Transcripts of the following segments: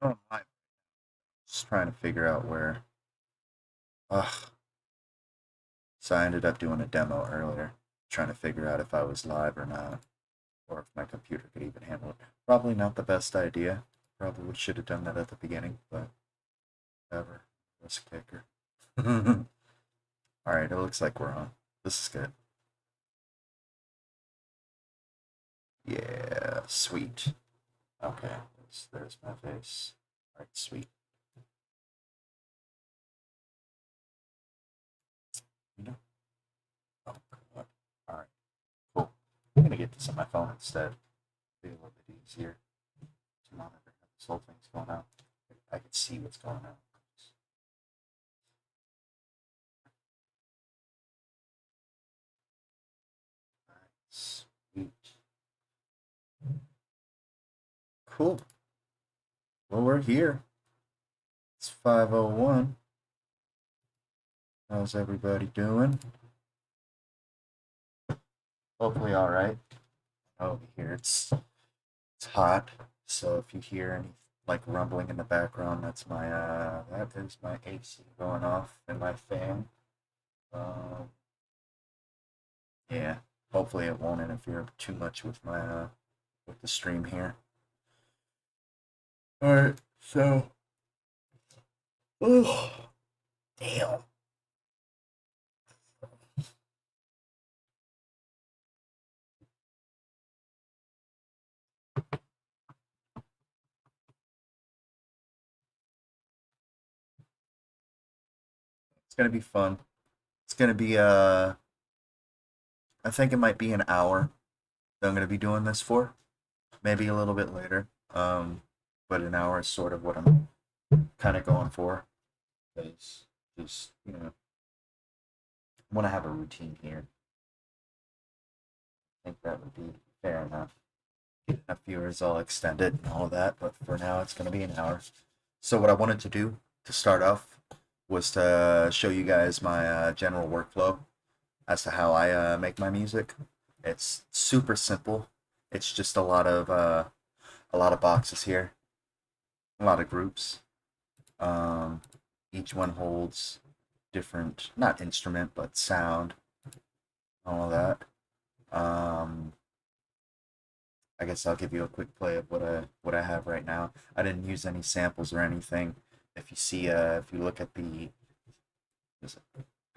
Oh, I'm just trying to figure out where. Ugh. So I ended up doing a demo earlier, trying to figure out if I was live or not, or if my computer could even handle it. Probably not the best idea. Probably should have done that at the beginning, but whatever. Risk taker. Alright, it looks like we're on. This is good. Yeah, sweet. Okay, there's my face. Alright, sweet. You know? Oh, God. Alright, cool. I'm gonna get this on my phone instead. Be a little bit easier to monitor how this whole thing's going out. I can see what's going on. Alright, sweet. Cool. Well, we're here. It's 5:01. How's everybody doing? Hopefully all right. Over here it's hot, so if you hear any like rumbling in the background, that's my that is my AC going off and my fan. Um, yeah. Hopefully it won't interfere too much with the stream here. All right. So, oh, damn. It's gonna be fun. It's gonna be I think it might be an hour that I'm gonna be doing this for. Maybe a little bit later. But an hour is sort of what I'm kind of going for. Because just, I want to have a routine here. I think that would be fair enough. Get enough viewers, I'll extend it and all of that, but for now it's going to be an hour. So what I wanted to do to start off was to show you guys my general workflow as to how I make my music. It's super simple. It's just a lot of boxes here, a lot of groups. Um, each one holds different, not instrument, but sound, all of that. I guess I'll give you a quick play of what I have right now. I didn't use any samples or anything. If you see, if you look at the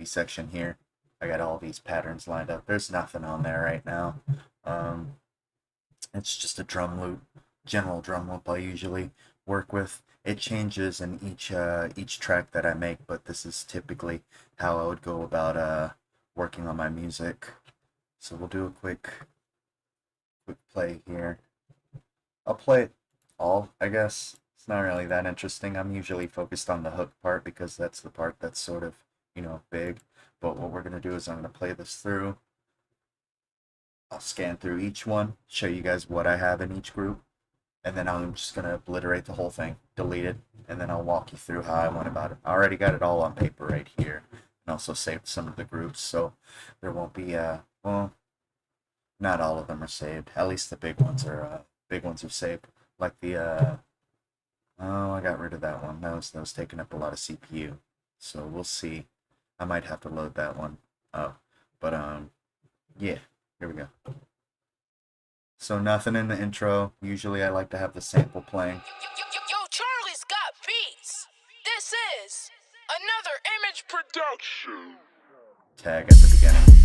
section here, I got all these patterns lined up. There's nothing on there right now. It's just a drum loop, general drum loop I usually work with. It changes in each track that I make, but this is typically how I would go about working on my music. So we'll do a quick play here. I'll play it all, I guess. It's not really that interesting. I'm usually focused on the hook part because that's the part that's sort of, big. But what we're going to do is I'm going to play this through. I'll scan through each one, show you guys what I have in each group, and then I'm just going to obliterate the whole thing, delete it, and then I'll walk you through how I went about it. I already got it all on paper right here, and also saved some of the groups, so there won't be, well, not all of them are saved. At least the big ones are saved. Like the, oh, I got rid of that one. That was taking up a lot of CPU, so we'll see. I might have to load that one up, but, yeah. Here we go. So nothing in the intro. Usually I like to have the sample playing. Yo, Charlie's got beats. This is another image production. Tag at the beginning.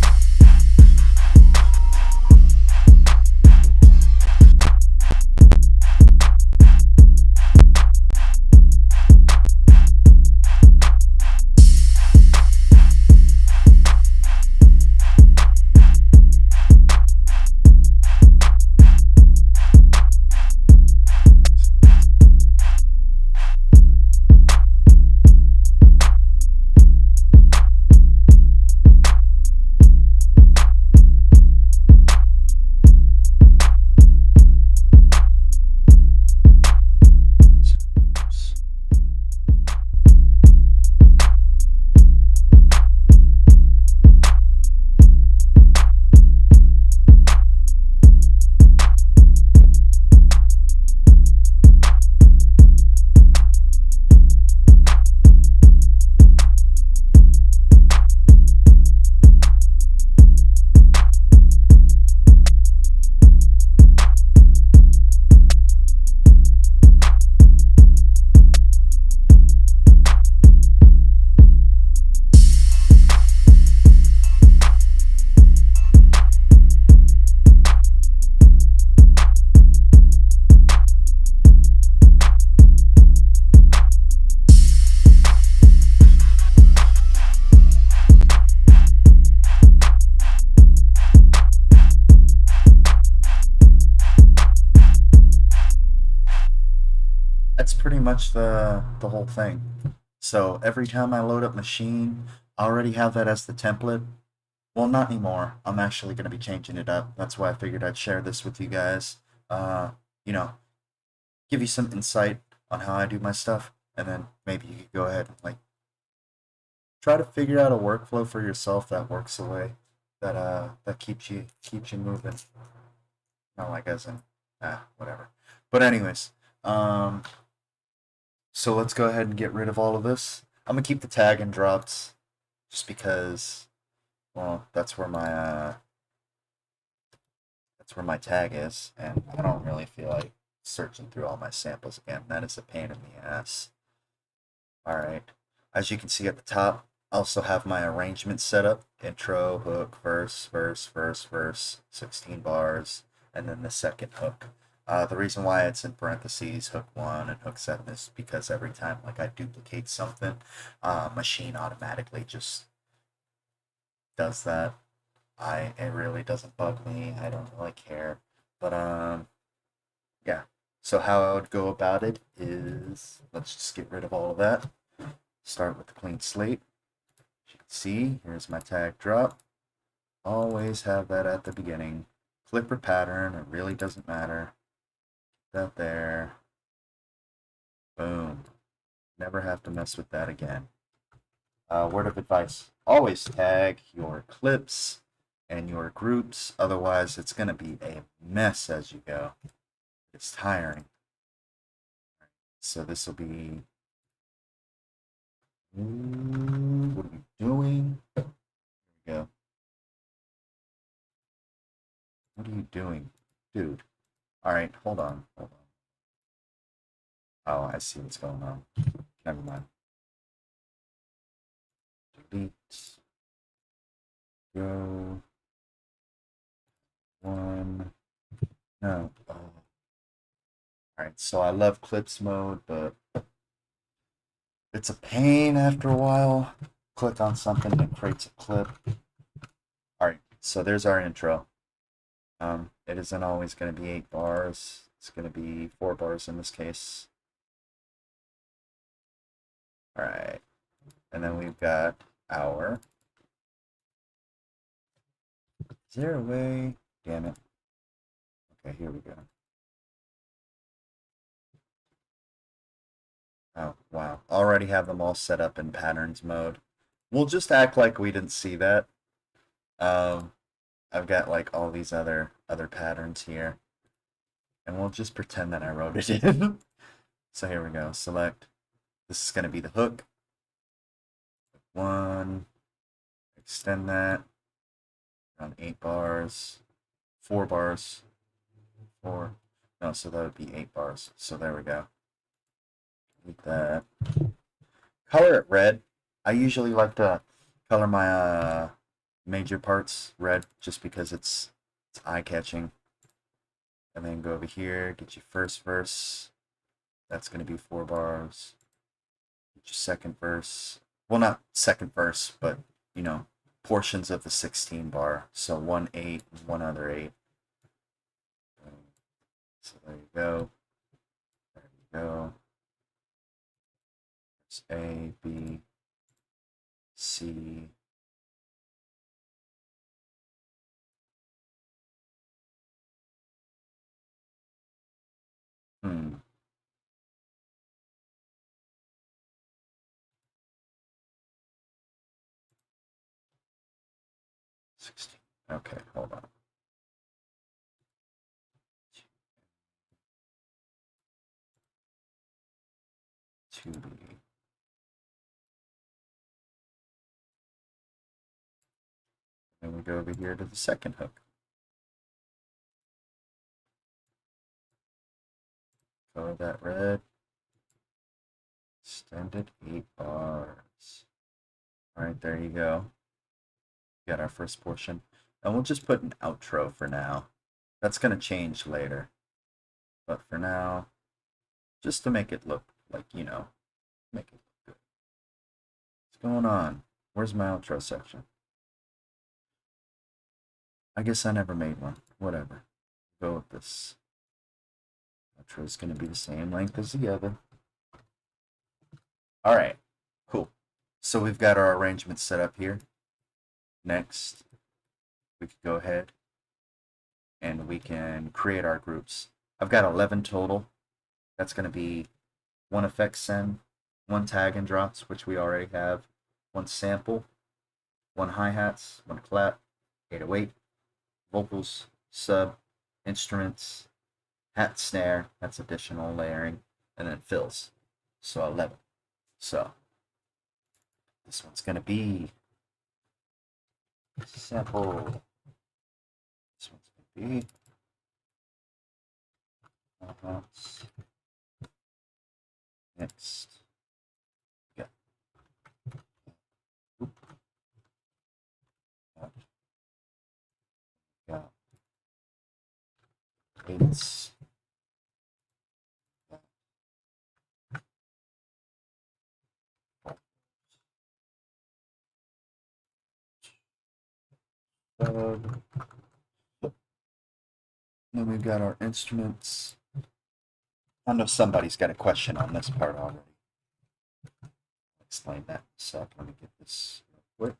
much the whole thing. So every time I load up Maschine, I already have that as the template. Well, not anymore. I'm actually going to be changing it up. That's why I figured I'd share this with you guys. Uh, you know, give you some insight on how I do my stuff, and then maybe you could go ahead and like try to figure out a workflow for yourself that works the way that keeps you moving. Not like as in whatever. But anyways, um, so let's go ahead and get rid of all of this. I'm gonna keep the tag and drops just because, well, that's where my tag is, and I don't really feel like searching through all my samples again. That is a pain in the ass. Alright, as you can see at the top, I also have my arrangement set up. Intro, hook, verse, verse, verse, verse, 16 bars, and then the second hook. The reason why it's in parentheses, hook 1 and hook 7 is because every time like I duplicate something, Maschine automatically just does that. It really doesn't bug me. I don't really care. But yeah. So how I would go about it is let's just get rid of all of that. Start with a clean slate. As you can see, here's my tag drop. Always have that at the beginning. Clipper pattern, it really doesn't matter. That there. Boom. Never have to mess with that again. Word of advice, always tag your clips and your groups, otherwise it's going to be a mess as you go. It's tiring. So this will be, what are you doing? There we go. What are you doing, dude? All right, hold on. Oh, I see what's going on. Never mind. Delete. Go. One. No. Alright, so I love clips mode, but it's a pain after a while. Click on something that creates a clip. Alright, so there's our intro. It isn't always going to be 8 bars. It's going to be 4 bars in this case. Alright, and then we've got our... Is there a way? Damn it. Okay, here we go. Oh, wow. Already have them all set up in patterns mode. We'll just act like we didn't see that. I've got like all these other patterns here. And we'll just pretend that I wrote it in. So here we go. Select. This is going to be the hook. 1. Extend that. Around 8 bars. 4 bars. 4. No, so that would be 8 bars. So there we go. Delete that. Color it red. I usually like to color my major parts red just because it's eye-catching. And then go over here, get your first verse. That's going to be 4 bars. Get your second verse. Well, not second verse, but, you know, portions of the 16 bar. So 1 8 and one other 8. So there you go. There you go. There's A, B, C. Hmm. 16. Okay, hold on. 2B. Then we go over here to the second hook. Color that red. Extended 8 bars. Alright, there you go. Got our first portion. And we'll just put an outro for now. That's going to change later. But for now, just to make it look like, you know, make it look good. What's going on? Where's my outro section? I guess I never made one. Whatever. Go with this. Outro is going to be the same length as the other. All right, cool. So we've got our arrangement set up here. Next, we could go ahead and we can create our groups. I've got 11 total. That's going to be one effect send, one tag and drops, which we already have, one sample, one hi-hats, one clap, 808, vocals, sub, instruments, hat snare, that's additional layering, and then fills. So 11. So this one's going to be sample. This one's going to be next. Yeah. Oop. Yeah. It's then we've got our instruments. I know somebody's got a question on this part already. I'll explain that in a sec. Let me get this real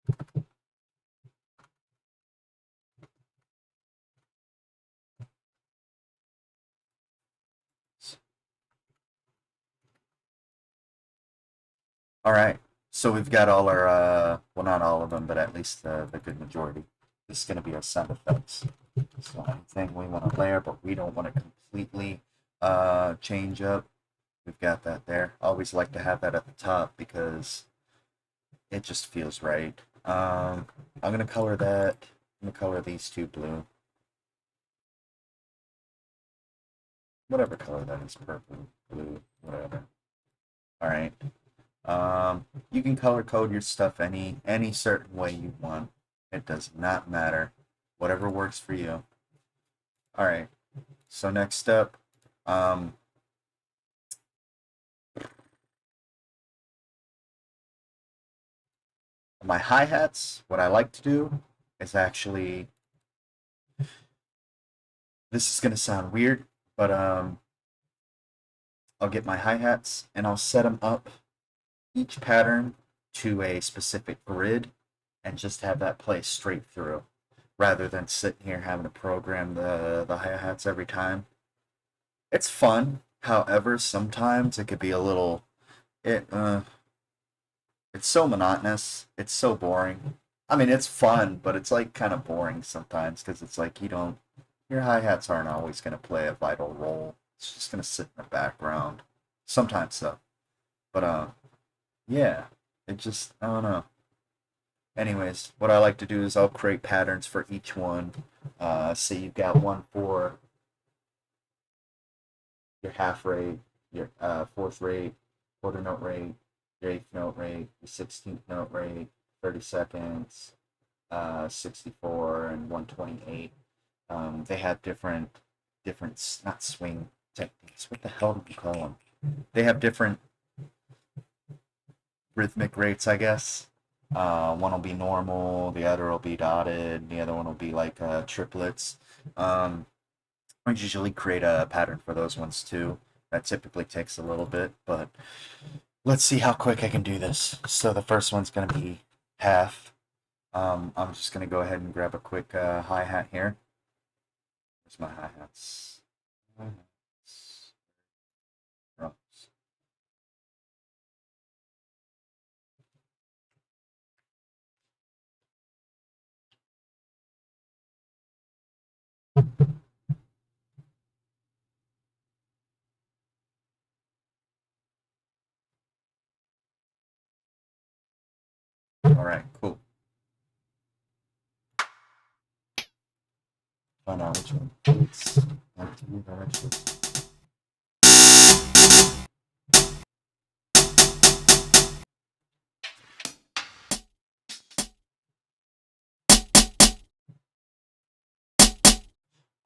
quick. All right. So we've got all our, well, not all of them, but at least the good majority. This is going to be our sound effects. So anything we want to layer, but we don't want to completely change up, we've got that there. I always like to have that at the top because it just feels right. I'm going to color that. I'm going to color these two blue. Whatever color that is, purple, blue, whatever. All right. You can color code your stuff any certain way you want. It does not matter. Whatever works for you. All right. So next up, my hi-hats, what I like to do is actually, this is going to sound weird, but I'll get my hi-hats and I'll set them up, each pattern to a specific grid, and just have that play straight through, rather than sitting here having to program the hi-hats every time. It's fun, however, sometimes it could be a little, it it's so monotonous, it's so boring. I mean, it's fun, but it's like kind of boring sometimes because it's like you don't, your hi-hats aren't always going to play a vital role. It's just going to sit in the background. Sometimes so. But yeah, it just, I don't know. Anyways, what I like to do is I'll create patterns for each one. So you've got one for your half rate, your fourth rate, quarter note rate, your eighth note rate, your 16th note rate, 30 seconds, 64 and 128. They have different, not swing techniques. What the hell do you call them? They have different rhythmic rates, I guess. One will be normal, the other will be dotted, the other one will be like triplets. I usually create a pattern for those ones too. That typically takes a little bit, but let's see how quick I can do this. So the first one's going to be half. I'm just going to go ahead and grab a quick hi-hat here. Where's my hi-hats? Hi-hats. Drums. All right, cool. Find out which one. It's empty direction.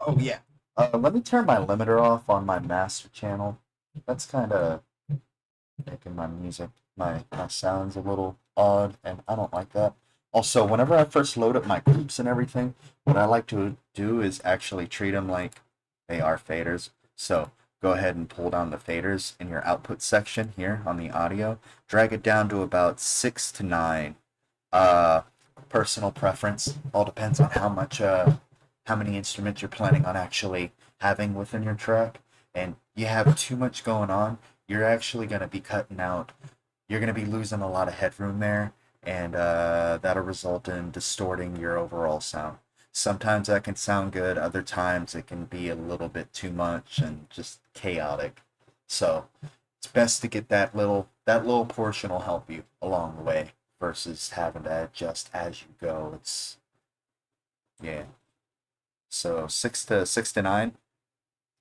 Oh yeah. Let me turn my limiter off on my master channel. That's kind of making my music, my sounds a little odd, and I don't like that. Also, whenever I first load up my groups and everything, what I like to do is actually treat them like they are faders. So go ahead and pull down the faders in your output section here on the audio. Drag it down to about 6 to 9. Uh, Personal preference. All depends on how many instruments you're planning on actually having within your track. And you have too much going on, you're actually going to be cutting out. You're going to be losing a lot of headroom there, and that'll result in distorting your overall sound. Sometimes that can sound good, other times it can be a little bit too much and just chaotic. So it's best to get that little portion will help you along the way versus having to adjust as you go. It's yeah. So 6 to 9,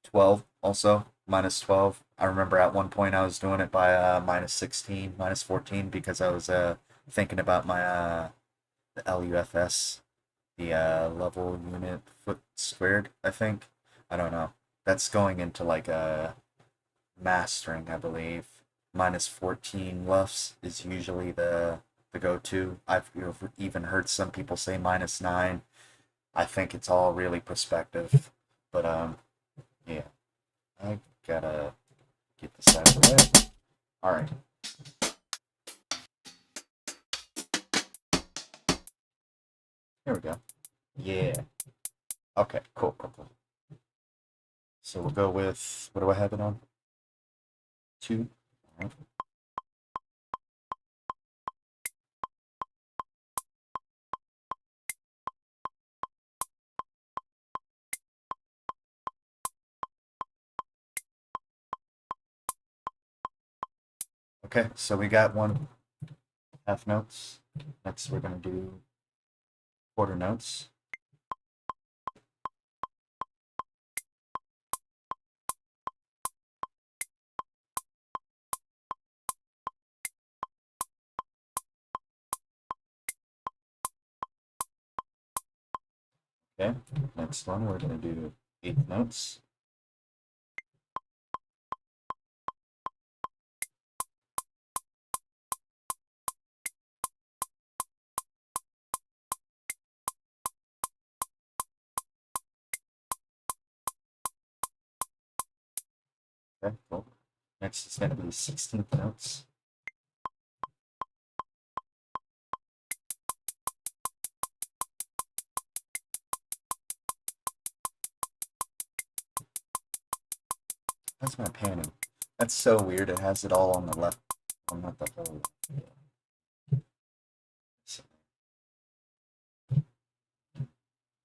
12 also -12. I remember at one point I was doing it by -16, -14 because I was thinking about my the LUFS, the level unit foot squared, I think. I don't know. That's going into like a mastering, I believe. -14 LUFS is usually the go-to. I've even heard some people say -9. I think it's all really perspective. But yeah. I gotta get this out of the way. Alright. Here we go. Yeah. Okay, cool. So we'll go with, what do I have it on? 2. All right. Okay, so we got 1/2 notes. Next we're gonna do quarter notes. Okay, next one we're gonna do 8th notes. Okay, cool. Next is gonna be 16th notes. That's my panning. That's so weird. It has it all on the left. Well, not the whole left. Yeah.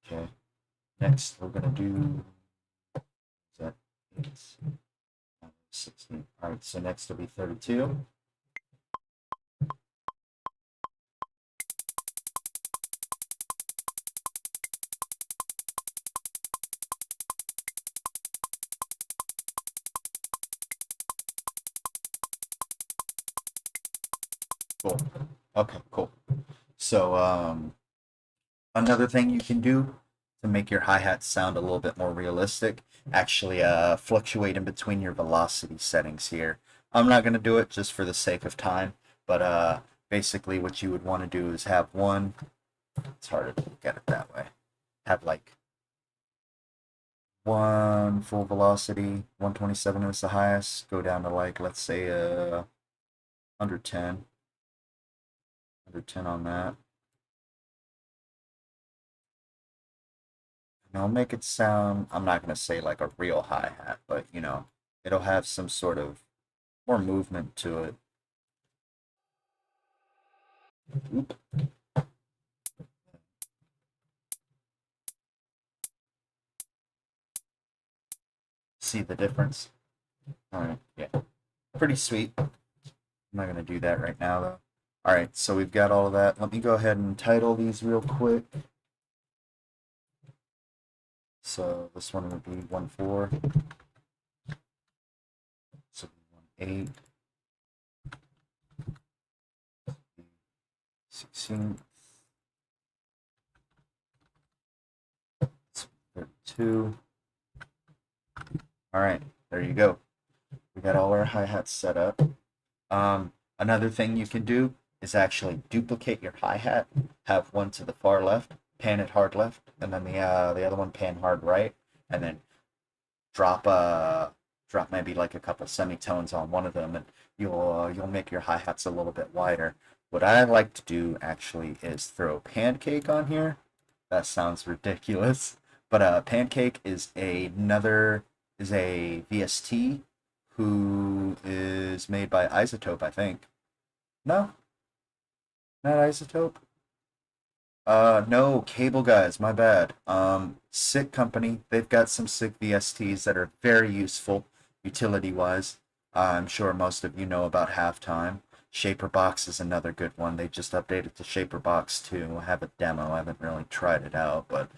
Okay. Next, we're gonna do. Is that 8, 16? All right. So next will be 32. Cool. Okay. Cool. So another thing you can do to make your hi-hats sound a little bit more realistic, actually fluctuate in between your velocity settings here. I'm not going to do it just for the sake of time, but basically what you would want to do is have one, it's harder to look at it that way, have like one full velocity, 127 is the highest, go down to like, let's say 110, 110 on that. I'll make it sound, I'm not going to say like a real hi-hat, but you know, it'll have some sort of more movement to it. Oop. See the difference? Alright, yeah. Pretty sweet. I'm not going to do that right now though. Alright, so we've got all of that. Let me go ahead and title these real quick. So this one would be 1/4. So 1/8. 16. 32. All right, there you go. We got all our hi-hats set up. Another thing you can do is actually duplicate your hi-hat. Have one to the far left, pan it hard left, and then the other one pan hard right, and then drop drop maybe like a couple semitones on one of them, and you'll make your hi-hats a little bit wider. What I like to do actually is throw Pancake on here. That sounds ridiculous, but Pancake is a VST who is made by Isotope, I think. No, not Isotope. No, Cable Guys, my bad. Sick company. They've got some sick VSTs that are very useful utility-wise. I'm sure most of you know about Halftime. Shaper Box is another good one. They just updated to Shaper Box 2. I have a demo. I haven't really tried it out, but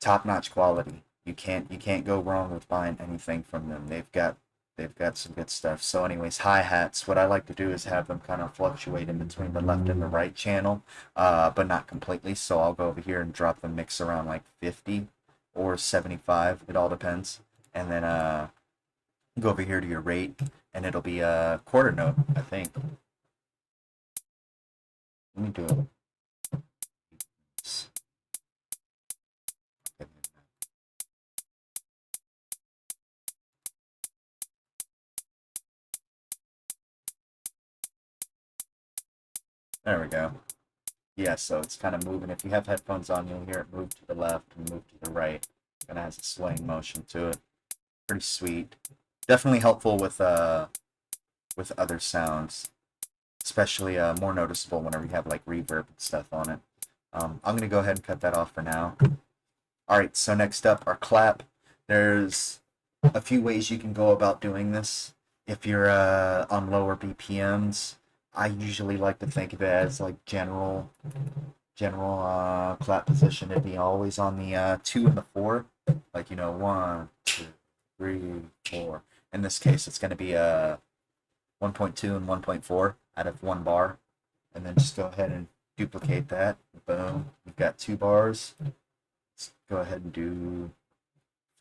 top-notch quality. You can't go wrong with buying anything from them. They've got some good stuff. So anyways, hi-hats, what I like to do is have them kind of fluctuate in between the left and the right channel, but not completely. So I'll go over here and drop the mix around like 50 or 75. It all depends. And then go over here to your rate, and it'll be a quarter note, I think. Let me do it. There we go. Yeah, so it's kind of moving. If you have headphones on, you'll hear it move to the left and move to the right. Kind of has a swaying motion to it. Pretty sweet. Definitely helpful with other sounds, especially more noticeable whenever you have like reverb and stuff on it. I'm gonna go ahead and cut that off for now. All right, so next up, our clap. There's a few ways you can go about doing this. If you're on lower BPMs, I usually like to think of it as like general clap position. It'd be always on the 2 and the 4, like 1, 2, 3, 4. In this case, it's going to be 1.2 and 1.4 out of 1 bar, and then just go ahead and duplicate that. Boom, you've got 2 bars. Let's go ahead and do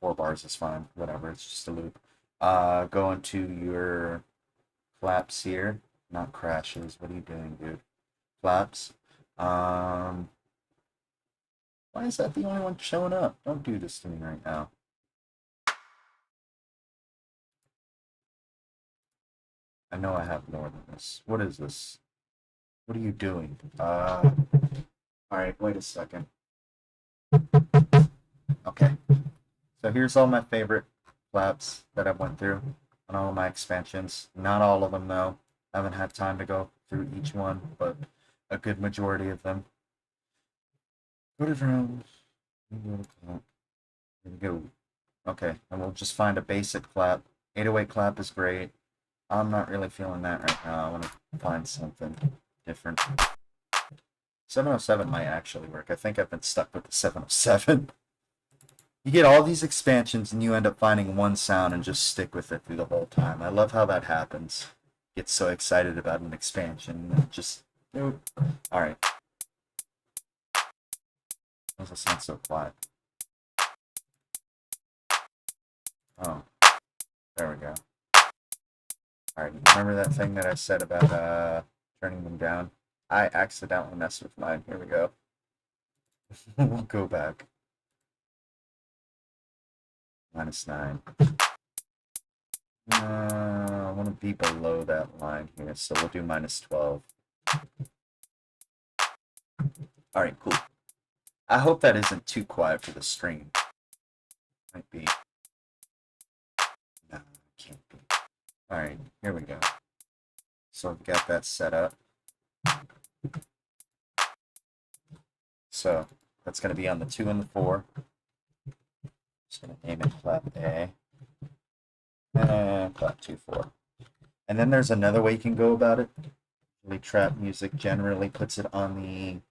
4 bars is fine, whatever, it's just a loop. Go into your claps here, not crashes. What are you doing, dude? Claps. Why is that the only one showing up? Don't do this to me right now. I know I have more than this. What is this? What are you doing? Alright, wait a second. Okay. So here's all my favorite claps that I went through on all of my expansions. Not all of them, though. I haven't had time to go through each one, but a good majority of them. Go to drums. Here we go. Okay, and we'll just find a basic clap. 808 clap is great. I'm not really feeling that right now. I want to find something different. 707 might actually work. I think I've been stuck with the 707. You get all these expansions and you end up finding one sound and just stick with it through the whole time. I love how that happens. Get so excited about an expansion and just nope. Alright. Why does that sound so quiet? Oh. There we go. Alright, remember that thing that I said about turning them down? I accidentally messed with mine. Here we go. We'll go back. -9. I want to be below that line here, so we'll do -12. Alright, cool. I hope that isn't too quiet for the stream. Might be. No, it can't be. Alright, here we go. So I've got that set up. So that's going to be on the 2 and the 4. Just going to aim it clap A. And clap 2, 4. And then there's another way you can go about it. Trap music generally puts it on the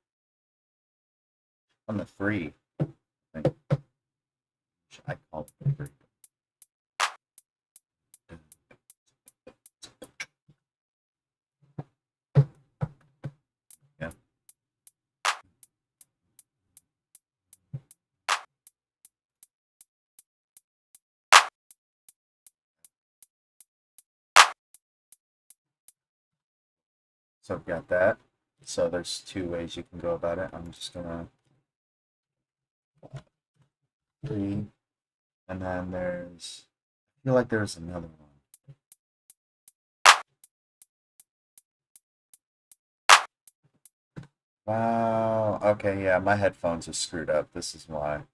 3. I think. I call it the 3. Yeah. So I've got that. So there's 2 ways you can go about it. I'm just gonna 3, and then there's feel like there's another one. Wow. Okay, yeah, my headphones are screwed up. This is why I'm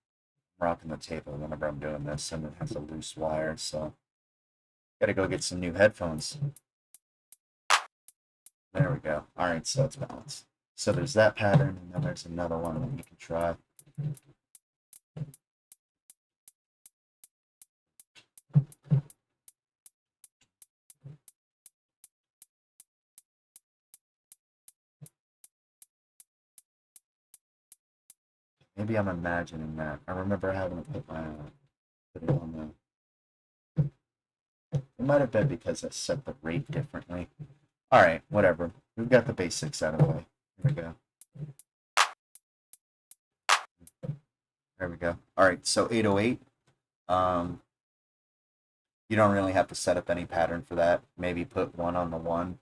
rocking the table whenever I'm doing this, and it has a loose wire, so gotta go get some new headphones. There we go. All right, so it's balanced. So there's that pattern, and then there's another one that you can try. Maybe I'm imagining that. I remember having to put it on the. It might have been because I set the rate differently. All right, whatever. We've got the basics out of the way. Here we go. There we go. All right, so 808. You don't really have to set up any pattern for that. Maybe put one on the one.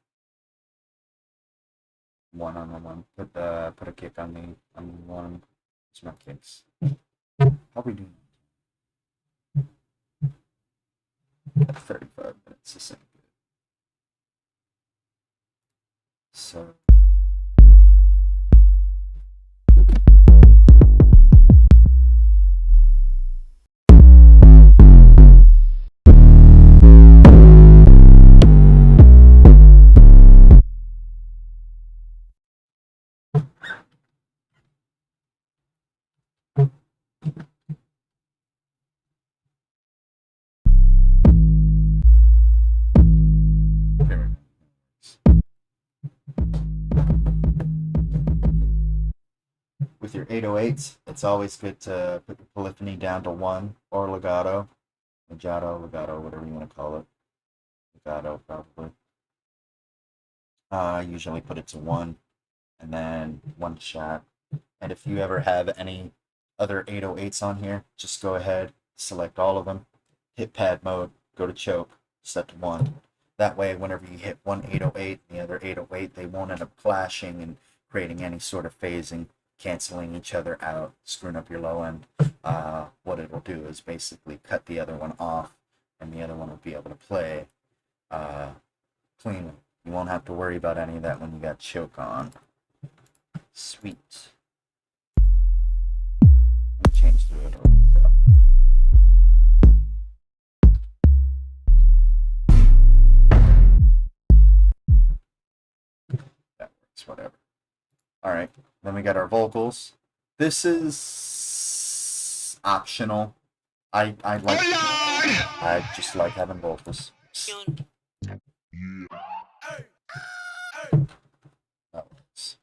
One on the one. Put a kick on the one. It's my kicks. How we doing? 35 minutes. This ain't good. So. With your 808s, it's always good to put your polyphony down to 1 or legato, whatever you want to call it. Legato, probably. I usually put it to 1 and then 1 shot. And if you ever have any other 808s on here, just go ahead, select all of them, hit pad mode, go to choke, set to 1. That way, whenever you hit one 808 and the other 808, they won't end up clashing and creating any sort of phasing, canceling each other out, screwing up your low end. What it'll do is basically cut the other one off, and the other one will be able to play cleanly. You won't have to worry about any of that when you got choke on. Sweet. Let me change the it over. That works, whatever. Alright, then we got our vocals. This is optional. I just like having vocals. That works.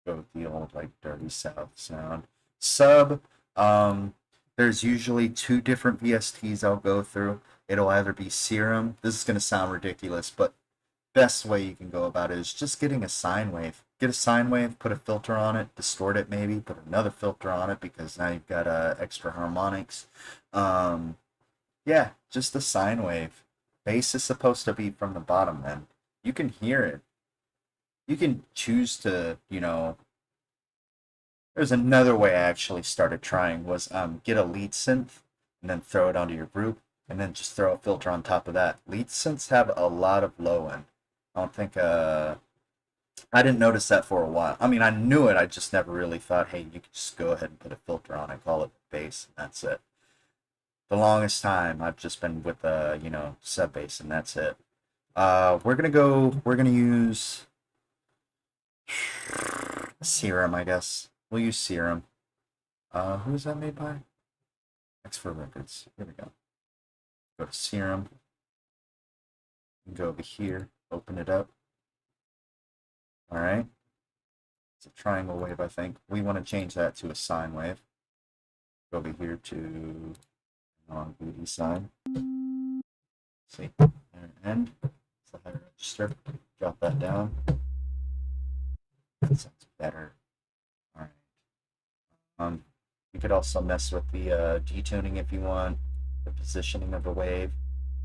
Go with the old like dirty south sound. Sub, there's usually 2 different VSTs I'll go through. It'll either be Serum. This is gonna sound ridiculous, but best way you can go about it is just getting a sine wave. Get a sine wave, put a filter on it, distort it maybe, put another filter on it because now you've got extra harmonics. Yeah, just a sine wave. Bass is supposed to be from the bottom then. You can hear it. You can choose to, there's another way I actually started trying was get a lead synth and then throw it onto your group and then just throw a filter on top of that. Lead synths have a lot of low end. I don't think I didn't notice that for a while. I mean, I knew it. I just never really thought, hey, you could just go ahead and put a filter on it, call it bass, and that's it. The longest time, I've just been with sub bass, and that's it. We're gonna use Serum, I guess. We'll use Serum. Who is that made by? X4 Records. Here we go. Go to Serum. Go over here. Open it up. All right. It's a triangle wave, I think. We want to change that to a sine wave. Go over here to non-booty sine. See, end. It's the higher register. Drop that down. That sounds better. All right. You could also mess with the detuning if you want, the positioning of the wave.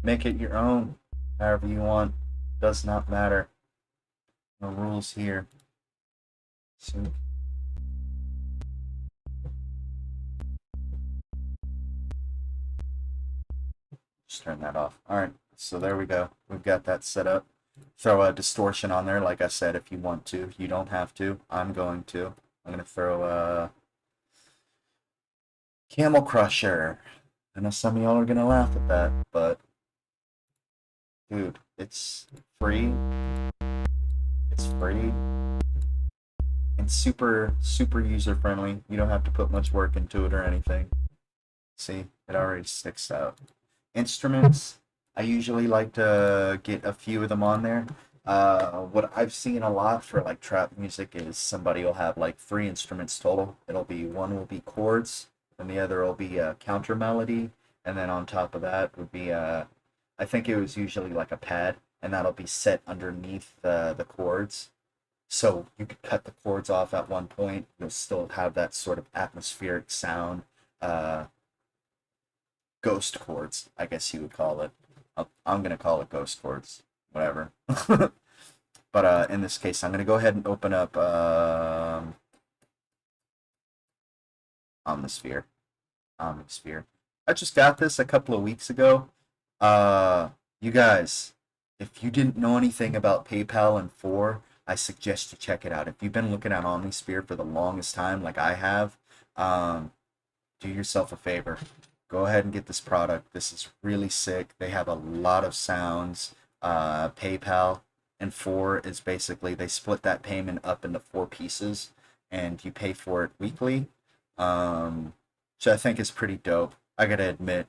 Make it your own, however you want. Does not matter. No rules here. So Just turn that off. All right, so there we go. We've got that set up. Throw a distortion on there, like I said, if you want to. You don't have to. I'm going to. I'm gonna throw a Camel Crusher. I know some of y'all are gonna laugh at that, but dude, it's free. It's free and super user friendly. You don't have to put much work into it or anything. See, it already sticks out. Instruments, I usually like to get a few of them on there. What I've seen a lot for like trap music is somebody will have like 3 instruments total. It'll be one will be chords, and the other will be a counter melody, and then on top of that would be I think it was usually like a pad, and that'll be set underneath the chords. So you could cut the chords off at one point. You'll still have that sort of atmospheric sound. Uh, Ghost chords, I guess you would call it. I'm gonna call it ghost chords, whatever. But in this case, I'm gonna go ahead and open up Omnisphere. Omnisphere. I just got this a couple of weeks ago. You guys, if you didn't know anything about PayPal and 4, I suggest you check it out. If you've been looking at Omnisphere for the longest time, like I have, do yourself a favor. Go ahead and get this product. This is really sick. They have a lot of sounds. PayPal and 4 is basically they split that payment up into 4 pieces, and you pay for it weekly. So I think is pretty dope. I gotta admit,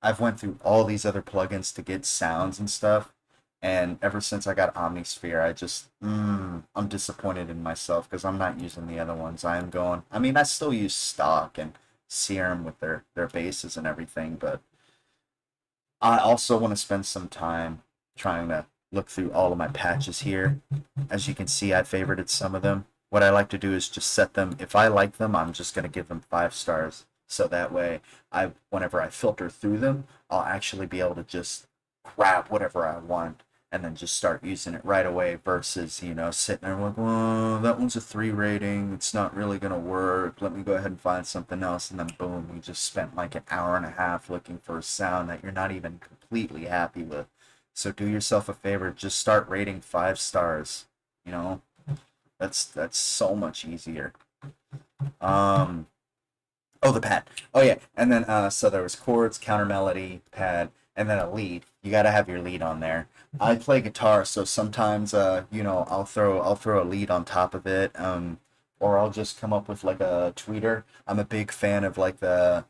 I've went through all these other plugins to get sounds and stuff, and ever since I got Omnisphere, I just I'm disappointed in myself because I'm not using the other ones. I am going. I mean, I still use stock and Serum with their bases and everything, but I also want to spend some time trying to look through all of my patches here. As you can see, I favorited some of them. What I like to do is just set them. If I like them, I'm just going to give them 5 stars. So that way, whenever I filter through them, I'll actually be able to just grab whatever I want and then just start using it right away versus, sitting there like, well, that one's a 3 rating. It's not really going to work. Let me go ahead and find something else. And then boom, you just spent like an hour and a half looking for a sound that you're not even completely happy with. So do yourself a favor. Just start rating 5 stars. That's so much easier. Oh, the pad. Oh, yeah. And then, so there was chords, counter melody, pad, and then a lead. You got to have your lead on there. I play guitar, so sometimes, I'll throw a lead on top of it, or I'll just come up with like a tweeter. I'm a big fan of like I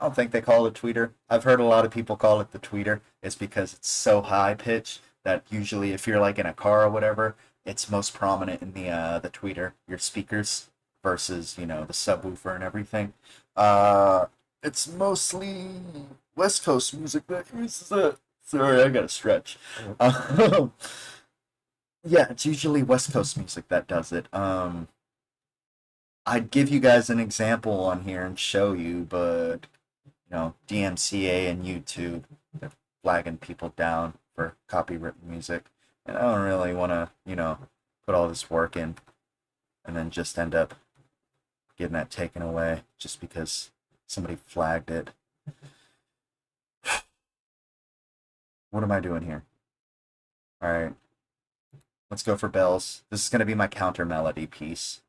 don't think they call it a tweeter. I've heard a lot of people call it the tweeter. It's because it's so high pitch that usually if you're like in a car or whatever, it's most prominent in the tweeter, your speakers versus, the subwoofer and everything. It's mostly West Coast music that uses it. Sorry, I gotta stretch. Yeah, it's usually West Coast music that does it. I'd give you guys an example on here and show you, but DMCA and YouTube, they're flagging people down for copywritten music, and I don't really want to, put all this work in and then just end up getting that taken away just because somebody flagged it. What am I doing here? All right, let's go for bells. This is going to be my counter melody piece.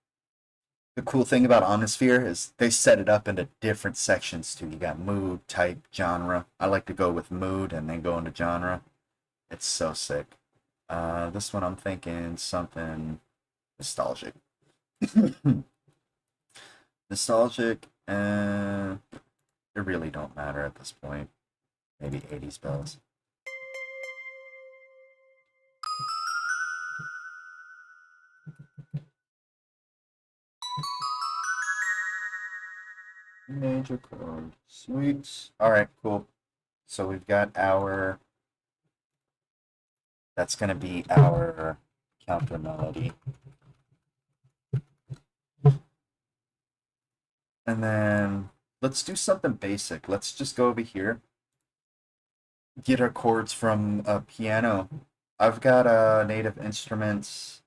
The cool thing about Omnisphere is they set it up into different sections too. You got mood, type, genre. I like to go with mood and then go into genre. It's so sick. This one I'm thinking something nostalgic. Nostalgic, it really don't matter at this point. Maybe 80s bells. Major chord. Sweet. Alright, cool. So we've got that's going to be our counter melody. And then let's do something basic. Let's just go over here. Get our chords from a piano. I've got a Native Instruments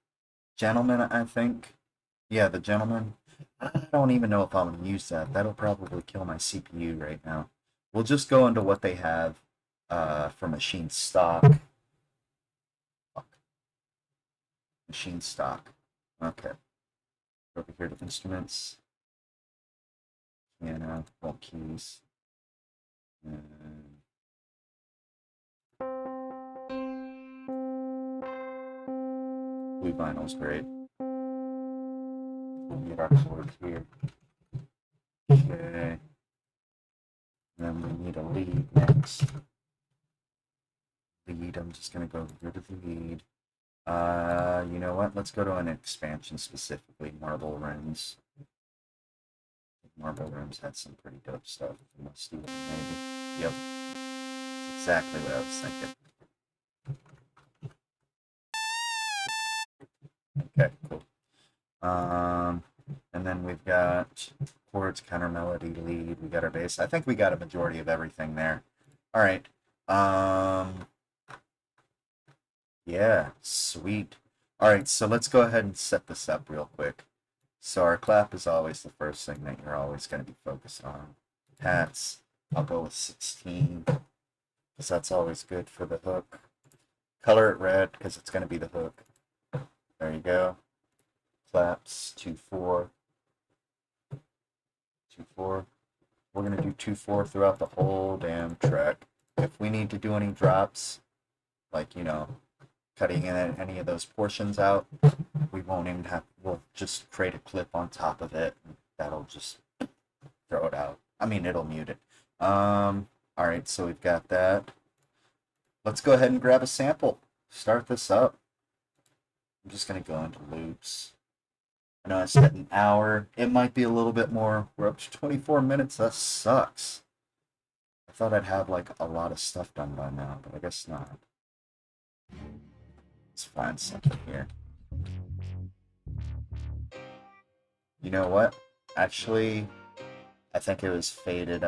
Gentleman, I think. Yeah, the Gentleman. I don't even know if I'm going to use that. That'll probably kill my CPU right now. We'll just go into what they have. for Maschine stock. Fuck. Maschine stock. Okay. Over here to instruments. Piano, all keys. And blue vinyl's great. We'll get our chords here. Okay. Then we need a lead next. Lead, I'm just gonna go here to the lead. You know what? Let's go to an expansion specifically, Marble Rims. Marble Rims had some pretty dope stuff. Maybe. Yep. That's exactly what I was thinking. Okay, cool. And then we've got chords, counter melody, lead. We got our bass. I think we got a majority of everything there. All right. Yeah, sweet. All right, so let's go ahead and set this up real quick. So our clap is always the first thing that you're always going to be focused on. Hats, I'll go with 16 because that's always good for the hook. Color it red because it's going to be the hook. There you go. Claps, 2-4. 2-4. We're going to do 2-4 throughout the whole damn track. If we need to do any drops, like, you know, cutting in any of those portions out, we won't even have, we'll just create a clip on top of it. That'll just throw it out. I mean, it'll mute it. All right, so we've got that. Let's go ahead and grab a sample. Start this up. I'm just going to go into loops. I know I said an hour. It might be a little bit more. We're up to 24 minutes. That sucks. I thought I'd have like a lot of stuff done by now, but I guess not. Let's find something here. You know what? Actually, I think it was faded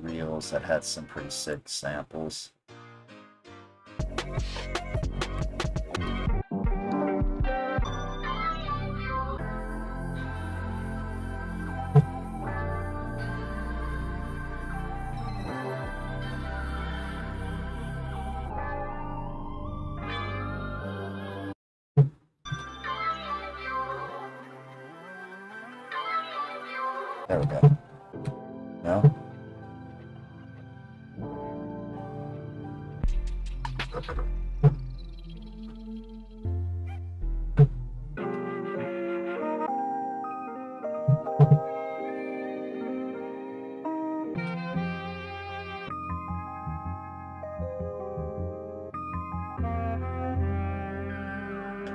reels that had some pretty sick samples. There we go. No?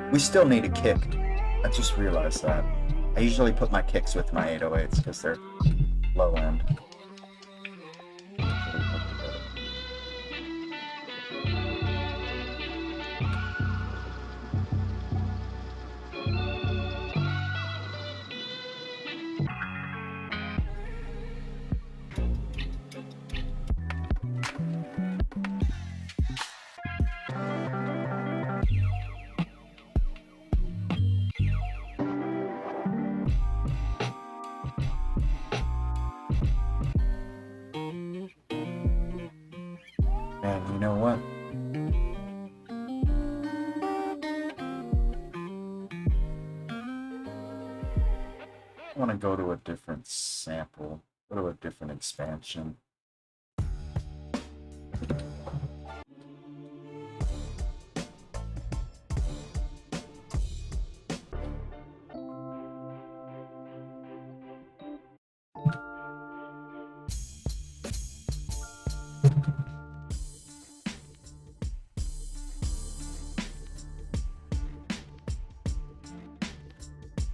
We still need a kick. I just realized that. I usually put my kicks with my 808s because they're low end. And you know what? I want to go to a different sample, go to a different expansion.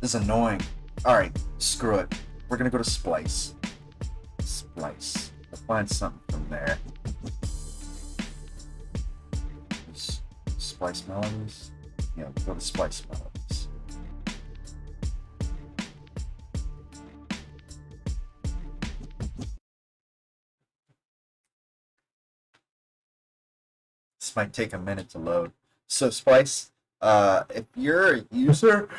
This is annoying. Alright, screw it. We're gonna go to Splice. Splice. We'll find something from there. Splice melodies? Yeah, we'll go to Splice melodies. This might take a minute to load. So Splice, if you're a user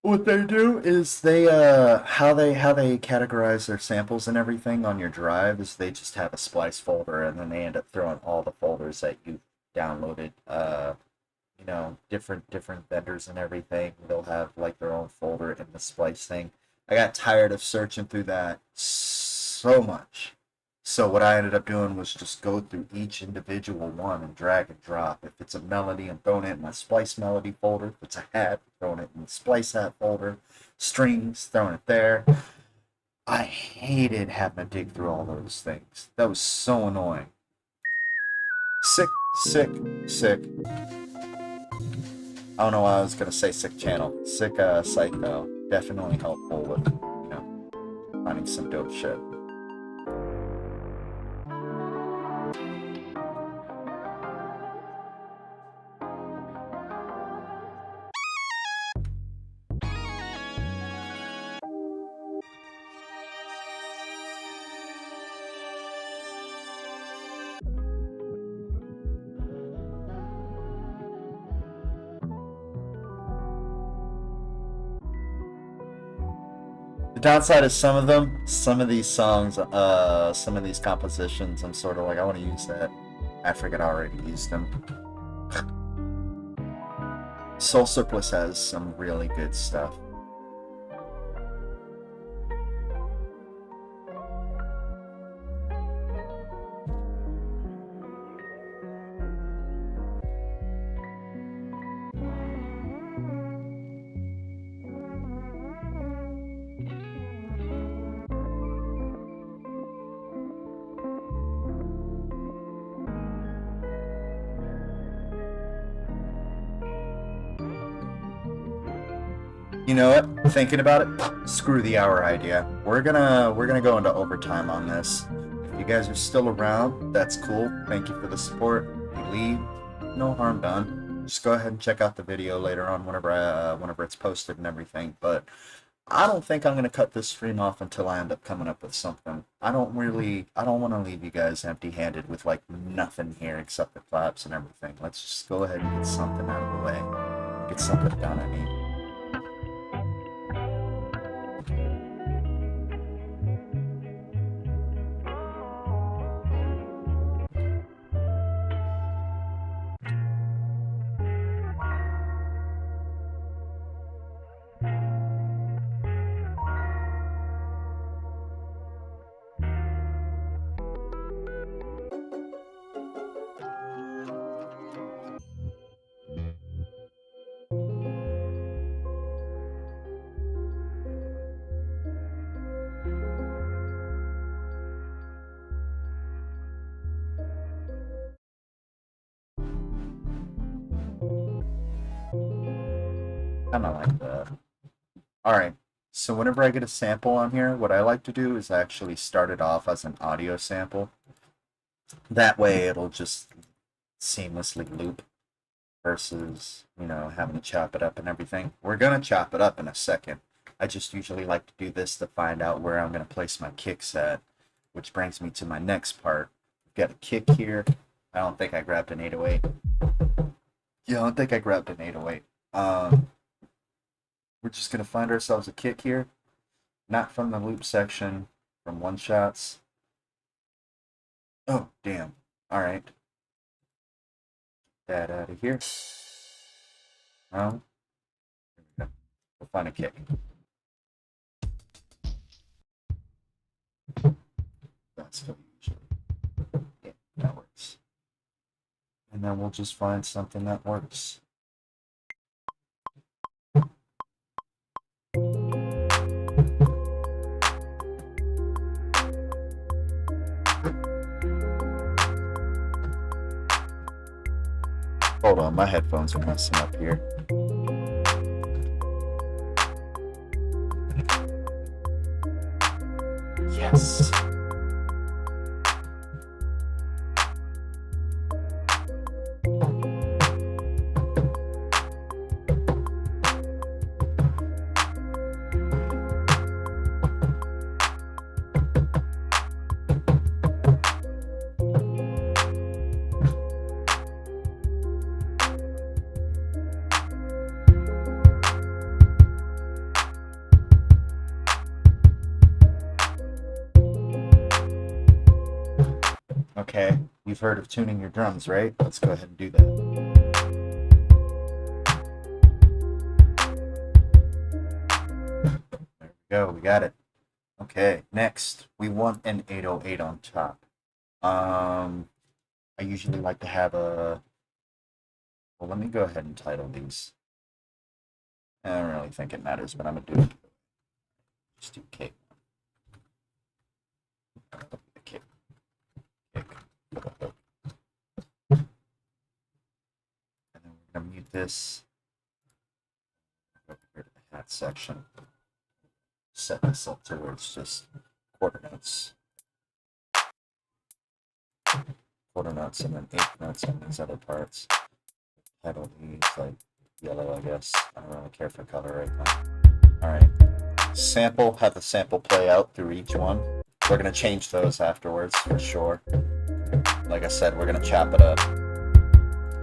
What they do is they how they categorize their samples and everything on your drive is they just have a splice folder, and then they end up throwing all the folders that you downloaded, you know, different vendors and everything. They'll have like their own folder in the splice thing. I got tired of searching through that so much. So what I ended up doing was just go through each individual one and drag and drop. If it's a melody, I'm throwing it in my splice melody folder. If it's a hat, I'm throwing it in the splice hat folder. Strings, throwing it there. I hated having to dig through all those things. That was so annoying. Sick, sick, sick. I don't know why I was gonna say sick channel. Sick site though. Definitely helpful with, you know, finding some dope shit. The downside is some of these songs, some of these compositions, I'm sort of like, I want to use that. I forget I already used them. Soul Surplus has some really good stuff. You know what? Thinking about it, screw the hour idea. We're gonna go into overtime on this. If you guys are still around, that's cool. Thank you for the support. If you leave, no harm done. Just go ahead and check out the video later on whenever it's posted and everything. But I don't think I'm gonna cut this stream off until I end up coming up with something. I don't want to leave you guys empty-handed with like nothing here except the claps and everything. Let's just go ahead and get something out of the way. Get something done, I mean. Kind of like that. Alright, so whenever I get a sample on here, what I like to do is actually start it off as an audio sample. That way it'll just seamlessly loop versus, you know, having to chop it up and everything. We're gonna chop it up in a second. I just usually like to do this to find out where I'm gonna place my kicks at, which brings me to my next part. We've got a kick here. I don't think I grabbed an 808. Yeah, I don't think I grabbed an 808. We're just going to find ourselves a kick here. Not from the loop section, from one shots. Oh, damn. Alright. That out of here. Oh. Here we go. We'll find a kick. That's what usually. Yeah, that works. And then we'll just find something that works. Hold on, my headphones are messing up here. Yes. Okay, you've heard of tuning your drums, right? Let's go ahead and do that. There we go, we got it. Okay, next, we want an 808 on top. I usually like to have a... Well, let me go ahead and title these. I don't really think it matters, but I'm going to do it. Just do K. Kick. Kick. And then we're going to mute this. Over here to the hat section. Set this up to where it's just quarter notes. Quarter notes and then eighth notes on these other parts. Title these like yellow, I guess. I don't really care for color right now. Alright. Sample, have the sample play out through each one. We're going to change those afterwards for sure. Like I said, we're going to chop it up.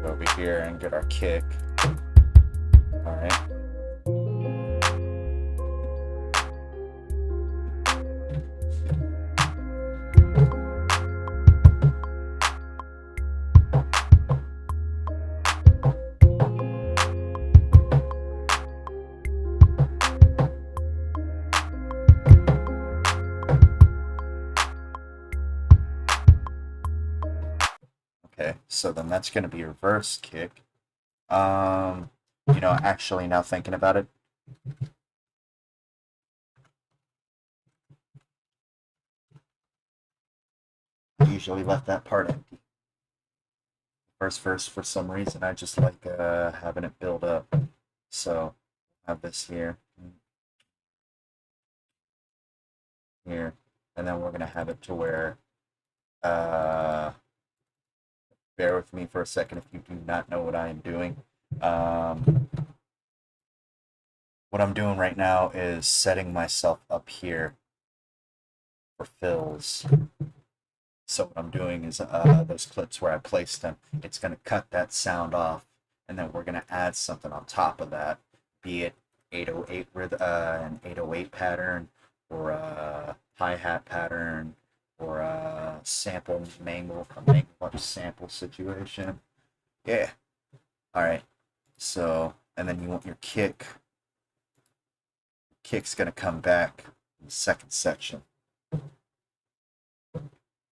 Go over here and get our kick. Alright. Okay, so then that's going to be a reverse kick. Actually now thinking about it, I usually left that part empty. First verse, for some reason, I just like having it build up. So, have this here, here, and then we're going to have it to where, bear with me for a second if you do not know what I am doing. What I'm doing right now is setting myself up here for fills. So what I'm doing is those clips where I placed them, it's going to cut that sound off, and then we're going to add something on top of that, be it 808 with an 808 pattern, or a hi-hat pattern, or a sample mangle up sample situation. Yeah. All right. So, and then you want your kick. Kick's going to come back in the second section.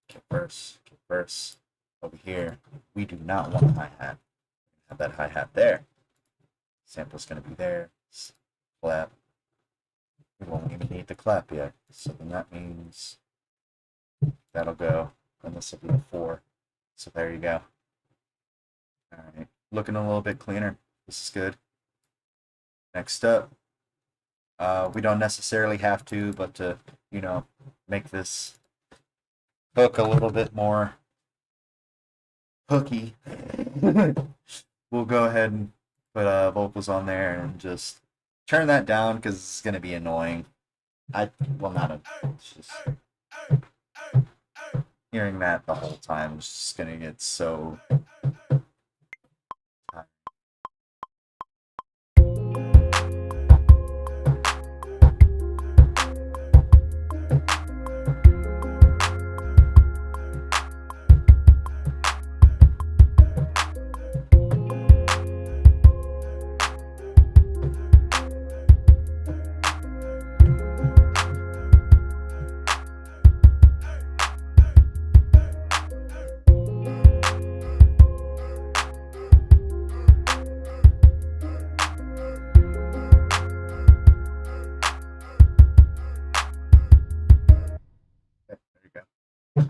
Kick verse. Over here, we do not want a hi-hat. Have that hi-hat there. Sample's going to be there. Clap. We won't even need the clap yet. So then that means that'll go. And this will be the 4. So there you go. Alright. Looking a little bit cleaner. This is good. Next up. We don't necessarily have to, but to, make this hook a little bit more hooky, we'll go ahead and put vocals on there and just turn that down because it's going to be annoying. It's just hearing that the whole time is just going to get so...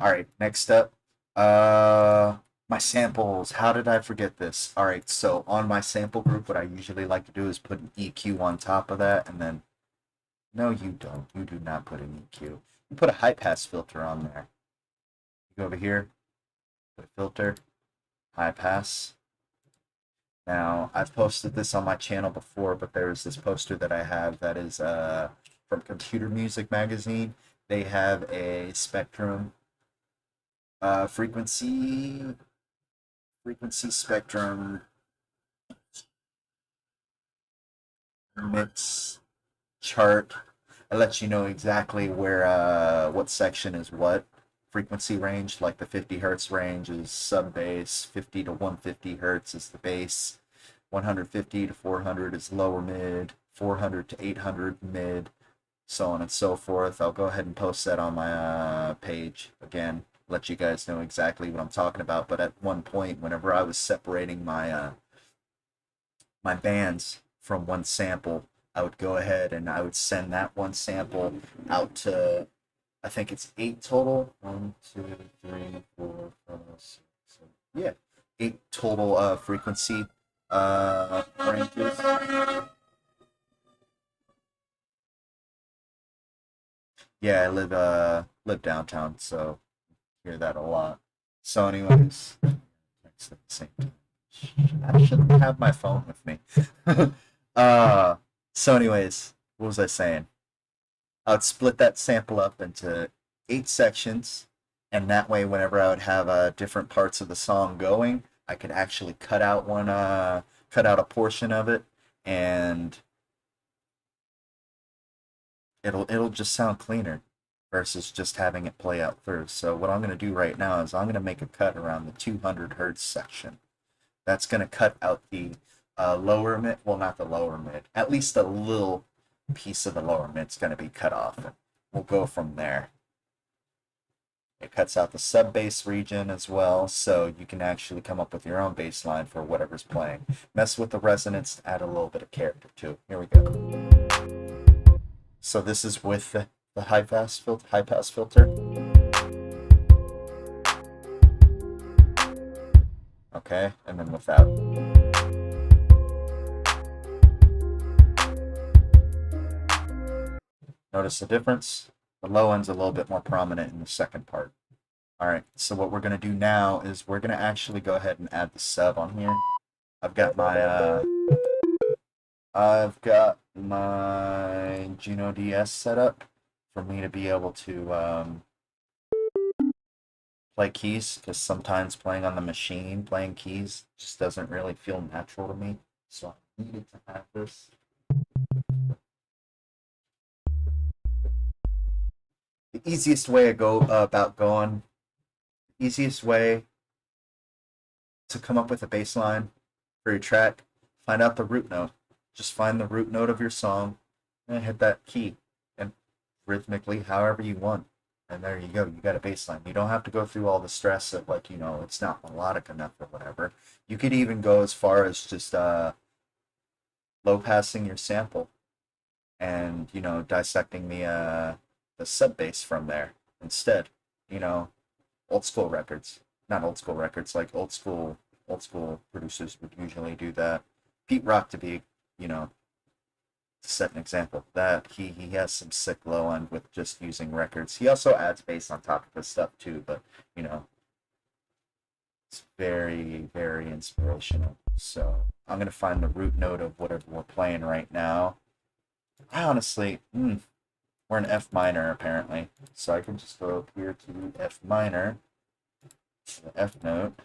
All right, next up, my samples. How did I forget this? All right, so on my sample group, what I usually like to do is put an EQ on top of that, and then, no, you don't. You do not put an EQ. You put a high pass filter on there. You go over here, put a filter, high pass. Now, I've posted this on my channel before, but there's this poster that I have that is from Computer Music Magazine. They have a Spectrum frequency spectrum mix chart. It lets you know exactly where what section is what frequency range, like the 50 hertz range is sub bass, 50 to 150 hertz is the bass, 150 to 400 is lower mid, 400 to 800 mid, so on and so forth. I'll go ahead and post that on my page again, let you guys know exactly what I'm talking about. But at one point, whenever I was separating my my bands from one sample, I would go ahead and I would send that one sample out to, I think it's 8 total. 1, 2, 3, 4, 5, 6, 7. Yeah, 8 total frequency ranges. Yeah, I live downtown, so hear that a lot. So, anyways, text at the same time. I shouldn't have my phone with me. uh, so, anyways, what was I saying? I would split that sample up into 8 sections, and that way, whenever I would have different parts of the song going, I could actually cut out a portion of it, and it'll just sound cleaner versus just having it play out through. So what I'm going to do right now is I'm going to make a cut around the 200 hertz section. That's going to cut out the lower mid, well, not the lower mid, at least a little piece of the lower mid's going to be cut off. We'll go from there. It cuts out the sub bass region as well, so you can actually come up with your own bass line for whatever's playing. Mess with the resonance to add a little bit of character too. Here we go. So this is with the high pass filter. Okay, and then without. Notice the difference? The low end's a little bit more prominent in the second part. Alright, so what we're going to do now is we're going to actually go ahead and add the sub on here. I've got my Juno DS set up for me to be able to play keys, because sometimes playing on the machine, playing keys just doesn't really feel natural to me. So I needed to have this. The easiest way easiest way to come up with a bass line for your track, find out the root note. Just find the root note of your song and hit that key, and rhythmically however you want. And there you go, you got a bass line. You don't have to go through all the stress of, like, you know, it's not melodic enough or whatever. You could even go as far as just low passing your sample and, you know, dissecting the sub bass from there instead. You know, old school records, not old school records, like old school producers would usually do that. Pete Rock, to be, you know, to set an example, that he has some sick low end with just using records. He also adds bass on top of his stuff too, but, you know, it's very, very inspirational. So I'm gonna find the root note of whatever we're playing right now. I honestly, we're in F minor apparently, so I can just go up here to F minor, the F note,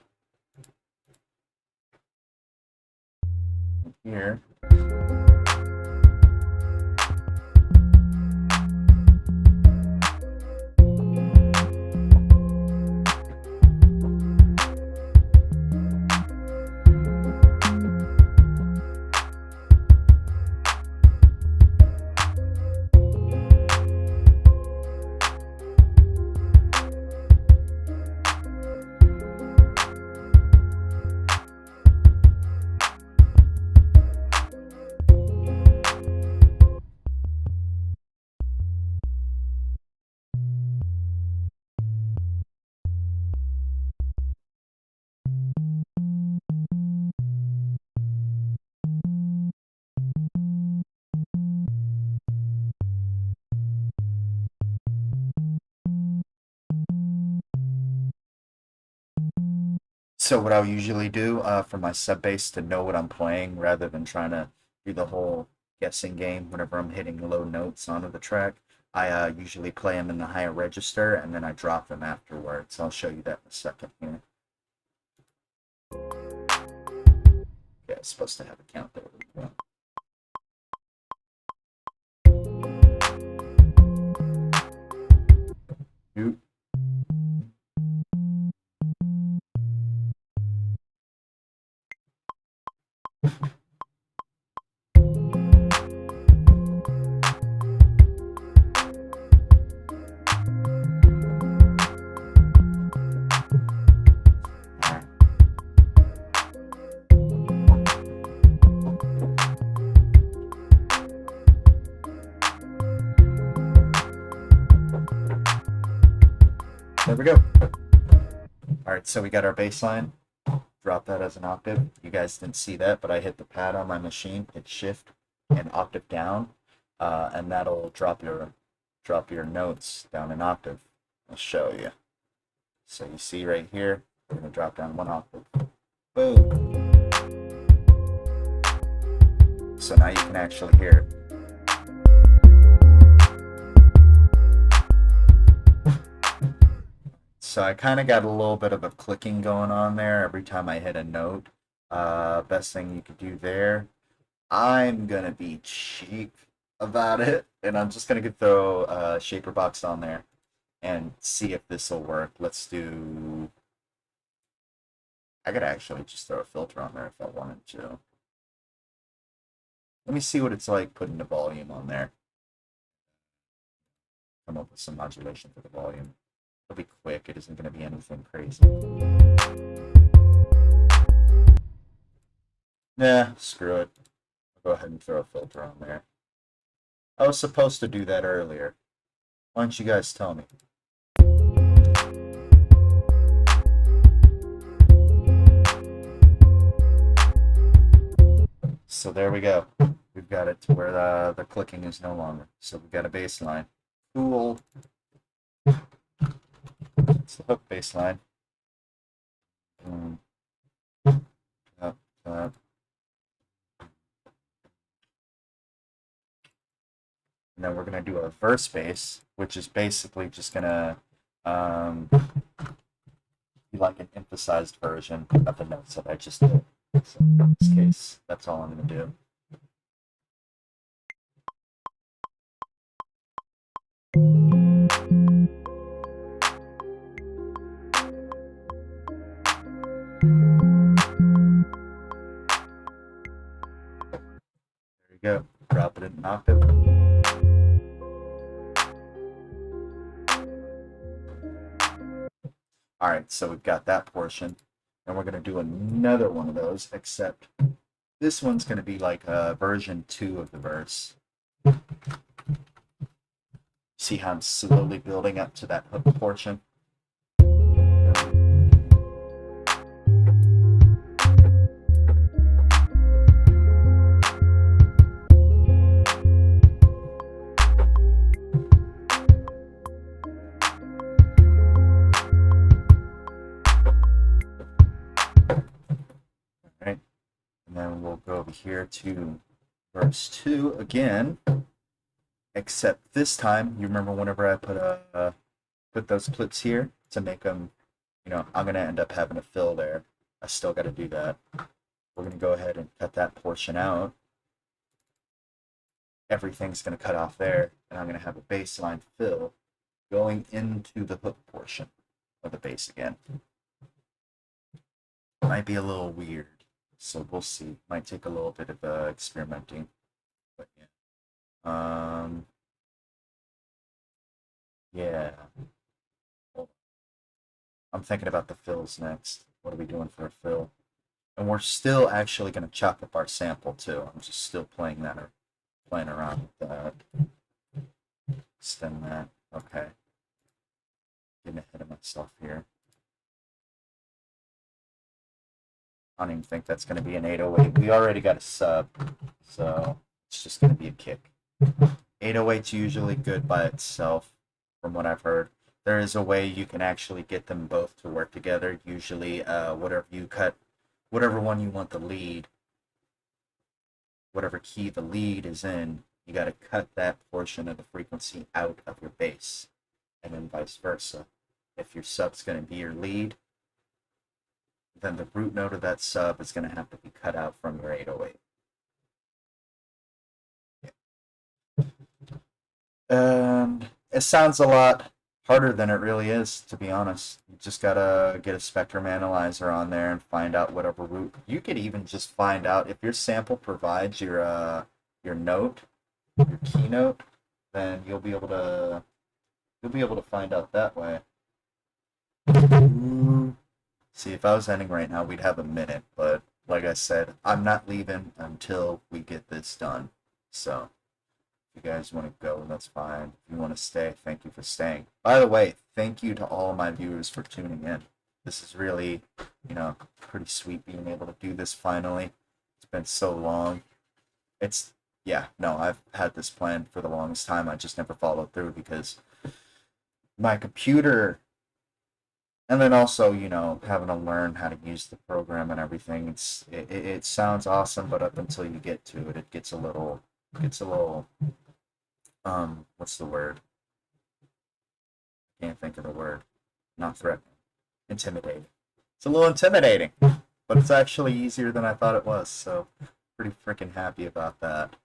here. So what I'll usually do for my sub bass to know what I'm playing, rather than trying to do the whole guessing game whenever I'm hitting low notes onto the track, I usually play them in the higher register and then I drop them afterwards. I'll show you that in a second here. Yeah, it's supposed to have a count there. Yeah. Oop. There we go. Alright, so we got our bass line. Drop that as an octave. You guys didn't see that, but I hit the pad on my machine, hit shift and octave down, and that'll drop your notes down an octave. I'll show you. So you see right here, we're gonna drop down one octave. Boom. So now you can actually hear it. So I kind of got a little bit of a clicking going on there every time I hit a note. Best thing you could do there. I'm gonna be cheap about it, and I'm just gonna throw a shaper box on there and see if this will work. Let's do. I could actually just throw a filter on there if I wanted to. Let me see what it's like putting the volume on there. Come up with some modulation for the volume. It'll be quick. It isn't going to be anything crazy. Nah, screw it. I'll go ahead and throw a filter on there. I was supposed to do that earlier. Why don't you guys tell me? So there we go. We've got it to where the clicking is no longer. So we've got a bass line. Cool. It's the hook bass line. Up, up. And then we're going to do a verse bass, which is basically just going to be like an emphasized version of the notes that I just did. So in this case, that's all I'm going to do. There you go. Drop it in an octave. Alright, so we've got that portion. And we're going to do another one of those, except this one's going to be like version 2 of the verse. See how I'm slowly building up to that hook portion? Here to verse 2 again, except this time, you remember whenever I put those clips here to make them, I'm going to end up having a fill there. I still got to do that. We're going to go ahead and cut that portion out. Everything's going to cut off there, and I'm going to have a bass line fill going into the hook portion of the bass again. Might be a little weird. So we'll see. Might take a little bit of experimenting, but yeah. Yeah. I'm thinking about the fills next. What are we doing for a fill? And we're still actually going to chop up our sample too. I'm just still playing that or playing around with that. Extend that. Okay. Getting ahead of myself here. I don't even think that's going to be an 808. We already got a sub, so it's just going to be a kick. 808's usually good by itself, from what I've heard. There is a way you can actually get them both to work together. Usually, whatever you cut, whatever one you want the lead, whatever key the lead is in, you got to cut that portion of the frequency out of your bass, and then vice versa. If your sub's going to be your lead, then the root note of that sub is going to have to be cut out from your 808. And it sounds a lot harder than it really is, to be honest. You just got to get a spectrum analyzer on there and find out whatever root. You could even just find out if your sample provides your note, your keynote, then you'll be able to find out that way. See, if I was ending right now, we'd have a minute, but like I said, I'm not leaving until we get this done. So, if If you guys want to go, that's fine. If you want to stay, thank you for staying. By the way, thank you to all of my viewers for tuning in. This is really, pretty sweet being able to do this finally. It's been so long. I've had this planned for the longest time. I just never followed through because my computer, and then also, having to learn how to use the program and everything. It sounds awesome, but up until you get to it, it gets a little, what's the word? Can't think of the word. Not threatening. Intimidating. It's a little intimidating, but it's actually easier than I thought it was, so pretty freaking happy about that.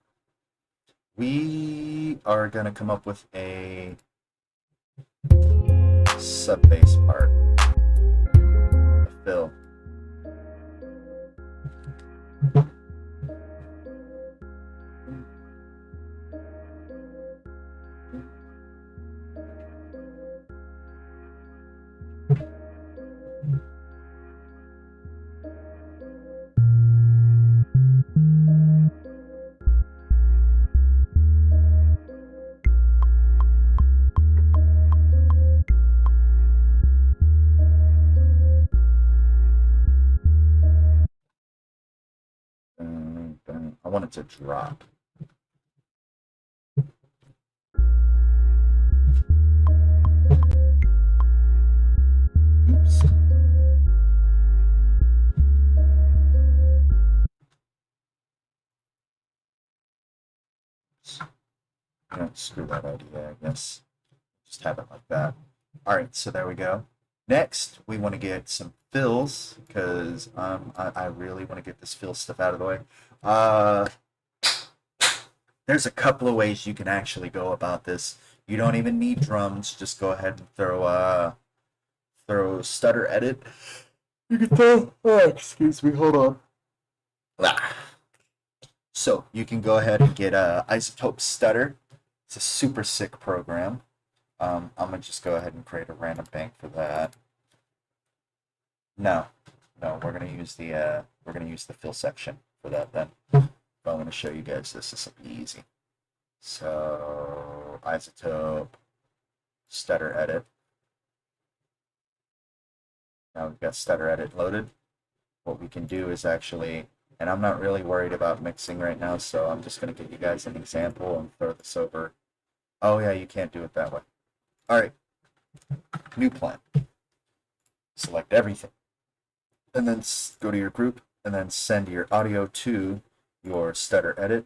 We are going to come up with a sub-bass part. A fill. I want it to drop. Oops. Screw that idea, I guess. Just have it like that. Alright, so there we go. Next, we want to get some fills, because I really want to get this fill stuff out of the way. There's a couple of ways you can actually go about this. You don't even need drums. Just go ahead and throw stutter edit. You can throw, excuse me, hold on. So you can go ahead and get iZotope Stutter. It's a super sick program. I'm gonna just go ahead and create a random bank for that. No, we're gonna use the fill section for that then. I'm gonna show you guys this. This will be easy. So iZotope Stutter Edit. Now we've got Stutter Edit loaded. What we can do is actually, and I'm not really worried about mixing right now, so I'm just gonna give you guys an example and throw this over. Oh yeah, you can't do it that way. All right, new plan. Select everything, and then go to your group, and then send your audio to your stutter edit,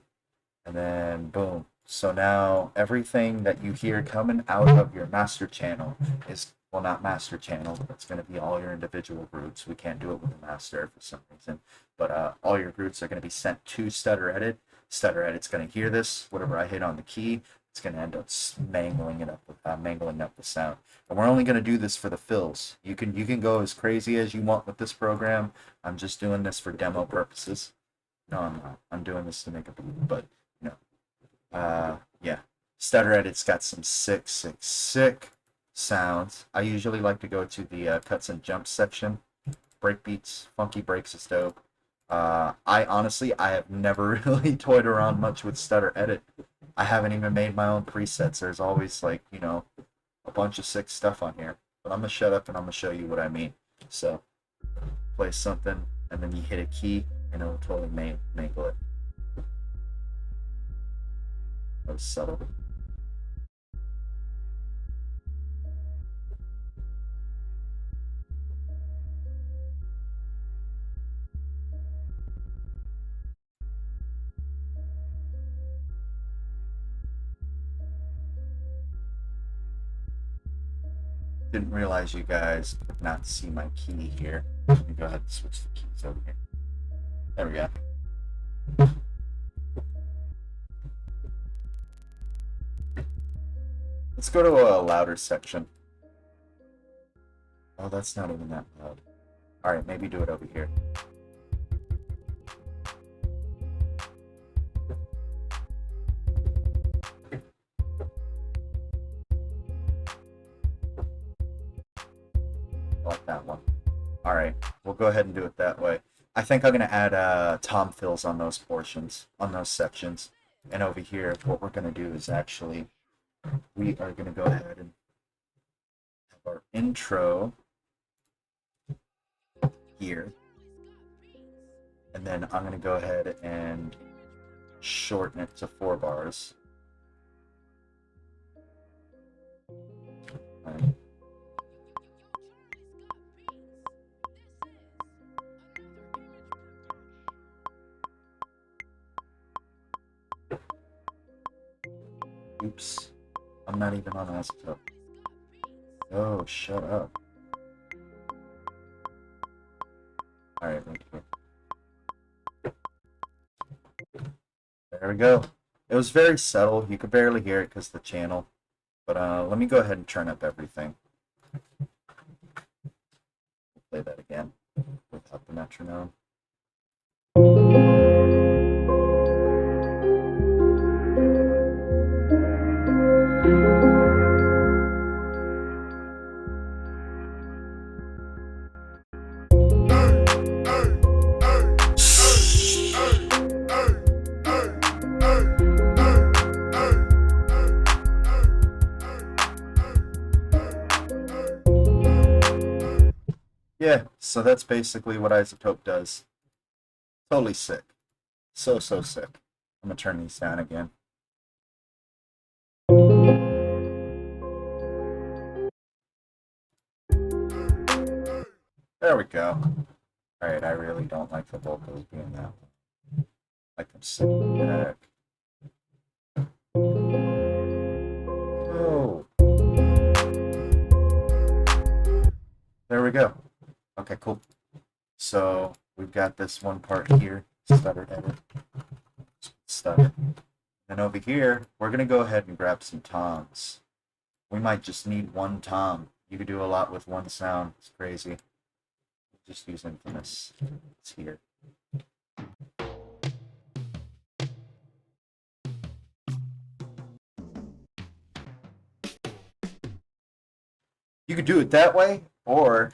and then boom. So now everything that you hear coming out of your master channel is, well, not master channel, but it's going to be all your individual groups. We can't do it with a master for some reason, but all your groups are going to be sent to stutter edit. Stutter edit's going to hear this, whatever I hit on the key, it's going to end up mangling up the sound. And we're only going to do this for the fills. You can go as crazy as you want with this program. I'm just doing this for demo purposes. No, I'm not. I'm doing this to make a beat, but yeah. Stutter edit's got some sick sounds. I usually like to go to the cuts and jumps section. Breakbeats, funky breaks is dope. I have never really toyed around much with stutter edit. I haven't even made my own presets. There's always like, a bunch of sick stuff on here. But I'm gonna shut up and I'm gonna show you what I mean. So play something and then you hit a key and it'll totally mangle it. That was subtle. Didn't realize you guys could not see my key here. Let me go ahead and switch the keys over here. There we go. Let's go to a louder section. Oh, that's not even that loud. Alright, maybe do it over here. Like that one. Alright, we'll go ahead and do it that way. I think I'm going to add tom fills on those portions, on those sections. And over here, what we're going to do is actually, we are going to go ahead and have our intro here. And then I'm going to go ahead and shorten it to 4 bars. All right. Oops. I'm not even on isotope. Oh, shut up. Alright, right here. There we go. It was very subtle. You could barely hear it because of the channel. But let me go ahead and turn up everything. Play that again without the metronome. Yeah, so that's basically what isotope does. Totally sick. So sick. I'm gonna turn these down again. There we go. Alright, I really don't like the vocals being that way. Like them sitting back. Oh. There we go. Okay, cool. So we've got this one part here, stutter edit, stutter. And over here, we're gonna go ahead and grab some toms. We might just need one tom. You could do a lot with one sound. It's crazy. Just use Infamous. It's here. You could do it that way, or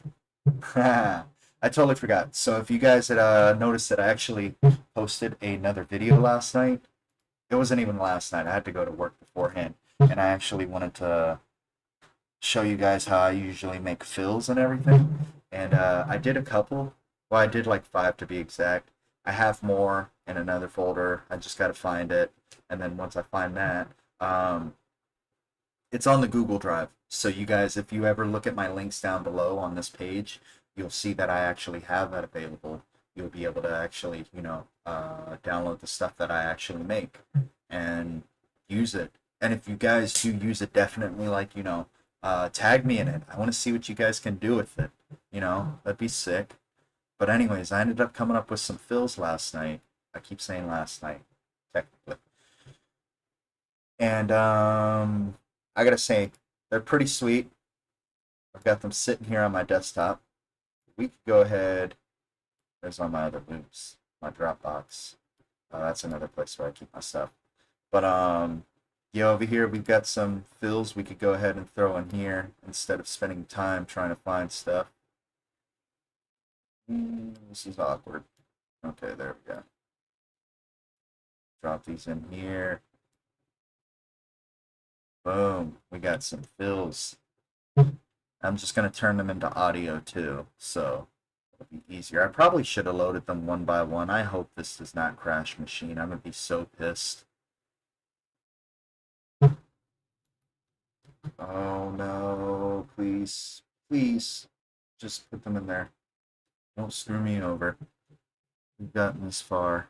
I totally forgot. So if you guys had noticed that I actually posted another video last night, it wasn't even last night. I had to go to work beforehand, and I actually wanted to show you guys how I usually make fills and everything. And I did a couple. Well, I did like 5 to be exact. I have more in another folder. I just got to find it, and then once I find that, it's on the Google Drive. So you guys, if you ever look at my links down below on this page, you'll see that I actually have that available. You'll be able to actually, download the stuff that I actually make and use it. And if you guys do use it, definitely tag me in it. I want to see what you guys can do with it. That'd be sick. But anyways, I ended up coming up with some fills last night. I keep saying last night, technically. And I gotta say, they're pretty sweet. I've got them sitting here on my desktop. We could go ahead. There's on my other loops, my Dropbox. That's another place where I keep my stuff. But yeah, over here we've got some fills we could go ahead and throw in here instead of spending time trying to find stuff. This is awkward. Okay, there we go. Drop these in here. Boom, we got some fills. I'm just going to turn them into audio too, so it'll be easier. I probably should have loaded them one by one. I hope this does not crash Maschine. I'm going to be so pissed. Oh no, please, please, just put them in there. Don't screw me over. We've gotten this far.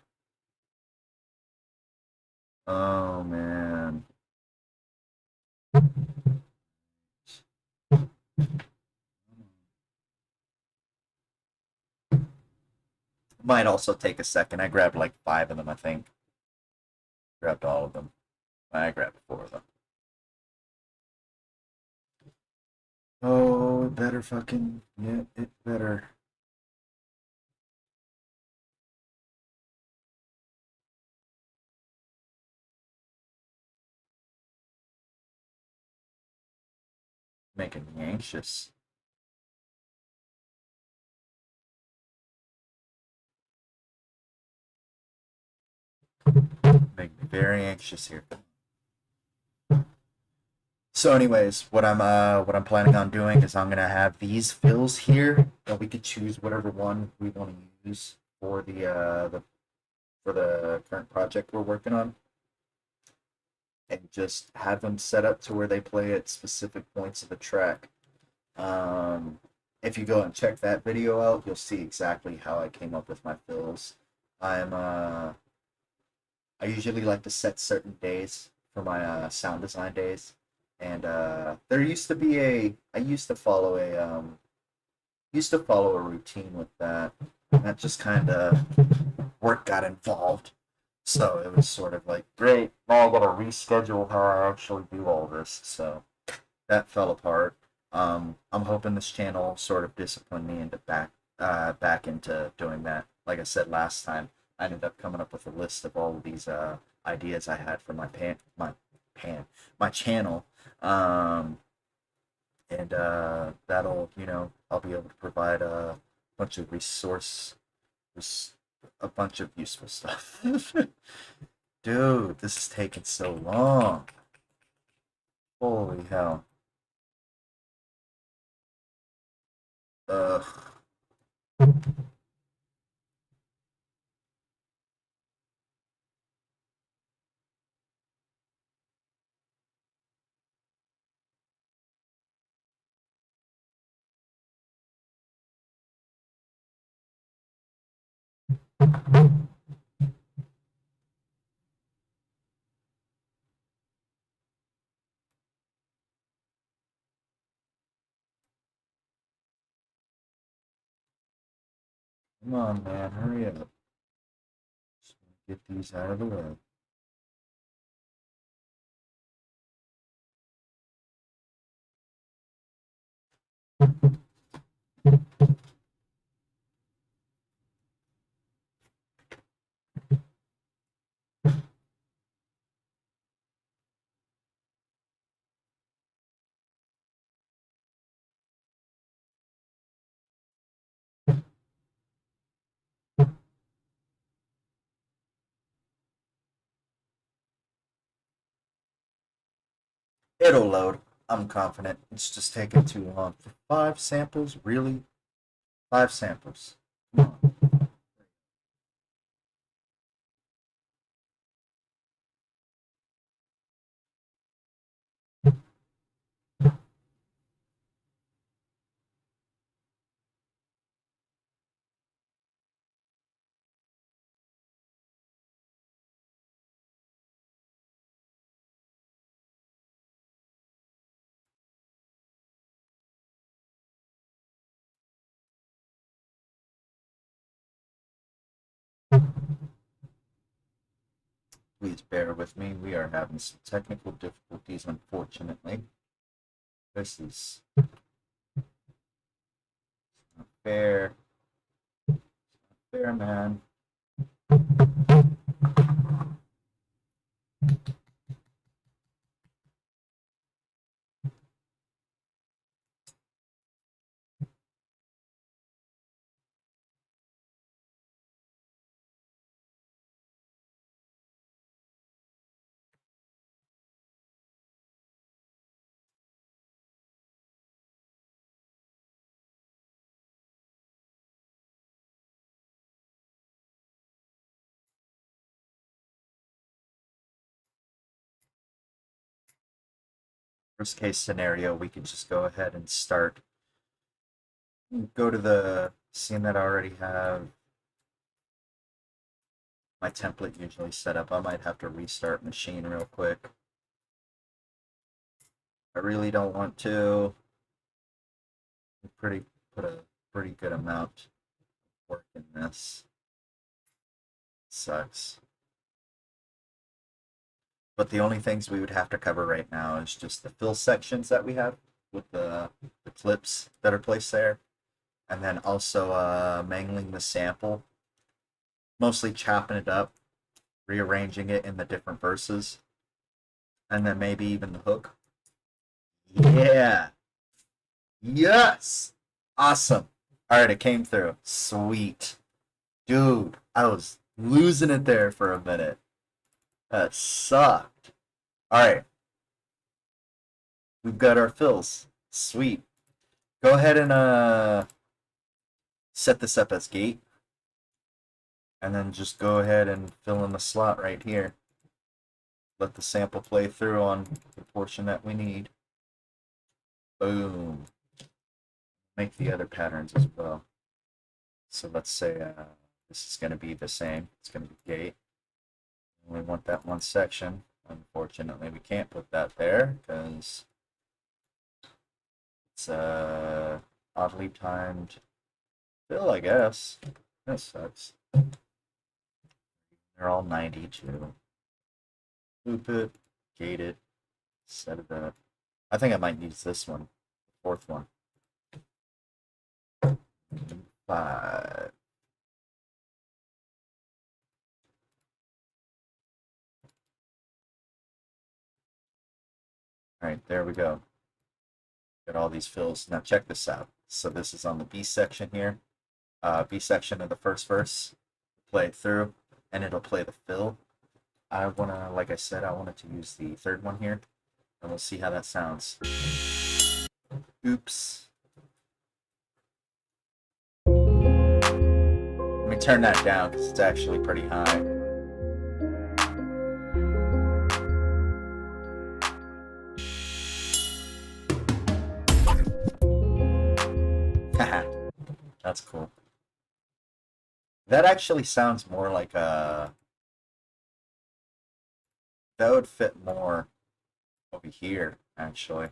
Oh man. Might also take a second. I grabbed like 5 of them, I think. Grabbed all of them. I grabbed 4 of them. Oh, it better fucking... Yeah, it better. Making me anxious. Make me very anxious here. So, anyways, what I'm planning on doing is I'm gonna have these fills here, and we could choose whatever one we want to use for the current project we're working on, and just have them set up to where they play at specific points of the track. Um, if you go and check that video out, you'll see exactly how I came up with my fills. I'm I usually like to set certain days for my sound design days, and there used to be a I used to follow a routine with that. That just kind of work got involved, so it was sort of like, great, now I gotta reschedule how I actually do all this. So that fell apart. I'm hoping this channel sort of disciplined me into back into doing that. Like I said last time, I ended up coming up with a list of all of these ideas I had for my channel. Um, and that'll, I'll be able to provide bunch of a bunch of useful stuff. Dude, this is taking so long. Holy hell. Ugh. Come on, man, hurry up. Just get these out of the way. It'll load. I'm confident. It's just taking too long. For 5 samples? Really? 5 samples. Come on. Please bear with me. We are having some technical difficulties, unfortunately. This is not fair. It's not fair, man. Worst case scenario, we could just go ahead and go to the scene that I already have my template usually set up. I might have to restart Maschine real quick. I really don't want to. Put a pretty good amount of work in this. Sucks. But the only things we would have to cover right now is just the fill sections that we have with the clips that are placed there. And then also mangling the sample. Mostly chopping it up, rearranging it in the different verses. And then maybe even the hook. Yeah. Yes. Awesome. All right, it came through. Sweet. Dude, I was losing it there for a minute. That sucked. Alright, we've got our fills. Sweet. Go ahead and set this up as gate. And then just go ahead and fill in the slot right here. Let the sample play through on the portion that we need. Boom. Make the other patterns as well. So let's say this is going to be the same. It's going to be gate. We want that one section. Unfortunately, we can't put that there because it's oddly timed fill, I guess. That sucks. They're all 92. Loop it, gate it, set it up. I think I might use this one, the fourth one. 5. Alright, there we go. Got all these fills. Now check this out. So this is on the B section here. B section of the first verse. Play it through, and it'll play the fill. I wanna, like I said, I wanted to use the third one here, and we'll see how that sounds. Oops. Let me turn that down because it's actually pretty high. Haha, that's cool. That actually sounds more like a... That would fit more over here, actually.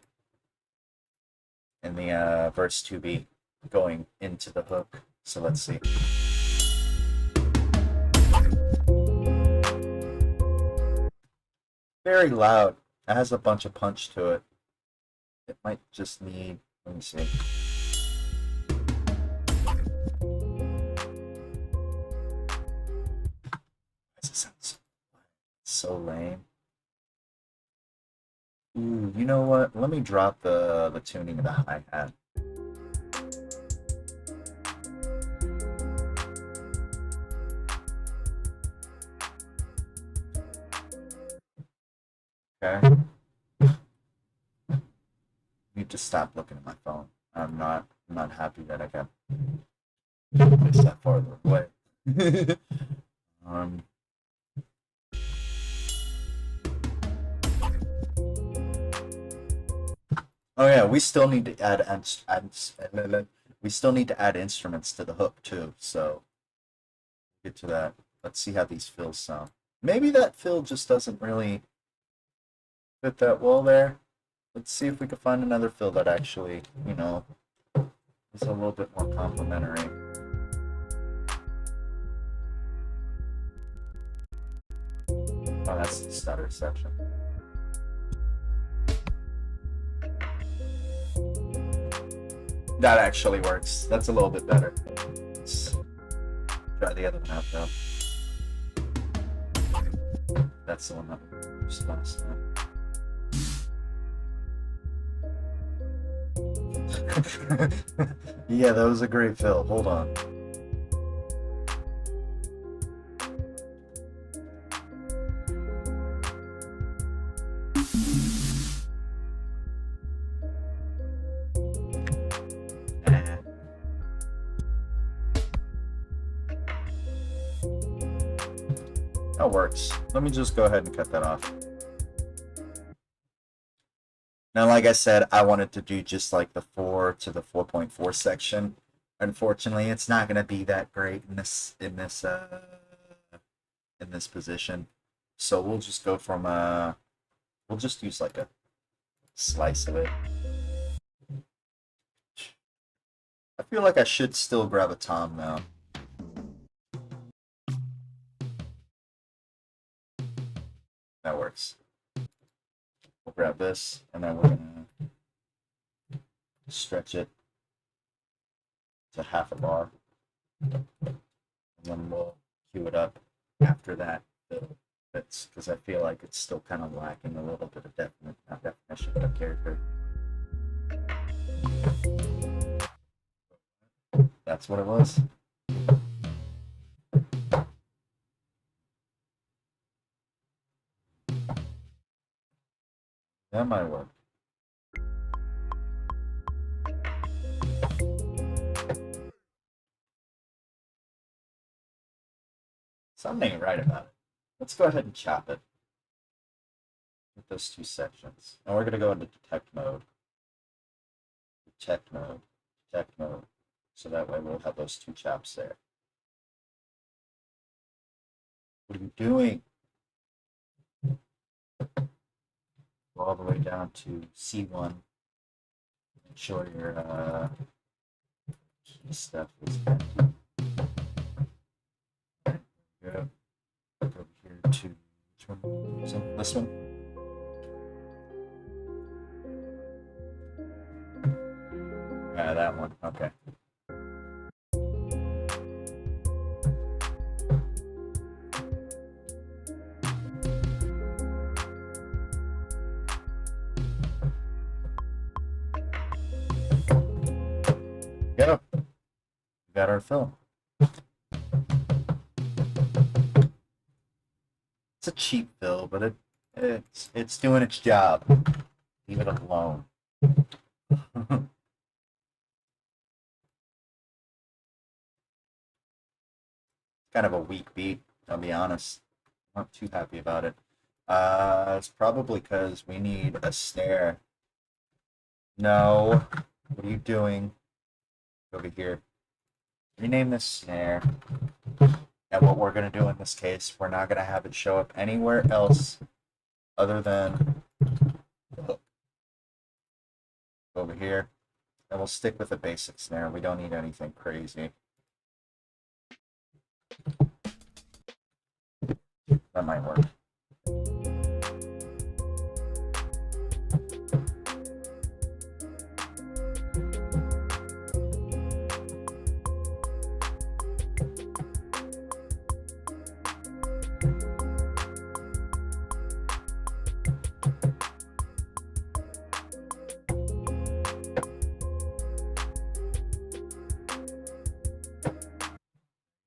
In the verse 2B, going into the hook. So let's see. Very loud. It has a bunch of punch to it. It might just need... Let me see. This sounds so lame. Ooh, you know what? Let me drop the tuning of the hi-hat. Okay. Need to stop looking at my phone. I'm not happy that I got this that farther away. Oh yeah, we still need to add we still need to add instruments to the hook too. So get to that. Let's see how these fills sound. Maybe that fill just doesn't really fit that well there. Let's see if we can find another fill that actually, you know, is a little bit more complimentary. Oh, that's the stutter section. That actually works. That's a little bit better. Let's try the other one out though. That's the one that we used last time. Yeah, that was a great fill. Hold on. That works. Let me just go ahead and cut that off. Now, like I said, I wanted to do just like the 4 to the 4.4 section. Unfortunately, it's not going to be that great in this position. So we'll just go from we'll just use like a slice of it. I feel like I should still grab a tom now. That works. We'll grab this, and then we're gonna stretch it to half a bar, and then we'll cue it up after that. That's because I feel like it's still kind of lacking a little bit of definition of character. That's what it was. That might work. Something ain't right about it. Let's go ahead and chop it with those two sections. And we're going to go into detect mode. Detect mode. Detect mode. So that way we'll have those two chops there. What are you doing? Go all the way down to C1. Make sure your key stuff is empty. Go over here to this one. Yeah, that one. Okay. Go. We got our film. It's a cheap fill, but it's doing its job. Leave it alone. Kind of a weak beat, I'll be honest. I'm not too happy about it. It's probably because we need a snare. No. What are you doing? Over here. Rename this snare. And what we're going to do in this case, we're not going to have it show up anywhere else other than the hook. Over here. And we'll stick with a basic snare. We don't need anything crazy. That might work.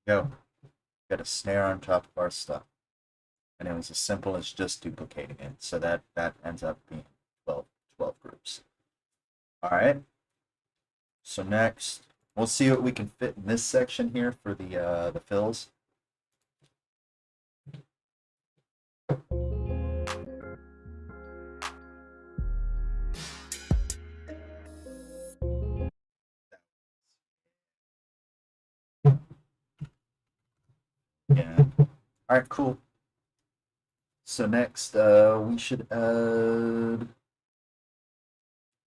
Go. Got a snare on top of our stuff. And it was as simple as just duplicating it. So that ends up being 12 groups. All right. So next, we'll see what we can fit in this section here for the fills. Yeah. All right, cool. So next, we should add.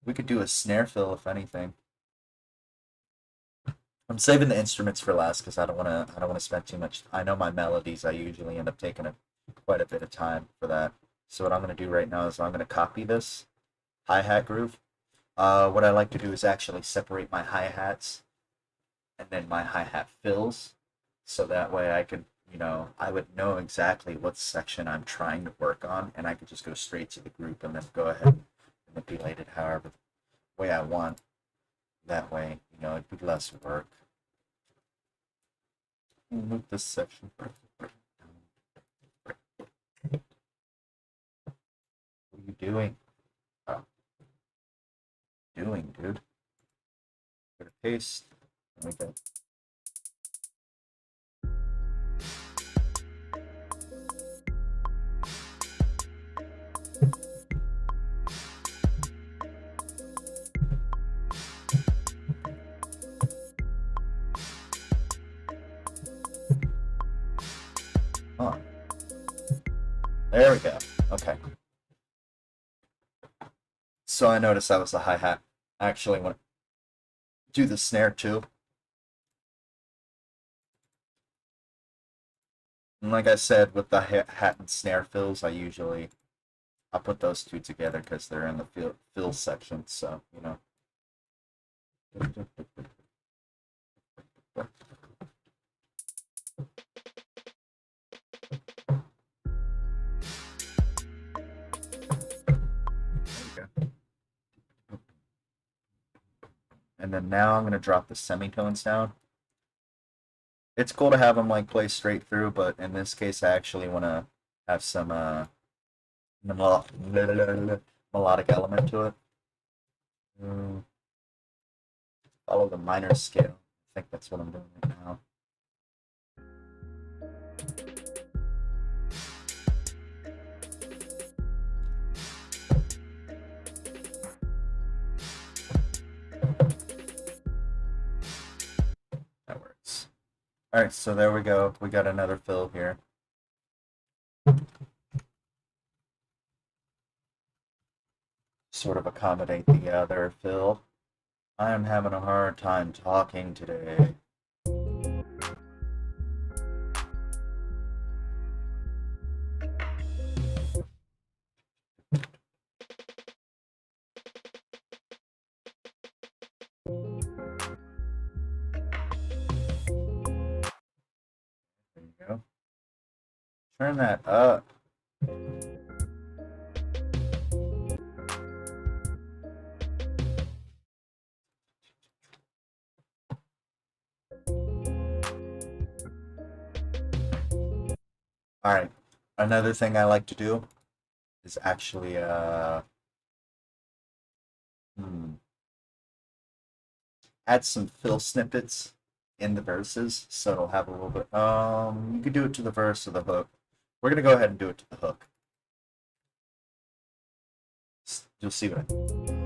We could do a snare fill if anything. I'm saving the instruments for last because I don't want to spend too much. I know my melodies. I usually end up taking quite a bit of time for that. So what I'm going to do right now is I'm going to copy this hi-hat groove. What I like to do is actually separate my hi-hats and then my hi-hat fills, so that way I could, I would know exactly what section I'm trying to work on, and I could just go straight to the group and then go ahead and manipulate it however way I want. That way, it'd be less work. Move this section. What are you doing? Oh. Doing, dude? Go to paste. There we go. On. There we go. Okay. So I noticed that was the hi-hat. I actually want to do the snare too. And like I said, with the hat and snare fills, I'll put those two together because they're in the fill section, so, And then now I'm going to drop the semitones down. It's cool to have them like play straight through, but in this case I actually want to have some melodic element to it. Follow the minor scale. I think that's what I'm doing right now. That works. All right, so there we go. We got another fill here. Sort of accommodate the other fill. I am having a hard time talking today. There you go. Turn that up. All right. Another thing I like to do is actually add some fill snippets in the verses, so it'll have a little bit. You could do it to the verse or the hook. We're gonna go ahead and do it to the hook. You'll see what I mean.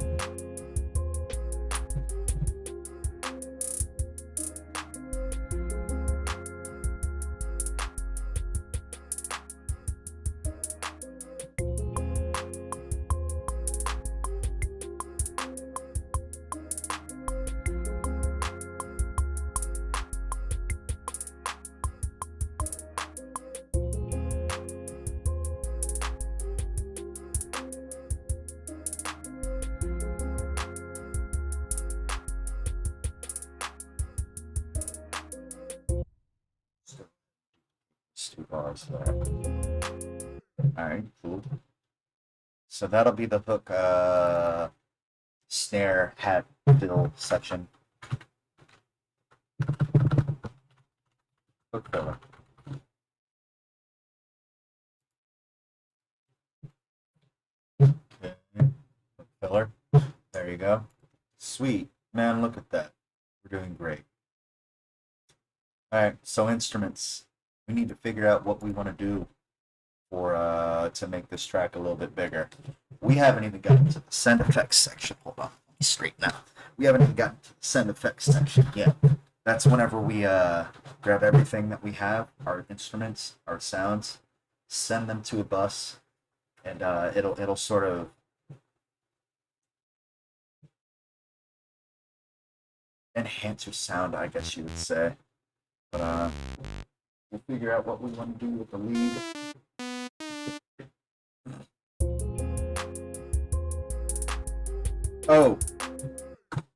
Two bars there. Alright, cool. So that'll be the hook snare hat fill section. Hook filler. Okay. Hook filler. There you go. Sweet. Man, look at that. We're doing great. Alright, so instruments. We need to figure out what we want to do for to make this track a little bit bigger. We haven't even gotten to the sound effects section. Hold on, let me straighten out. We haven't even gotten to the sound effects section yet. That's whenever we grab everything that we have, our instruments, our sounds, send them to a bus, and it'll sort of enhance your sound, I guess you would say. But we'll figure out what we want to do with the lead. Oh,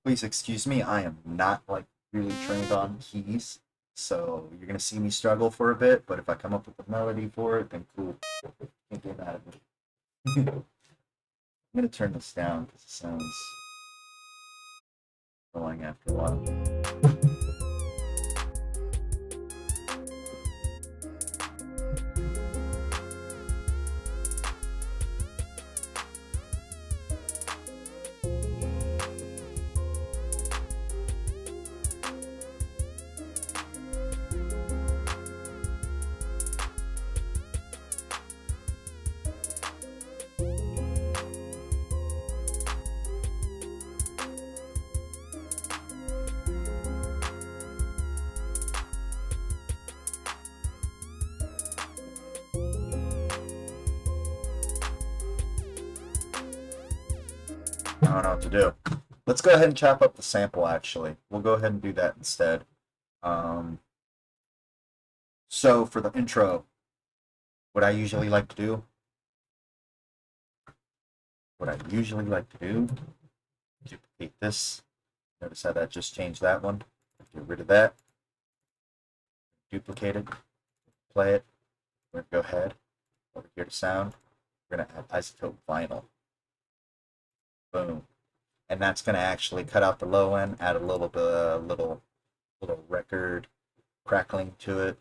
please excuse me. I am not like really trained on keys, so you're gonna see me struggle for a bit. But if I come up with a melody for it, then cool. Can't get mad at me. I'm gonna turn this down because it sounds annoying after a while. I don't know what to do. Let's go ahead and chop up the sample, actually. We'll go ahead and do that instead. So for the intro, what I usually like to do, duplicate this. Notice how that just changed that one. Get rid of that. Duplicate it. Play it. We're going to go ahead. Over here to sound. We're going to add isotope vinyl. Boom. And that's going to actually cut out the low end, add a little bit, little record crackling to it,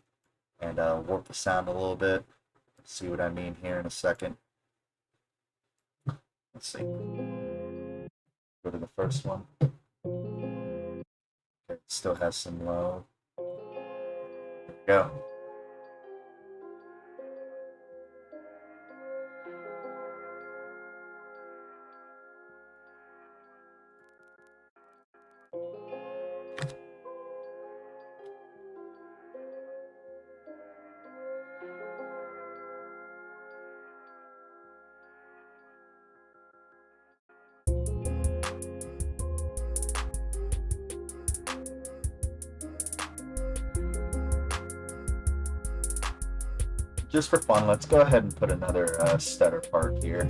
and warp the sound a little bit. See what I mean here in a second. Let's see. Go to the first one. Okay, still has some low. There we go. Just for fun, let's go ahead and put another stutter part here.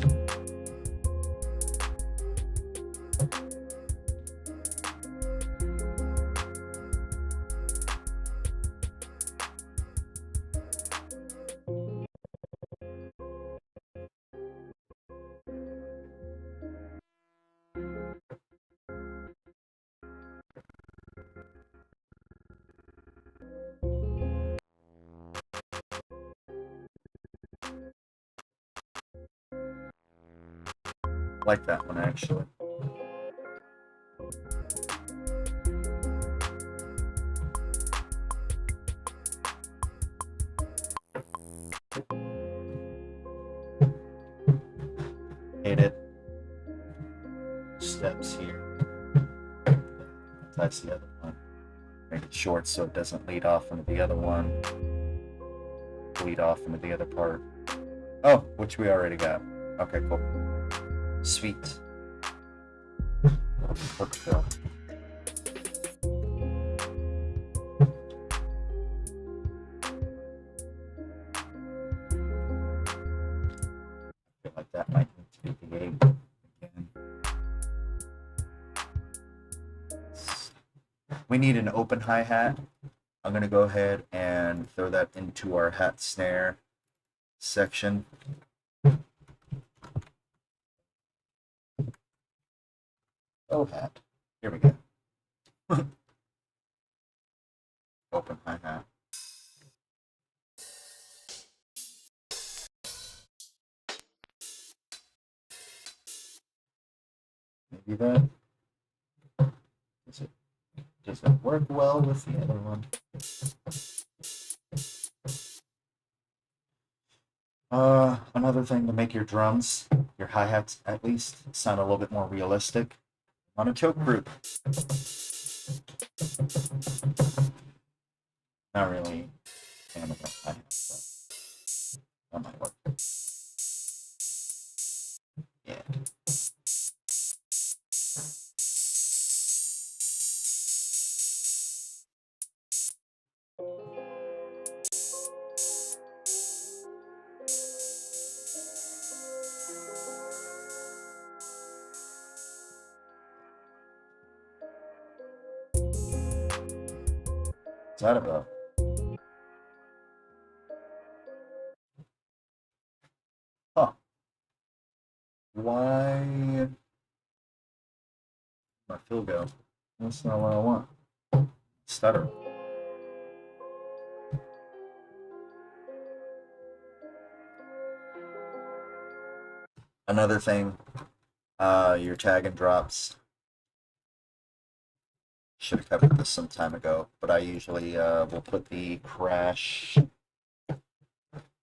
Like that one, actually. Hate it. Steps here. That's the other one. Make it short so it doesn't lead off into the other one. Lead off into the other part. Oh, which we already got. Okay, cool. Sweet. Perfect. I feel like that might need to be the 8 again. We need an open hi-hat. I'm going to go ahead and throw that into our hat snare section. Oh, hat. Here we go. Open hi-hat. Maybe that. Does it work well with the other one? Another thing to make your drums, your hi-hats at least, sound a little bit more realistic on a choke group. Not really a fan of that hi-hat, but that might work. Yeah. What's that about? Huh. Why? My fill go. That's not what I want. Stutter. Another thing, your tag and drops. Should have covered this some time ago, but I usually will put the crash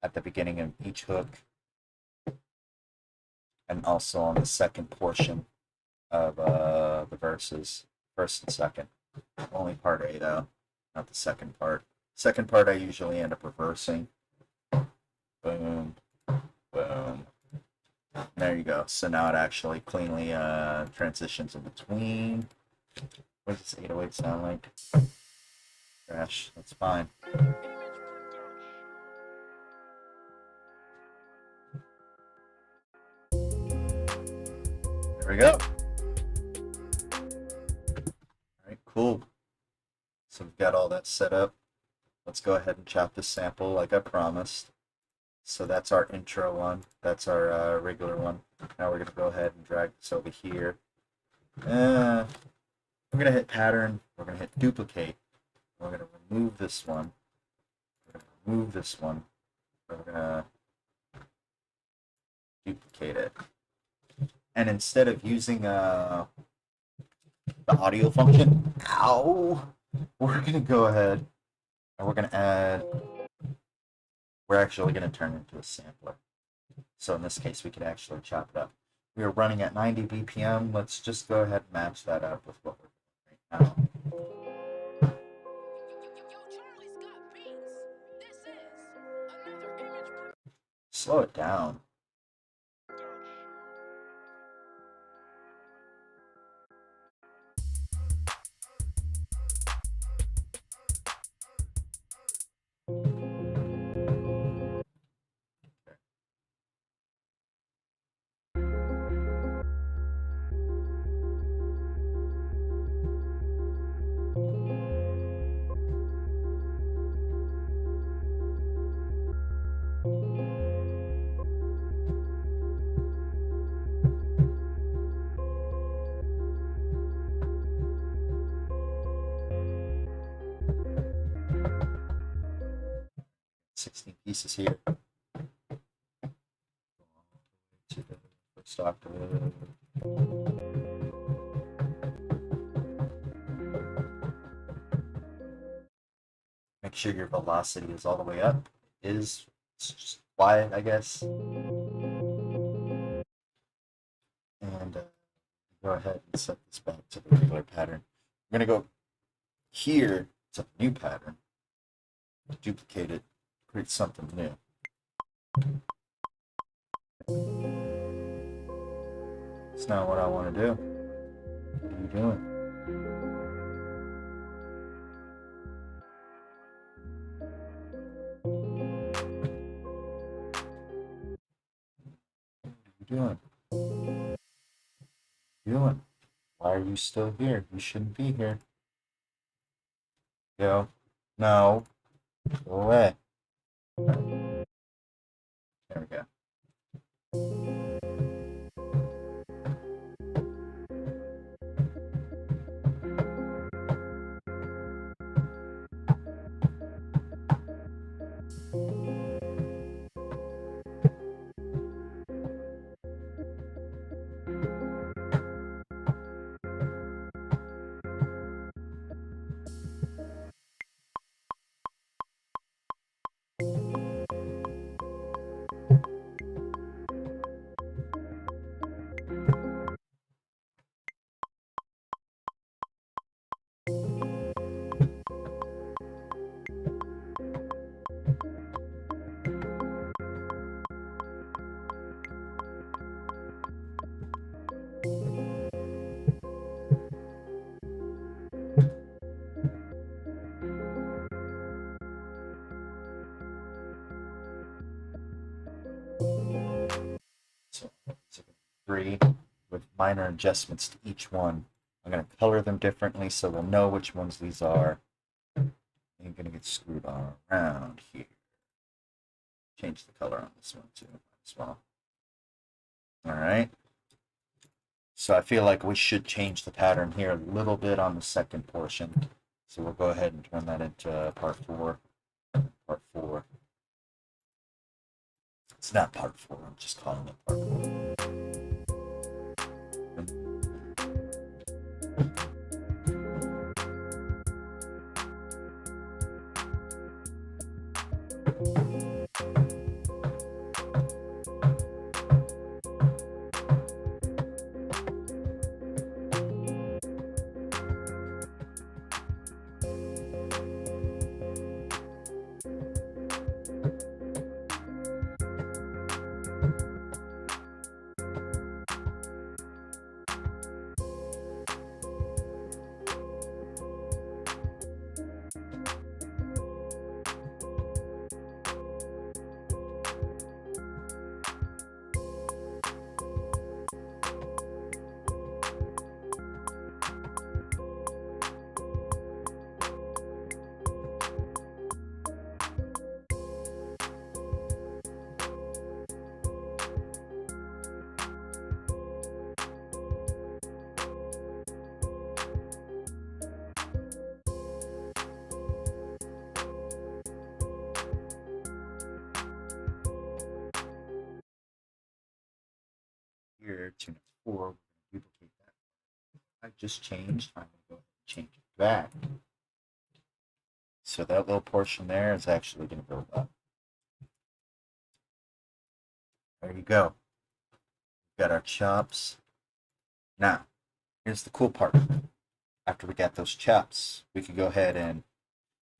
at the beginning of each hook and also on the second portion of the verses, first and second. Only part A though, not the second part. Second part I usually end up reversing. Boom, boom. There you go. So now it actually cleanly transitions in between. What does 808 sound like? Crash. That's fine. There we go. Alright, cool. So we've got all that set up. Let's go ahead and chop this sample like I promised. So that's our intro one. That's our regular one. Now we're going to go ahead and drag this over here. We're going to hit pattern. We're going to hit duplicate. We're going to remove this one. We're going to remove this one. We're going to duplicate it. And instead of using the audio function, ow, we're gonna go ahead and we're gonna add. We're actually gonna turn it into a sampler. So in this case, we could actually chop it up. We are running at 90 BPM. Let's just go ahead and match that up with what we're doing right now. Slow it down. $16 pieces here. To the first octave. Make sure your velocity is all the way up. It's just quiet, I guess. And go ahead and set this back to the regular pattern. I'm gonna go here to the new pattern, duplicate it, create something new. It's not what I want to do. What are you doing? What are you doing? What are you doing? Why are you still here? You shouldn't be here. Yo, no, go away. There we go. So, 3 with minor adjustments to each one. I'm going to color them differently so we'll know which ones these are. You're going to get screwed all around here. Change the color on this one too as well. All right. So I feel like we should change the pattern here a little bit on the second portion. So we'll go ahead and turn that into part 4. Part 4. It's not part 4, I'm just calling it part 4. here to 4. We're going to duplicate that. I just changed. I'm going to go ahead and change it back. So that little portion there is actually going to build up. There you go. We've got our chops. Now, here's the cool part. After we got those chops, we can go ahead and,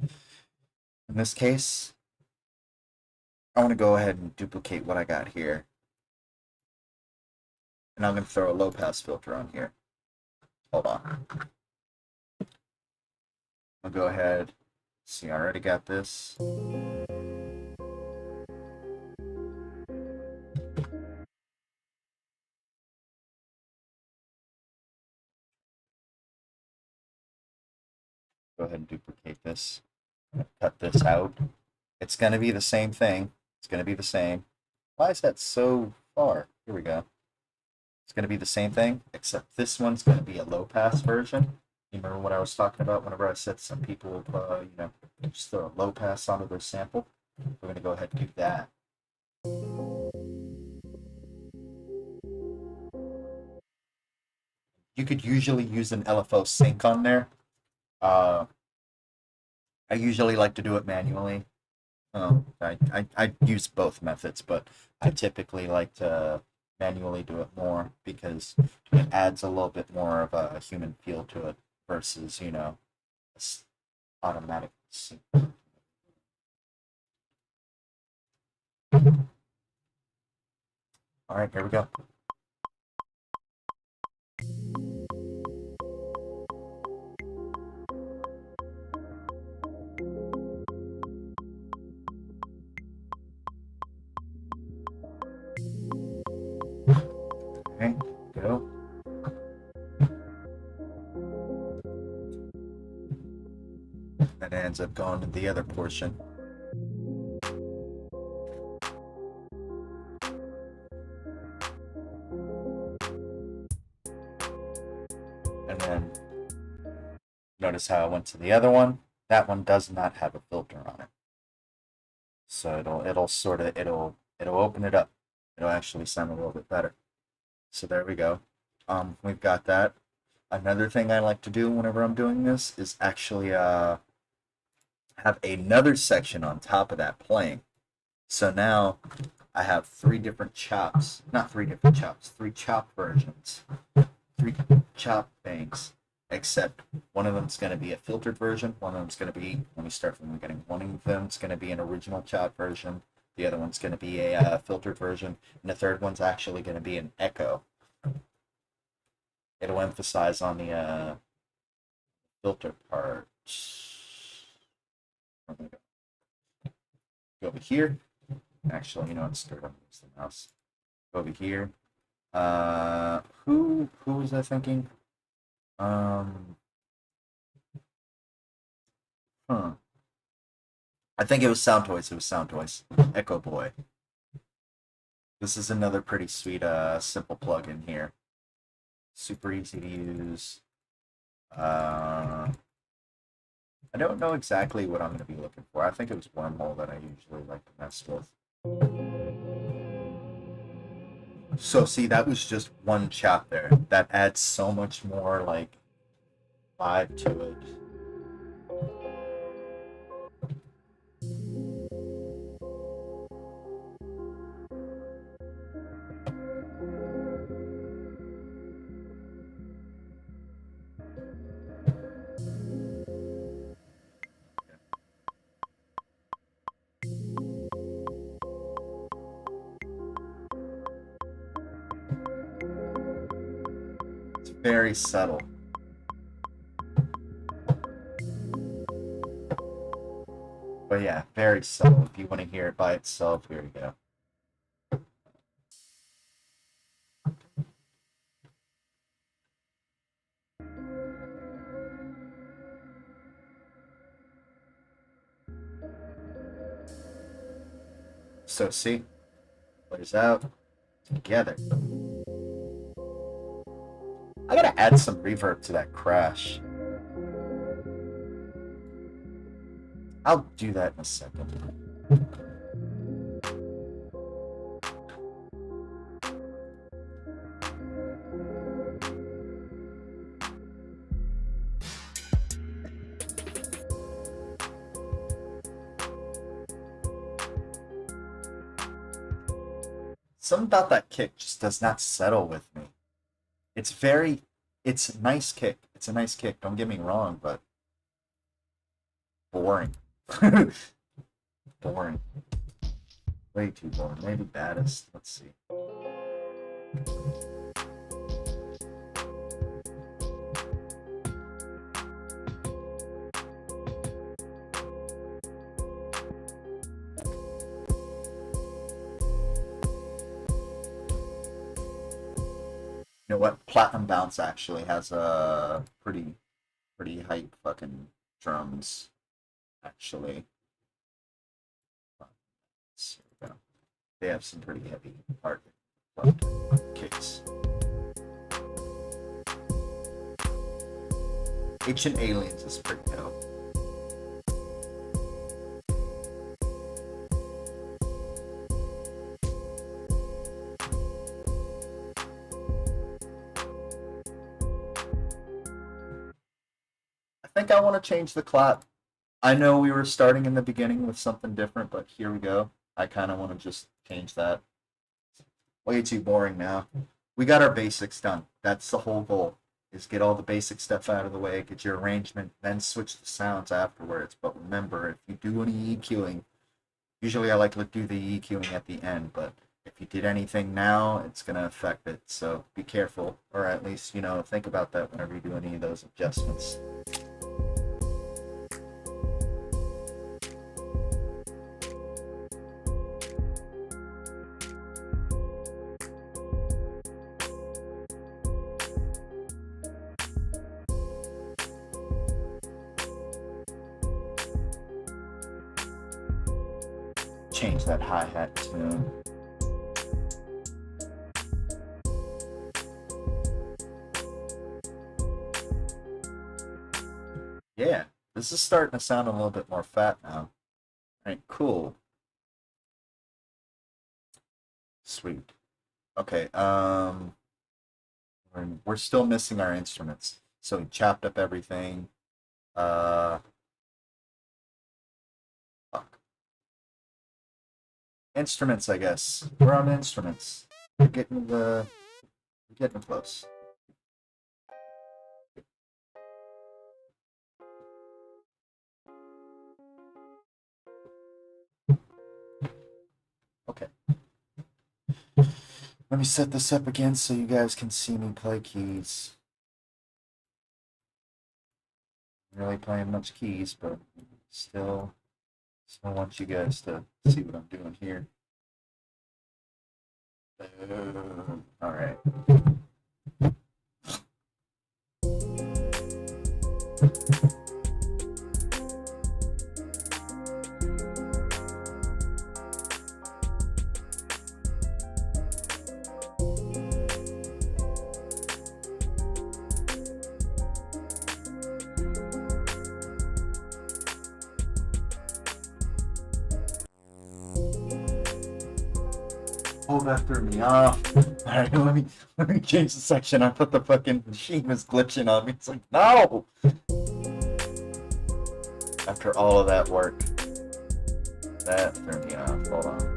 in this case, I want to go ahead and duplicate what I got here. And I'm going to throw a low pass filter on here. Hold on. I'll go ahead. See, I already got this. Go ahead and duplicate this. Cut this out. It's going to be the same thing. It's going to be the same. Why is that so far? Here we go. It's going to be the same thing, except this one's going to be a low pass version. You remember what I was talking about whenever I said some people, just throw a low pass onto their sample? We're going to go ahead and do that. You could usually use an LFO sync on there. I usually like to do it manually. I use both methods, but I typically like to manually do it more because it adds a little bit more of a human feel to it versus, automatic sync. All right, here we go. Okay, go. That ends up going to the other portion. And then notice how I went to the other one. That one does not have a filter on it. So it'll open it up. It'll actually sound a little bit better. So there we go. We've got that. Another thing I like to do whenever I'm doing this is actually have another section on top of that playing. So now I have 3 different chops. Not 3 different chops, 3 chop versions. 3 chop things. Except one of them's going to be a filtered version. One of them's going to be, let me start from the beginning. One of them's going to be an original chop version. The other one's going to be a filtered version. And the third one's actually going to be an echo. It'll emphasize on the filter part. Go over here. Actually, it's start on the mouse. Go over here. Who was I thinking? I think it was Sound Toys. It was Sound Toys. Echo Boy. This is another pretty sweet, simple plugin here. Super easy to use. I don't know exactly what I'm going to be looking for. I think it was Wormhole that I usually like to mess with. So see, that was just one chop there. That adds so much more, vibe to it. Very subtle. But yeah, very subtle. If you want to hear it by itself, here we go. So see, plays out together. I gotta add some reverb to that crash. I'll do that in a second. Something about that kick just does not settle with me. It's very, it's a nice kick. It's a nice kick. Don't get me wrong, but boring. Boring. Way too boring. Maybe baddest. Let's see. You know what? Platinum Bounce actually has a pretty hype fucking drums. Actually, here we go. They have some pretty heavy hard kicks. Ancient Aliens is pretty dope. I think I want to change the clap. I know we were starting in the beginning with something different, but here we go. I kind of want to just change that. Way too boring now. We got our basics done. That's the whole goal, is get all the basic stuff out of the way, get your arrangement, then switch the sounds afterwards. But remember, if you do any EQing, usually I like to do the EQing at the end, but if you did anything now, it's going to affect it. So be careful, or at least, think about that whenever you do any of those adjustments. Change that hi-hat tune. Yeah, this is starting to sound a little bit more fat now. Alright, cool. Sweet. Okay, we're still missing our instruments. So we chopped up everything. Fuck. Instruments, I guess. We're on instruments. We're getting close. Okay. Let me set this up again so you guys can see me play keys. I'm really playing much keys, but still want you guys to see what I'm doing here. All right. Oh, that threw me off. Alright, let me change the section. I thought the fucking machine was glitching on me. It's like, no! After all of that work. That threw me off. Hold on.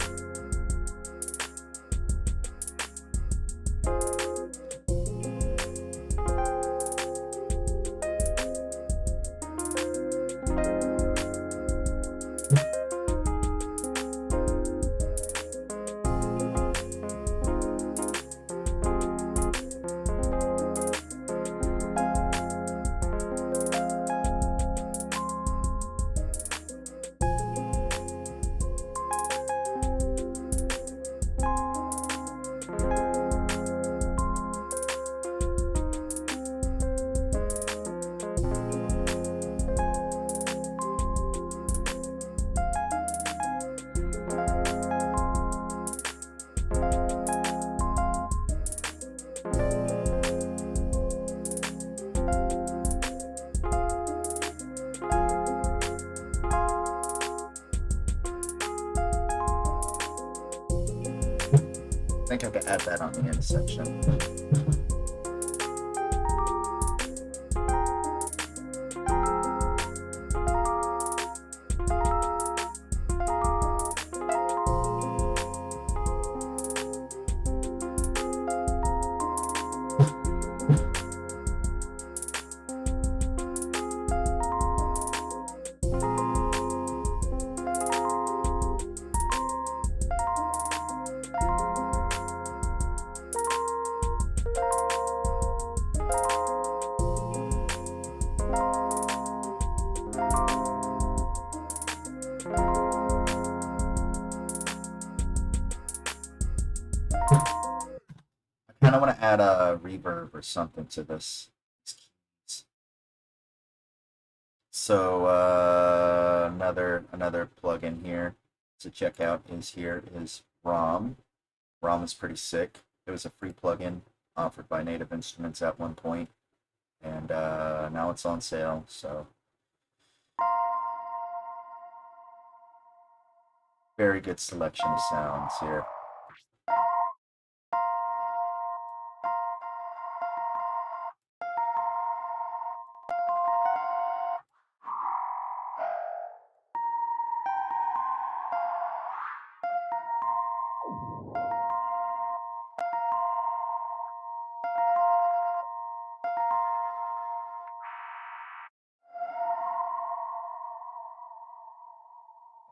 I think I could add that on the end section. add a reverb or something to this. So another plugin here to check out is RAUM. RAUM is pretty sick. It was a free plugin offered by Native Instruments at one point, and now it's on sale. So very good selection of sounds here.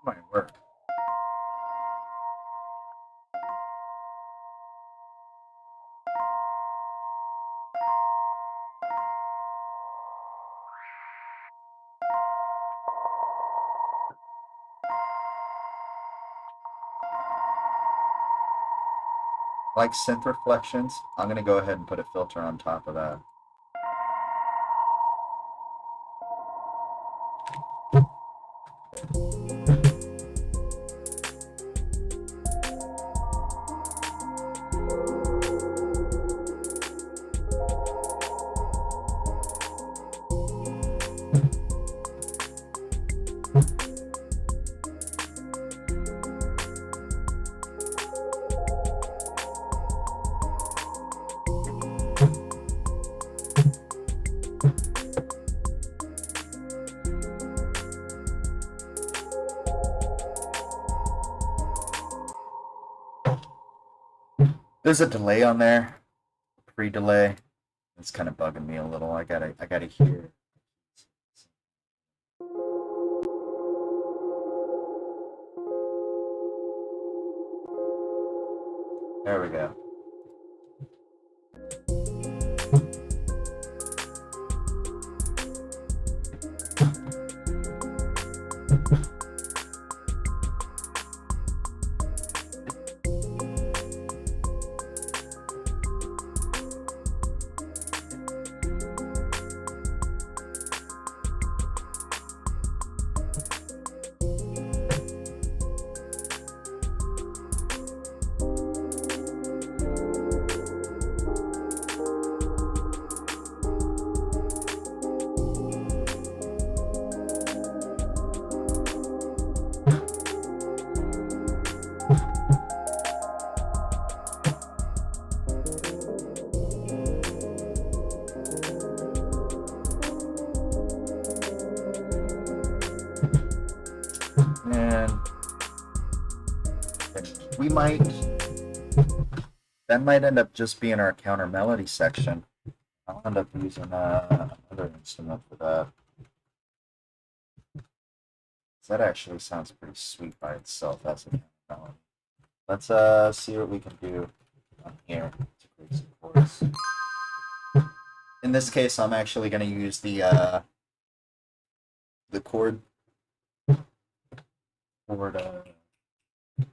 Might work. Like synth reflections, I'm going to go ahead and put a filter on top of that. There's a delay on there, pre-delay. It's kind of bugging me a little. I gotta hear. There we go. That might end up just being our counter melody section. I'll end up using another instrument for that. That actually sounds pretty sweet by itself as a counter melody. Let's see what we can do on here to create some chords. In this case, I'm actually going to use the chord. What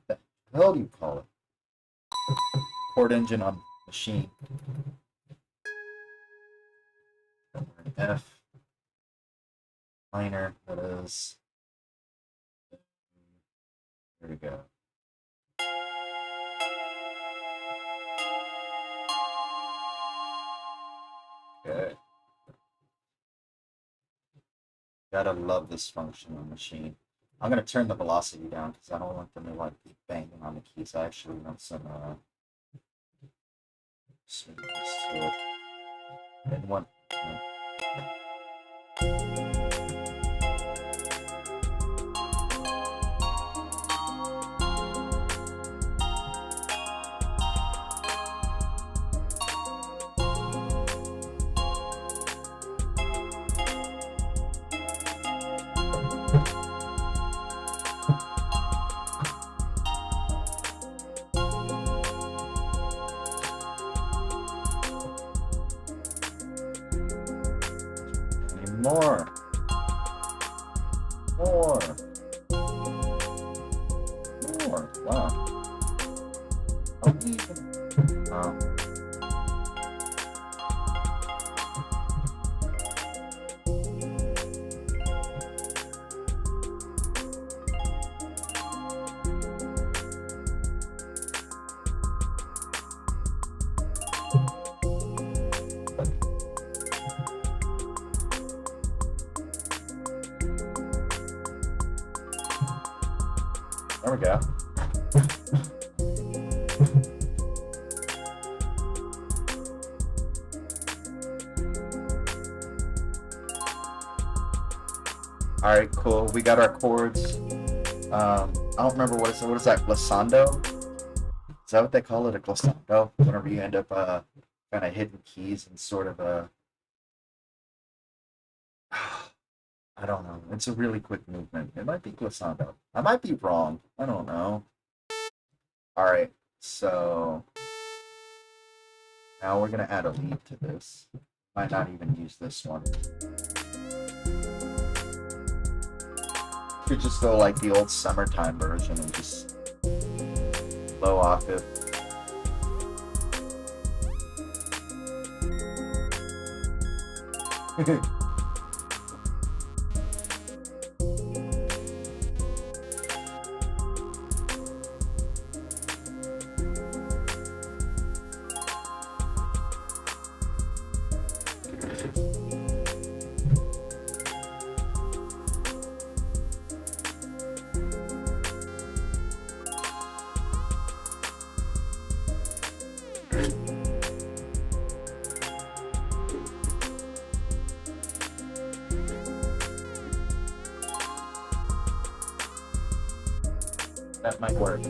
the hell do you call it? Chord engine on Maschine. F minor, that is. There we go. Okay. Gotta love this function on Maschine. I'm gonna turn the velocity down because I don't want them to like be banging on the keys. I actually want some smoothness to it. And one. More. Wow. Oh. There we go. All right, cool. We got our chords. I don't remember what is that, glissando? Is that what they call it, a glissando? Whenever you end up kind of hidden keys and sort of a, I don't know. It's a really quick movement. It might be glissando. I might be wrong. I don't know. All right, so now we're gonna add a lead to this. Might not even use this one. Could just go like the old summertime version and just low octave. That might work.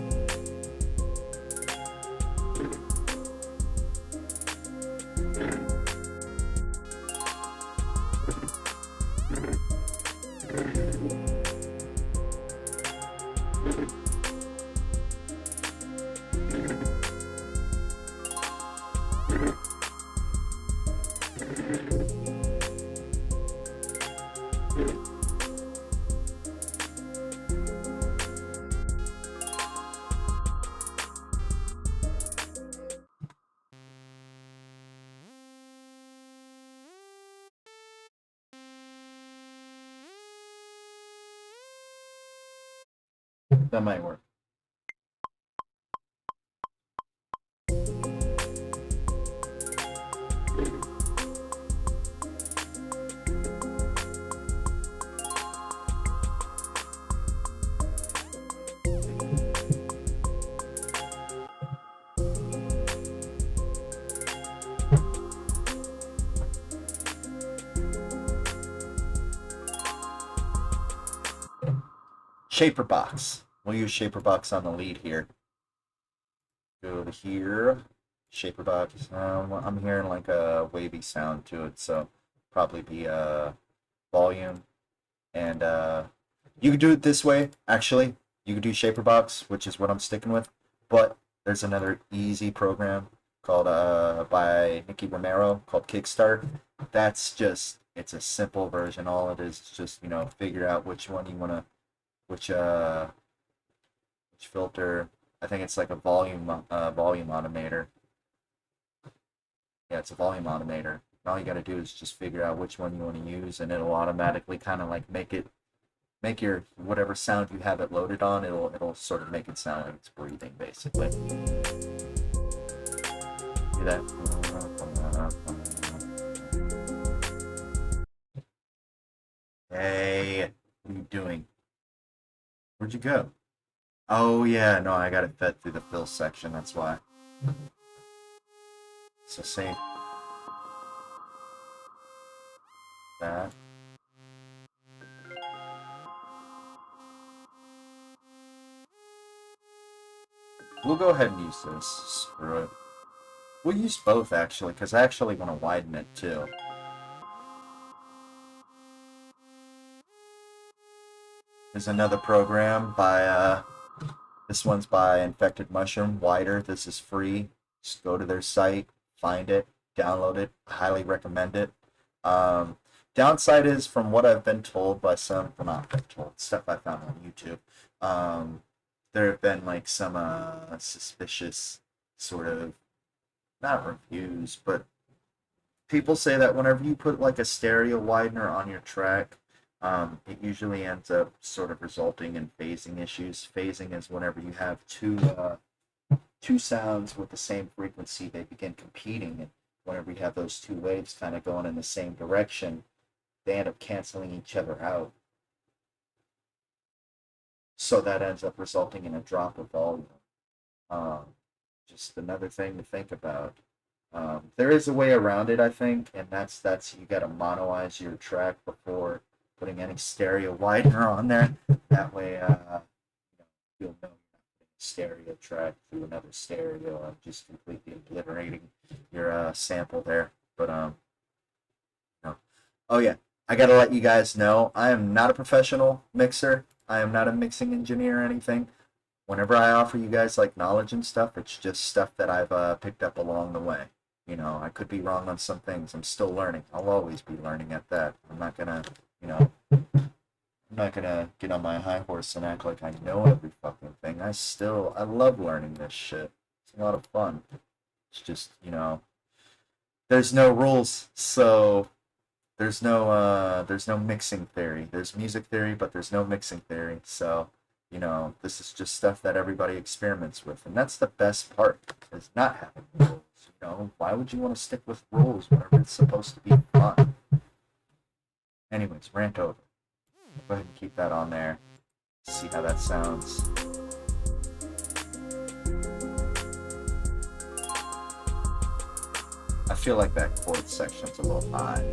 That might work. Shaper box. We'll use shaper box on the lead here. Go to here. Shaper box. I'm hearing like a wavy sound to it, so probably be volume. And you could do it this way, actually. You could do shaper box, which is what I'm sticking with. But there's another easy program called by Nicky Romero called Kickstart. That's just, it's a simple version. All it is just, you know, figure out which one you want to, which filter. I think it's like a volume automator. Yeah, it's a volume automator. And all you got to do is just figure out which one you want to use, and it'll automatically kind of like make your whatever sound you have it loaded on. It'll sort of make it sound like it's breathing, basically. See that? Hey, what are you doing? Where'd you go? Oh yeah, no, I got it fed through the fill section, that's why. So say that. We'll go ahead and use this. Screw it. We'll use both actually, because I actually want to widen it too. There's another program by this one's by Infected Mushroom, Wider. This is free. Just go to their site, find it, download it. Highly recommend it. Downside is, from what I've been told by some, well, not been told, stuff I found on YouTube, there have been like some suspicious sort of, not reviews, but people say that whenever you put like a stereo widener on your track, it usually ends up sort of resulting in phasing issues. Phasing is whenever you have two sounds with the same frequency, they begin competing, and whenever you have those two waves kind of going in the same direction, they end up canceling each other out. So that ends up resulting in a drop of volume. Um, just another thing to think about. There is a way around it, I think, and that's you got to monoize your track before putting any stereo widener on there. That way, you'll know you're not putting a stereo track through another stereo and just completely obliterating your sample there. But no. Oh yeah, I gotta let you guys know I am not a professional mixer. I am not a mixing engineer or anything. Whenever I offer you guys like knowledge and stuff, it's just stuff that I've picked up along the way. You know, I could be wrong on some things. I'm still learning. I'll always be learning at that. I'm not gonna, you know, I'm not gonna get on my high horse and act like I know every fucking thing. I love learning this shit. It's a lot of fun. It's just, there's no rules, so there's no mixing theory. There's music theory, but there's no mixing theory. So, this is just stuff that everybody experiments with, and that's the best part is not having rules. Why would you want to stick with rules whenever it's supposed to be fun? Anyways, rant over. Go ahead and keep that on there. See how that sounds. I feel like that chord section's a little high.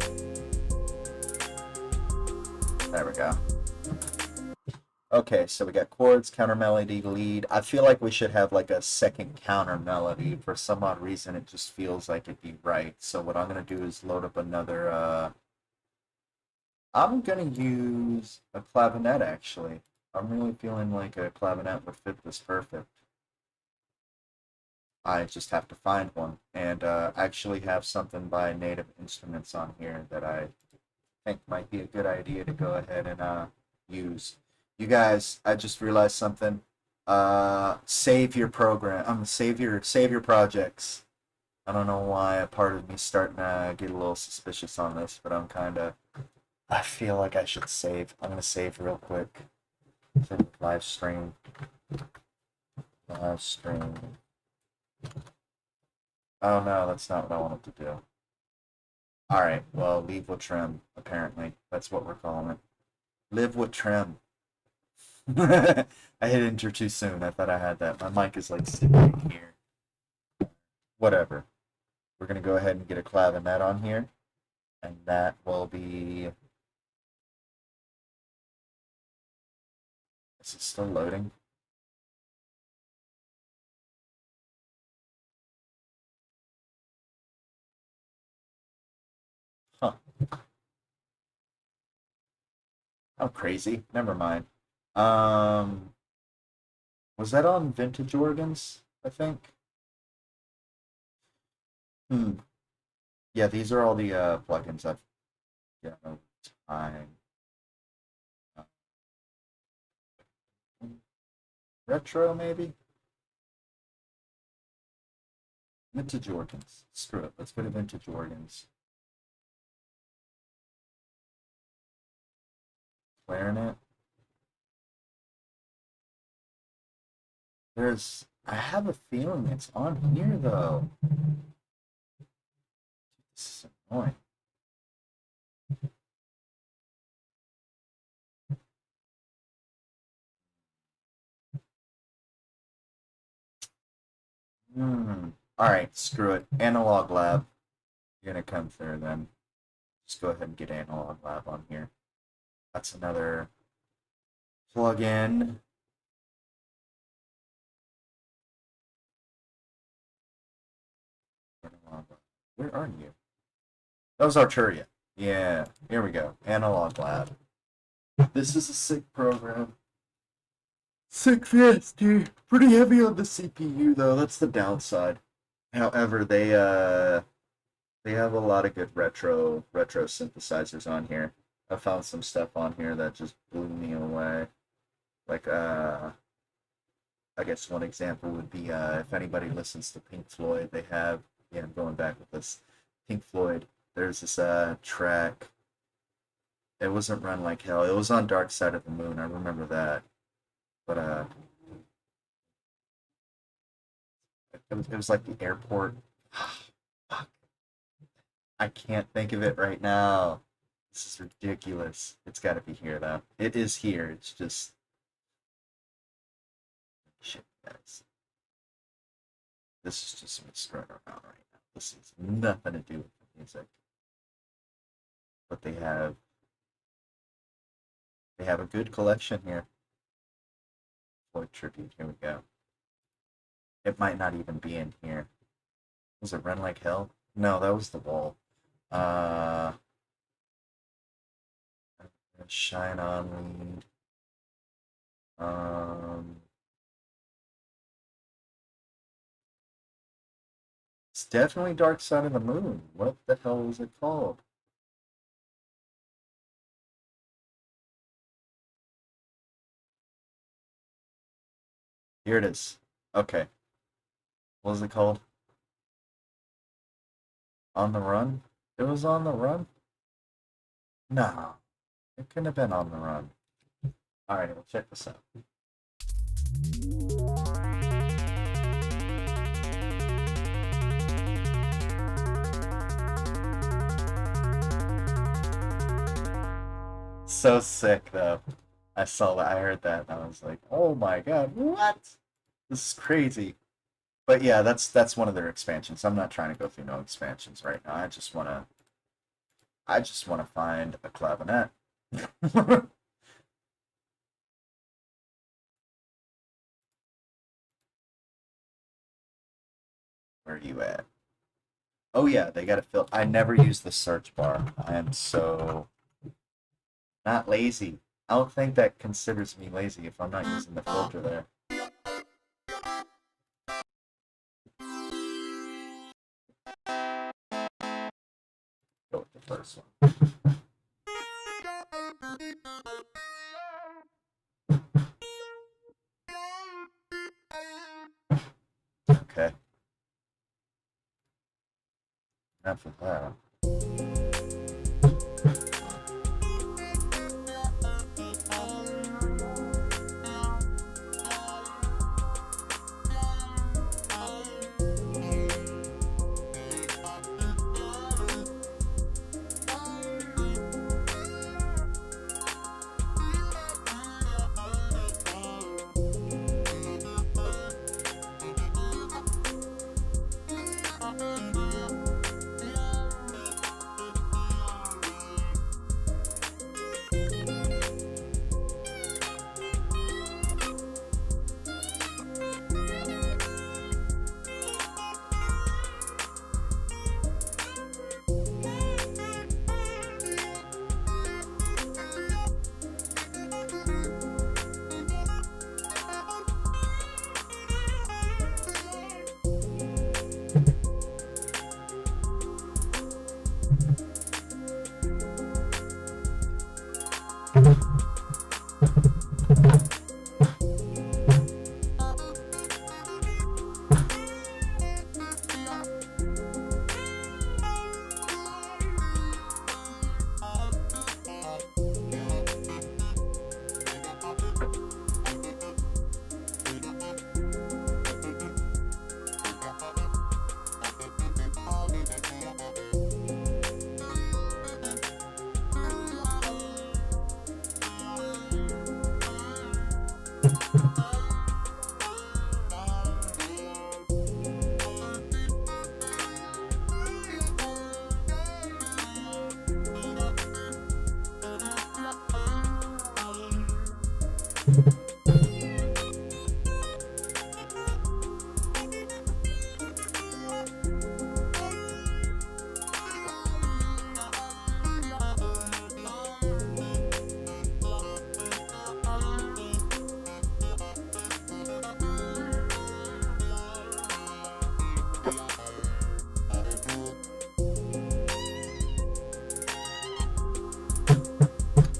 There we go. Okay, so we got chords, counter melody, lead. I feel like we should have like a second counter melody. For some odd reason, it just feels like it'd be right. So what I'm gonna do is load up another. I'm gonna use a clavinet actually. I'm really feeling like a clavinet would fit this perfect. I just have to find one and actually have something by Native Instruments on here that I think might be a good idea to go ahead and use. You guys, I just realized something. Save your program. Save your projects. I don't know why a part of me starting to get a little suspicious on this, but I feel like I should save. I'm gonna save real quick. Live stream. Live stream. Oh no, that's not what I wanted to do. Alright, well, leave with trim, apparently. That's what we're calling it. Live with trim. I hit enter too soon. I thought I had that. My mic is like sitting here. Whatever. We're going to go ahead and get a clavinet on here. And that will be... Is it still loading? Huh. Oh, crazy. Never mind. Was that on Vintage Organs, I think? Hmm. Yeah, these are all the plugins I've got over time. Uh, Retro, maybe? Vintage Organs. Screw it. Let's go to Vintage Organs. Clarinet. I have a feeling it's on here though. This is annoying. Alright, screw it. Analog Lab. You're gonna come through then. Just go ahead and get Analog Lab on here. That's another plugin. Where are you? That was Arturia. Yeah, here we go. Analog Lab. This is a sick program. Sick fast, dude. Pretty heavy on the CPU though. That's the downside. However, they have a lot of good retro synthesizers on here. I found some stuff on here that just blew me away. Like I guess one example would be if anybody listens to Pink Floyd, they have I'm going back with this Pink Floyd. There's this track. It wasn't Run Like Hell. It was on Dark Side of the Moon. I remember that. But it was like the airport. I can't think of it right now. This is ridiculous. It's got to be here though. It is here. It's just guys. This is just me screwing around right now. This has nothing to do with the music. But they have a good collection here. Floyd tribute, here we go. It might not even be in here. Was it Run Like Hell? No, that was The Wall. Shine On lead. It's definitely Dark Side of the Moon. What the hell was it called? Here it is. Okay. What was it called? On the Run? It was On the Run? No. It couldn't have been On the Run. Alright, we'll check this out. So sick, though. I saw that, I heard that, and I was like, oh my god, what? This is crazy. But yeah, that's one of their expansions. I'm not trying to go through no expansions right now. I just wanna find a clavinet. Where are you at? Oh yeah, they got a filter. I never use the search bar. I am so not lazy. I don't think that considers me lazy if I'm not using the filter there. Go with the first one. Okay. Enough of that.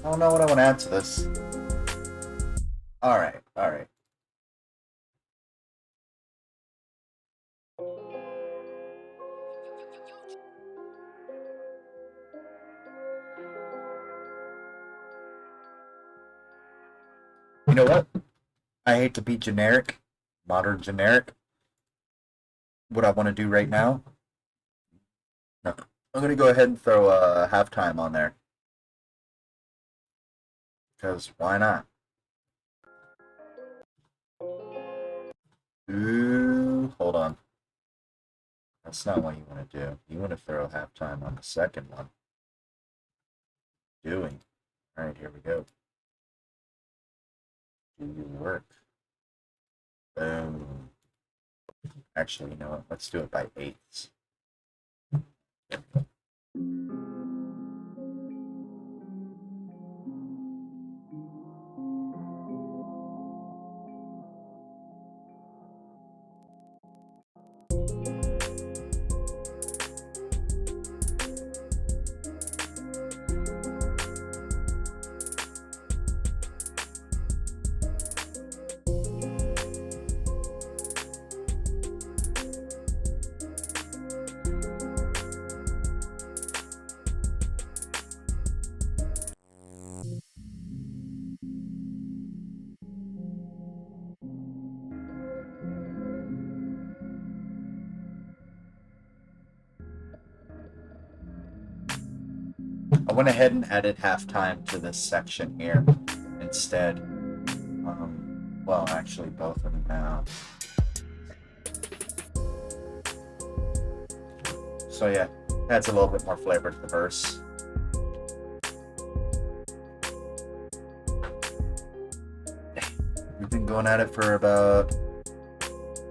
I don't know what I want to add to this. Alright, alright. You know what? I hate to be generic, modern generic. What I want to do right now, no, I'm going to go ahead and throw a halftime on there. Because why not? Ooh, hold on. That's not what you want to do. You want to throw halftime on the second one. Doing. All right, here we go. Do your work. Boom. Actually, you know what? Let's do it by eighths. There we go. I went ahead and added halftime to this section here instead. Well, actually, both of them now. So yeah, adds a little bit more flavor to the verse. We've been going at it for about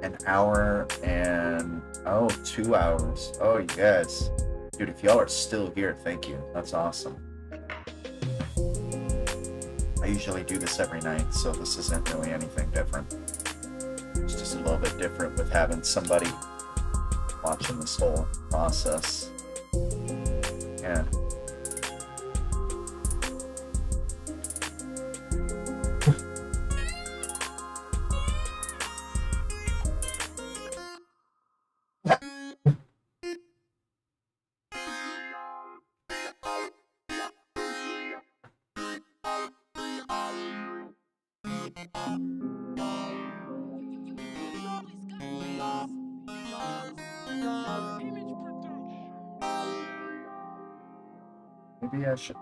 an hour and 2 hours. Oh, you guys. Dude, if y'all are still here, thank you. That's awesome. I usually do this every night, so this isn't really anything different. It's just a little bit different with having somebody watching this whole process. Yeah. Maybe I should.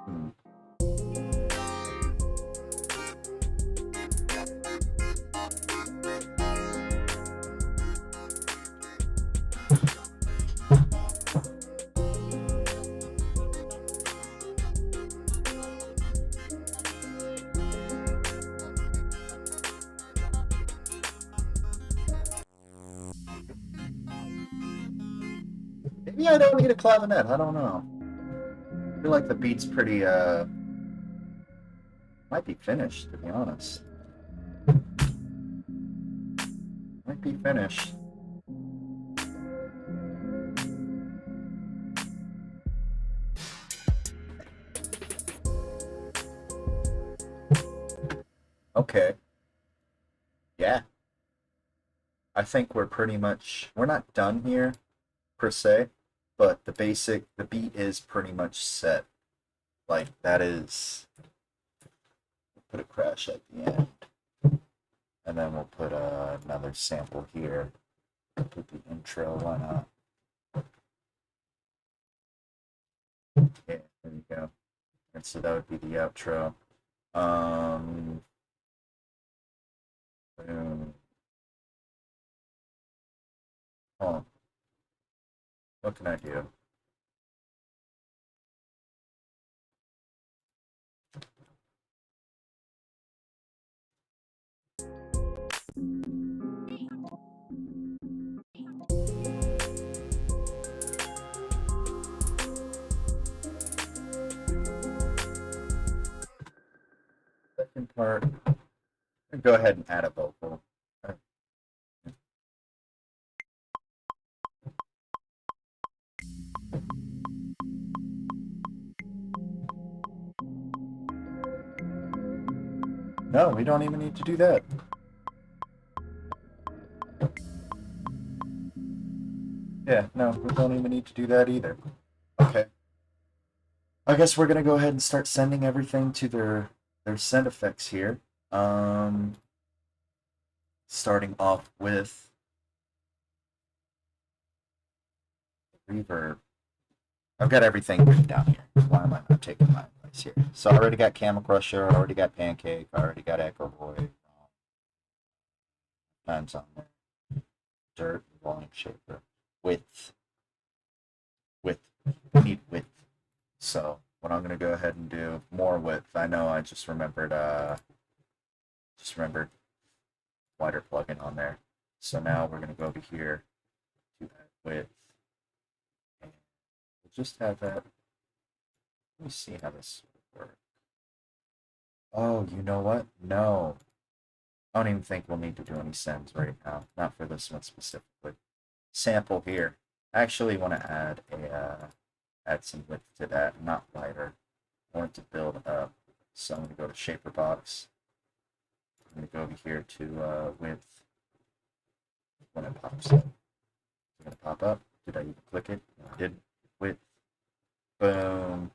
Maybe I don't need a clavinet. I don't know. I feel like the beat's pretty, might be finished, to be honest. Might be finished. Okay. Yeah. I think we're pretty much, we're not done here, per se, but the beat is pretty much set. Like, that is, put a crash at the end. And then we'll put another sample here. Put the intro, why not? Yeah, there you go. And so that would be the outro. Boom. Oh. What can I do? Second part. Go ahead and add a vocal. No, we don't even need to do that. Yeah, no, we don't even need to do that either. Okay. I guess we're gonna go ahead and start sending everything to their send effects here. Starting off with reverb. I've got everything written down here. Why am I not taking my advice here? So I already got Camel Crusher, I already got Pancake, I already got Echo Boy. Times on there. dirt volume shaper. Width. Width. We need width. So what I'm gonna go ahead and do, more width. I know I just remembered wider plugin on there. So now we're gonna go over here to add width. And we'll just have that. Let me see how this works. Oh, you know what? No. I don't even think we'll need to do any sends right now. Not for this one specifically. Sample here. I actually want to add some width to that, not lighter. I want it to build up. So I'm going to go to Shaper Box. I'm going to go over here to width. When it pops up. It's going to pop up. Did I even click it? No, I didn't. Width. Boom.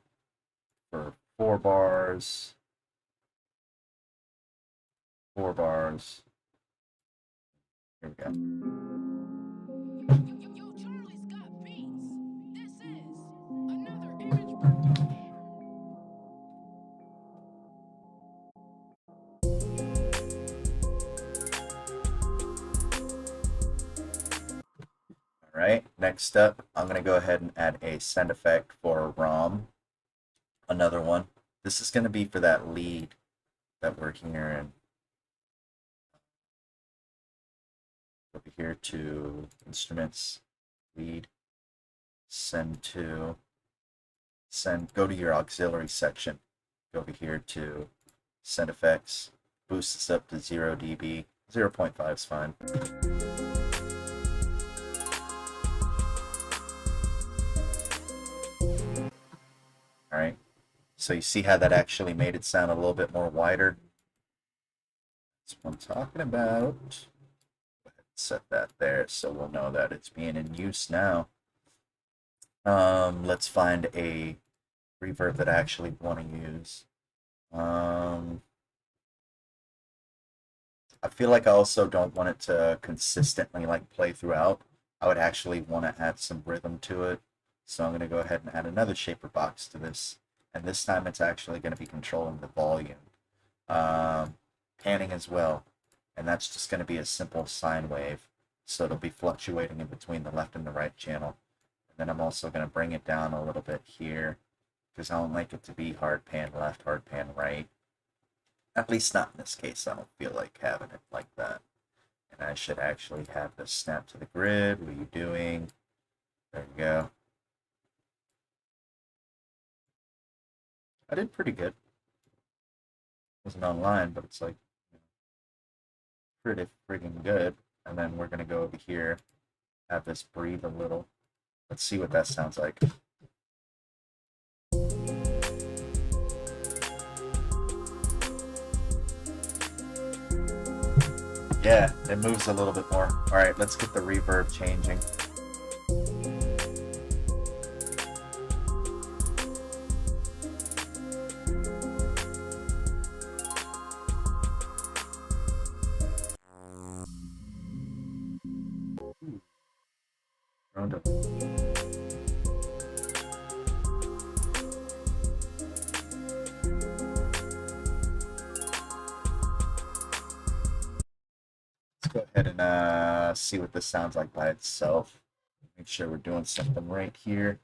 For 4 bars. 4 bars. Here we go. Yo, Charlie's got beats. This is another image production. Alright, next up, I'm going to go ahead and add a send effect for RAUM. Another one. This is going to be for that lead that we're hearing. Over here to Instruments, Lead, Send to, go to your auxiliary section. Go over here to Send Effects, boost this up to 0 dB. 0.5 is fine. Alright, so you see how that actually made it sound a little bit more wider? That's what I'm talking about. Set that there so we'll know that it's being in use now. Let's find a reverb that I actually want to use. I feel like I also don't want it to consistently like play throughout. I would actually want to add some rhythm to it. So I'm going to go ahead and add another shaper box to this. And this time it's actually going to be controlling the volume. Panning as well. And that's just going to be a simple sine wave. So it'll be fluctuating in between the left and the right channel. And then I'm also going to bring it down a little bit here, because I don't like it to be hard pan left, hard pan right. At least not in this case. I don't feel like having it like that. And I should actually have this snap to the grid. What are you doing? There you go. I did pretty good. Wasn't online, but it's like pretty freaking good. And then we're gonna go over here, have this breathe a little. Let's see what that sounds like. Yeah, it moves a little bit more. All right, let's get the reverb changing. Round up. Let's go ahead and see what this sounds like by itself. Make sure we're doing something right here.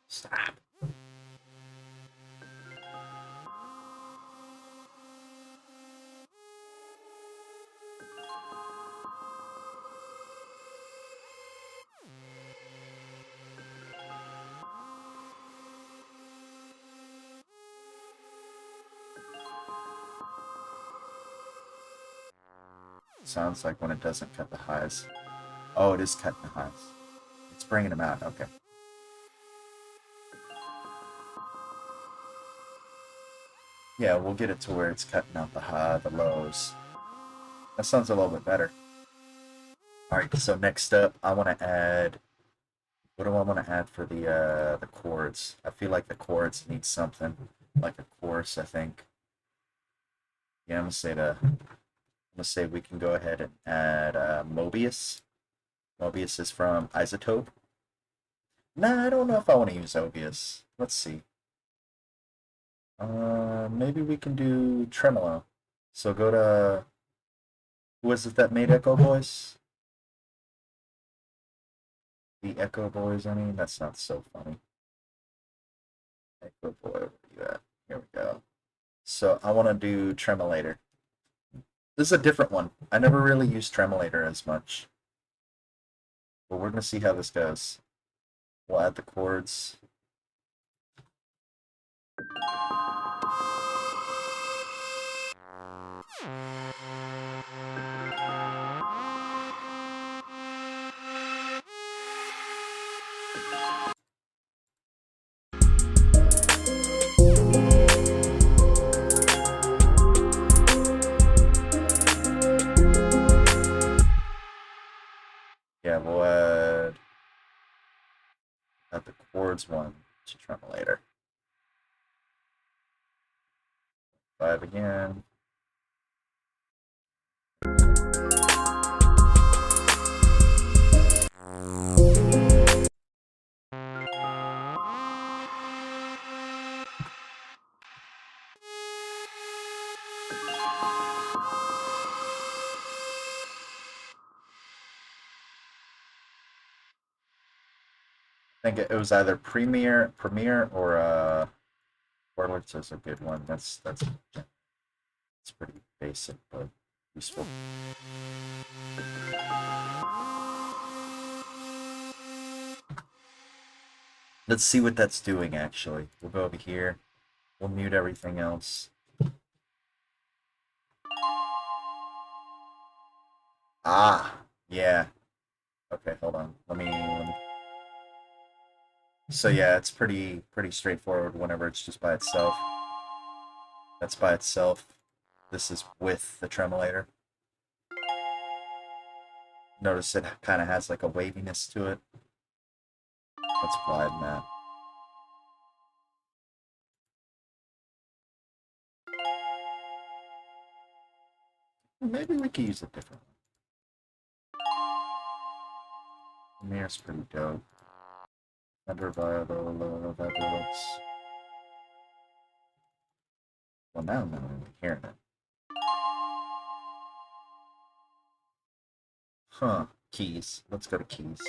Stop. Sounds like when it doesn't cut the highs. Oh, it is cutting the highs. It's bringing them out. Okay. Yeah, we'll get it to where it's cutting out the lows. That sounds a little bit better. Alright, so next up, I want to add... What do I want to add for the chords? I feel like the chords need something. Like a chorus, I think. Yeah, I'm gonna say we can go ahead and add Mobius. Mobius is from Isotope. Nah, I don't know if I want to use Mobius. Let's see. Maybe we can do Tremolo. So go to Who was it that made Echo Boys? The Echo Boys, I mean? That's not so funny. Echo Boy, where are you at? Here we go. So I want to do Tremolator. This is a different one. I never really used Tremolator as much. But we're going to see how this goes. We'll add the chords. Yeah, we'll add the chords one to Tremolator. 5 again. I think it was either Premiere or Warlords is a good one. That's pretty basic but useful. Let's see what that's doing actually. We'll go over here. We'll mute everything else. Ah, yeah. Okay, hold on. Let me. So yeah, it's pretty straightforward whenever it's just by itself. That's by itself. This is with the tremolator. Notice it kind of has like a waviness to it. Let's widen that. Maybe we could use a different one. Mirror's pretty dope. Under viable looks. Well, now I'm not really hearing it. Huh. Keys. Let's go to keys.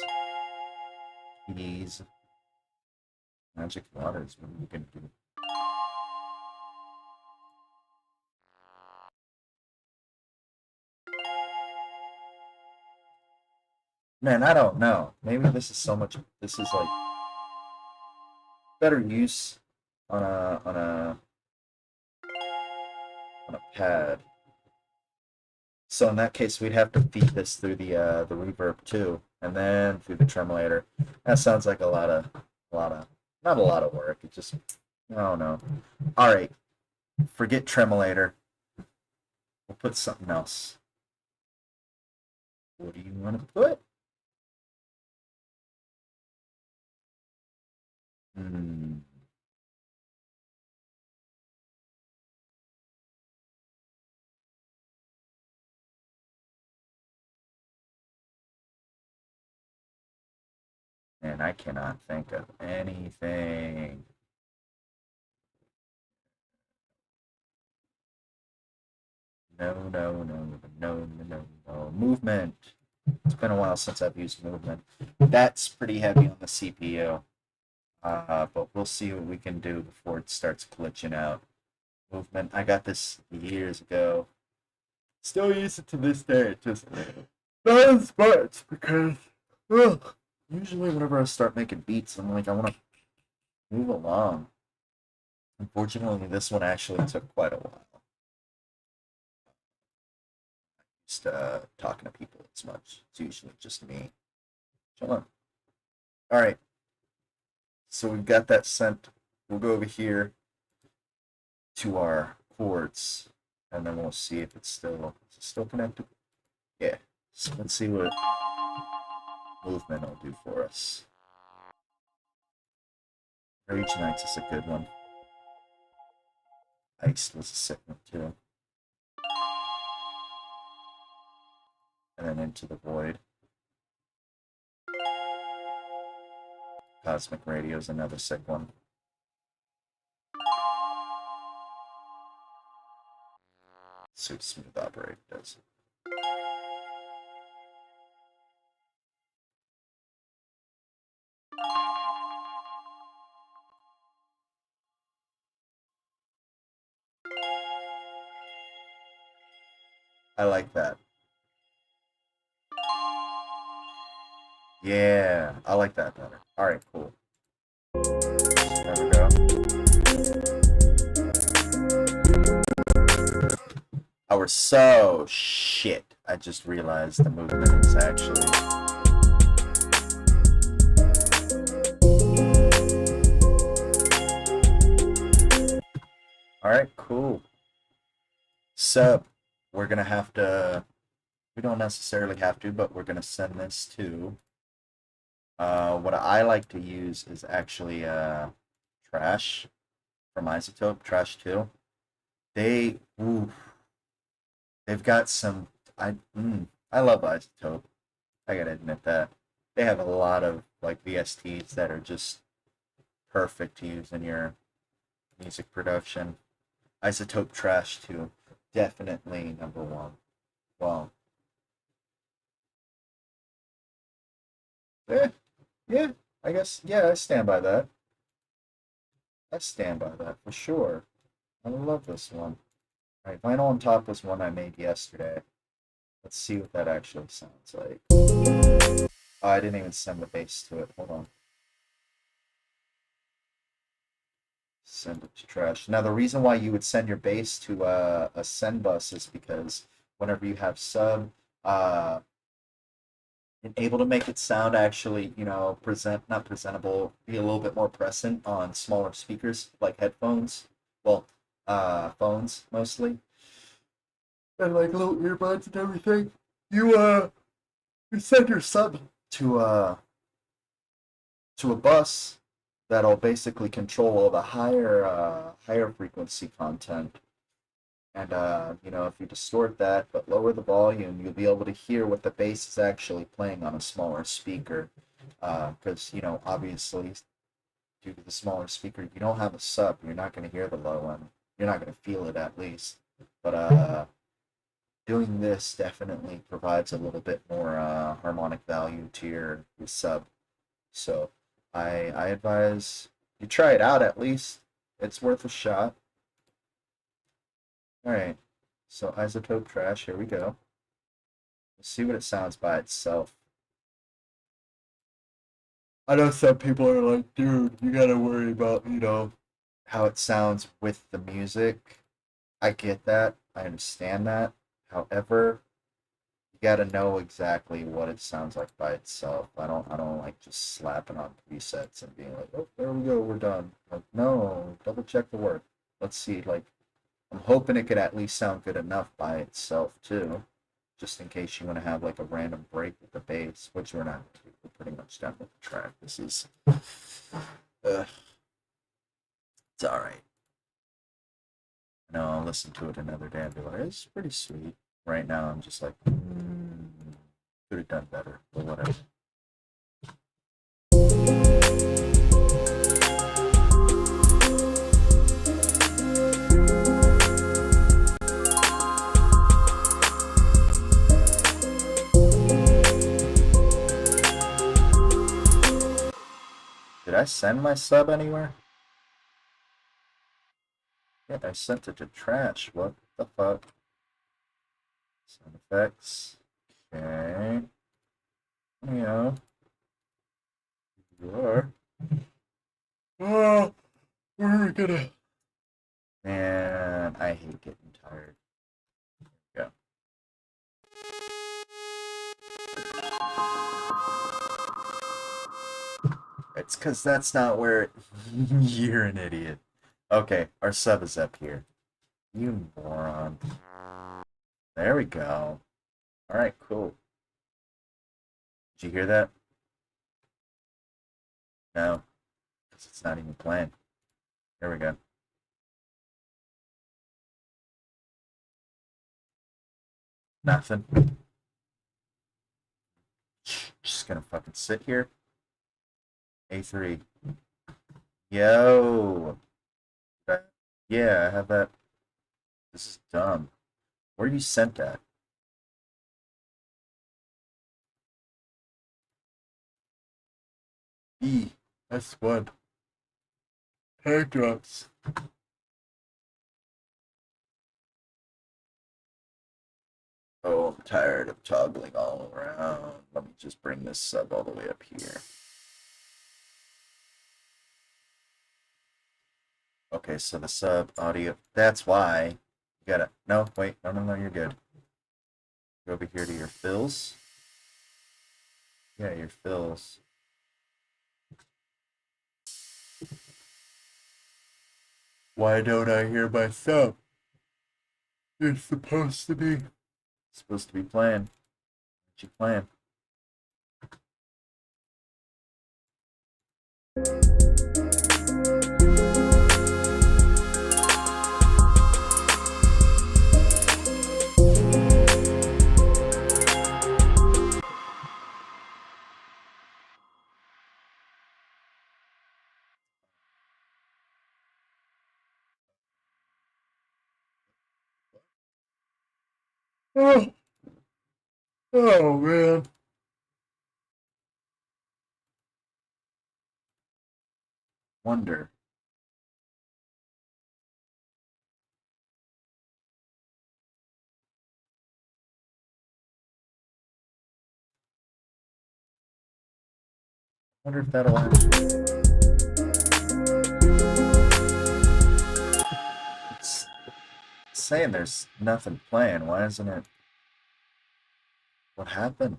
Keys. Magic waters. What are we gonna do? Man, I don't know. Maybe this is so much. This is like better use on a pad. So in that case, we'd have to feed this through the reverb too, and then through the tremolator. That sounds like a lot of not a lot of work. It just I don't know. All right, forget tremolator. We'll put something else. What do you want to put? Hmm. And I cannot think of anything. No. Movement. It's been a while since I've used movement. That's pretty heavy on the CPU. But we'll see what we can do before it starts glitching out. Movement. I got this years ago. Still use it to this day. It just not as much because usually whenever I start making beats, I'm like I want to move along. Unfortunately, this one actually took quite a while. Just talking to people as much. It's usually just me. Chilling. All right. So we've got that sent. We'll go over here to our chords, and then we'll see if it's still connected. Yeah. So let's see what movement will do for us. Rage Knights is a good one. Ice was a sick one too. And then Into the Void. Cosmic Radio is another sick one. So Smooth Operator does. I like that. Yeah, I like that better. All right, cool. There we go. Oh, we're so shit. I just realized the movement is actually. All right, cool. So we're gonna have to. We don't necessarily have to, but we're gonna send this to. What I like to use is actually Trash from iZotope, Trash 2. They, ooh, they've got some. I love iZotope. I gotta admit that they have a lot of like VSTs that are just perfect to use in your music production. iZotope Trash 2, definitely number one. Well, eh, yeah, I guess, yeah, I stand by that. I stand by that for sure. I love this one. All right, Vinyl on Top was one I made yesterday. Let's see what that actually sounds like. Oh, I didn't even send the bass to it. Hold on. Send it to Trash. Now, the reason why you would send your bass to a send bus is because whenever you have sub, uh, and able to make it sound actually, not presentable, be a little bit more present on smaller speakers like headphones. Well, phones mostly, and like little earbuds and everything. You send your sub to a bus that'll basically control all the higher frequency content. And if you distort that but lower the volume, you'll be able to hear what the bass is actually playing on a smaller speaker. Because obviously, due to the smaller speaker, you don't have a sub. You're not going to hear the low end. You're not going to feel it at least. But doing this definitely provides a little bit more harmonic value to your sub. So I advise you try it out at least. It's worth a shot. All right. So iZotope Trash, here we go. Let's see what it sounds by itself. I know some people are like, dude, you gotta worry about, how it sounds with the music. I get that. I understand that. However, you gotta know exactly what it sounds like by itself. I don't like just slapping on presets and being like, oh, there we go, we're done. Like, no, double check the work. Let's see, like, I'm hoping it could at least sound good enough by itself too, just in case you want to have like a random break with the bass, which we're not. We're pretty much done with the track. This is, it's all right. No, I'll listen to it another day and be like, it's pretty sweet. Right now, I'm just like, could have done better, but whatever. Did I send my sub anywhere? Yeah, I sent it to Trash. What the fuck? Sound effects. Okay. Yeah. You are. Oh, where are we gonna? Man, I hate getting tired. Yeah. It's because that's not where it... You're an idiot. Okay, our sub is up here. You moron. There we go. Alright, cool. Did you hear that? No, because it's not even playing. There we go. Nothing. Just gonna fucking sit here. A3. Yo. Yeah, I have that. This is dumb. Where you sent that? E. That's what. Hair drops. Oh, I'm tired of toggling all around. Let me just bring this sub all the way up here. Okay, so the sub audio, that's why you gotta, no, wait, no, you're good. Go over here to your fills. Yeah, your fills. Why don't I hear my sub? It's supposed to be playing. What you playing? Oh, oh man. Wonder. Wonder if that'll actually. It's saying there's nothing playing. Why isn't it? What happened?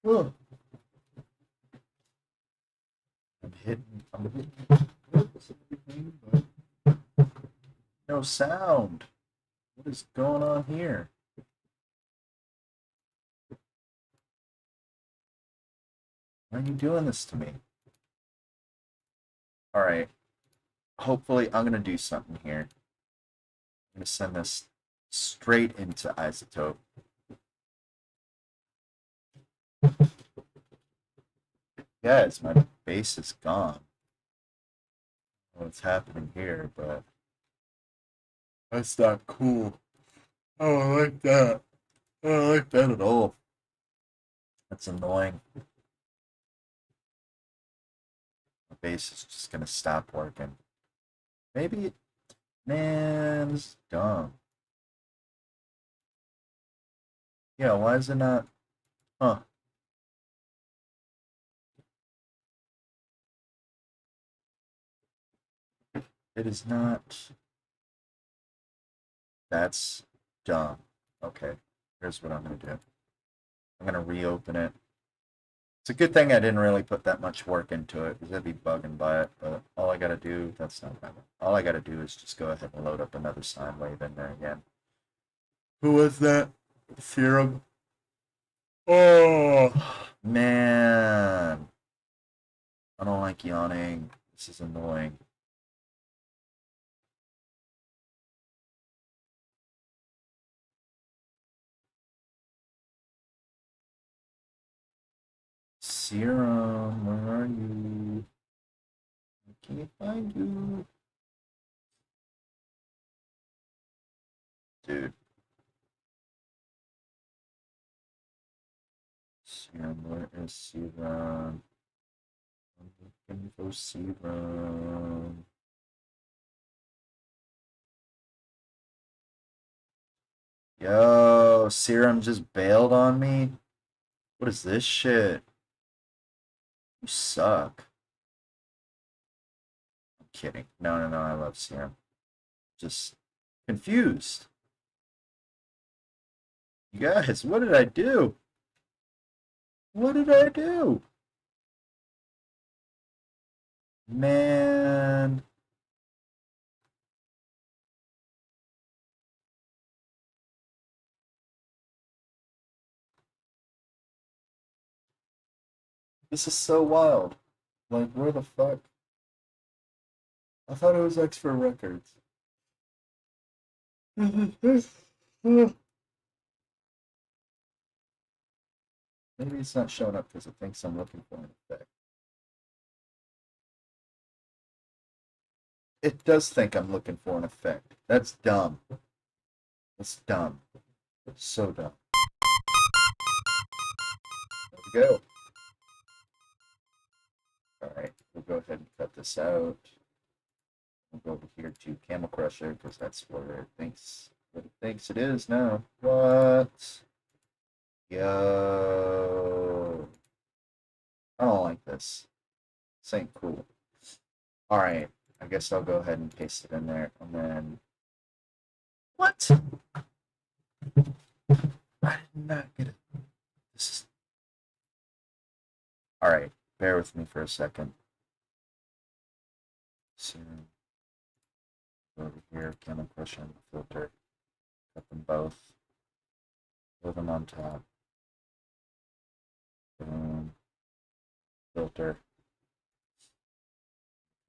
Oh, I'm hitting everything, but no sound. What is going on here? Why are you doing this to me? Alright. Hopefully, I'm going to do something here. I'm going to send this straight into iZotope. Guys, my base is gone. What's happening here, but that's not cool. I don't like that. I don't like that at all. That's annoying. My base is just gonna stop working. Maybe, man, this is dumb. Yeah, why is it not? Huh? It is not. That's dumb. Okay, here's what I'm gonna do. I'm gonna reopen it. It's a good thing I didn't really put that much work into it because I'd be bugging by it. But all I gotta do, that's not bad. All I gotta do is just go ahead and load up another sine wave in there again. Who was that? Serum. Oh man, I don't like yawning. This is annoying. Serum, where are you? I can't find you. Dude. Serum, where is Serum? I'm looking for Serum. Yo, Serum just bailed on me? What is this shit? You suck. I'm kidding. No, I love Serum. Just confused. You guys, what did I do? What did I do? Man. This is so wild. Like, where the fuck? I thought it was extra records. Maybe it's not showing up because it thinks I'm looking for an effect. It does think I'm looking for an effect. That's dumb. That's dumb. It's so dumb. There we go. Alright, we'll go ahead and cut this out. We'll go over here to Camel Crusher because that's what it thinks it is now. What? Yo. I don't like this. This ain't cool. Alright, I guess I'll go ahead and paste it in there, and then... What? I did not get it. This is... Alright, bear with me for a second. So, over here, Camel Crusher and the filter. Cut them both. Put them on top. Boom. Filter.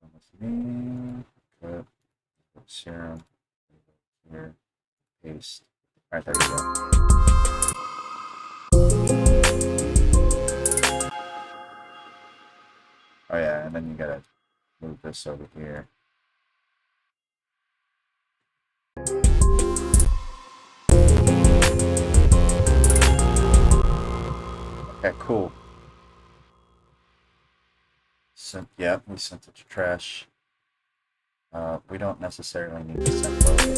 Come with me. Cut. Put serum. Here. Paste. Alright, there we go. Oh yeah, and then you gotta move this over here. Okay, cool. Yeah, we sent it to trash. We don't necessarily need to send both.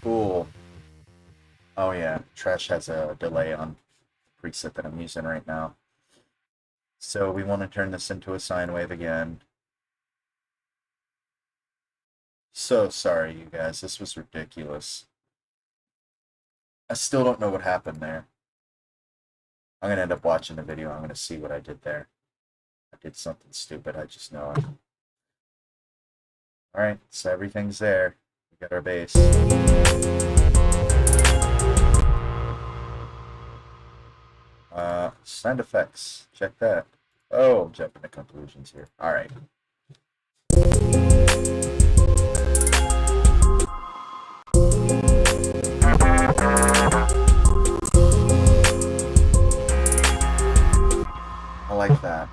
Cool. Oh yeah, trash has a delay on the preset that I'm using right now. So we want to turn this into a sine wave again. So sorry, you guys. This was ridiculous. I still don't know what happened there. I'm going to end up watching the video. I'm going to see what I did there. I did something stupid. I just know it. Alright, so everything's there. We got our base. Sound effects. Check that. Oh, I'm jumping to conclusions here. Alright. I like that.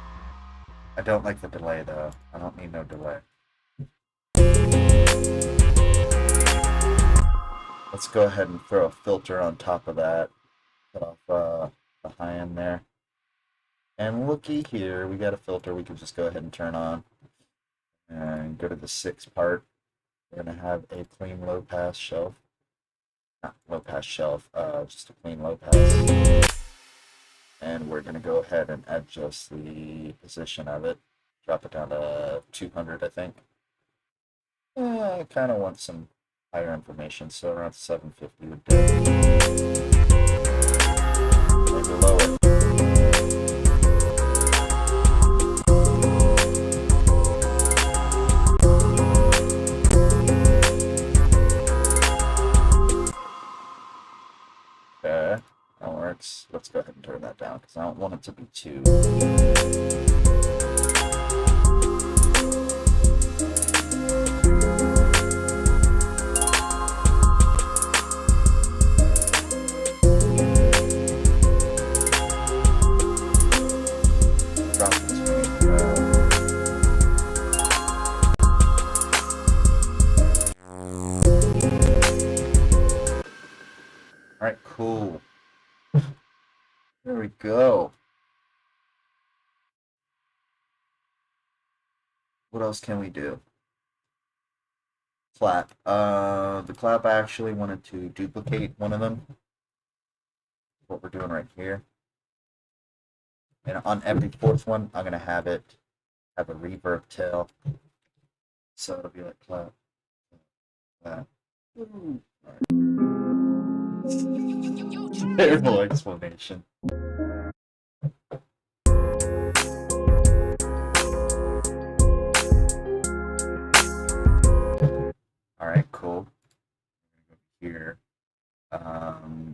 I don't like the delay though. I don't need no delay. Let's go ahead and throw a filter on top of that. Cut off the high end there. And looky here, we got a filter we can just go ahead and turn on. And go to the 6 part. We're going to have a clean low pass shelf. Not low pass shelf, just a clean low pass. And we're going to go ahead and adjust the position of it. Drop it down to 200, I think. I kind of want some higher information, so around 750 would do. Maybe lower. Okay, that works. Let's go ahead and turn that down, because I don't want it to be too... Alright, cool. There we go. What else can we do? Clap. The clap, I actually wanted to duplicate one of them. What we're doing right here. And on every 4th one, I'm going to have it have a reverb tail. So it'll be like clap. Clap. Ooh. Terrible explanation. Alright, cool. Here.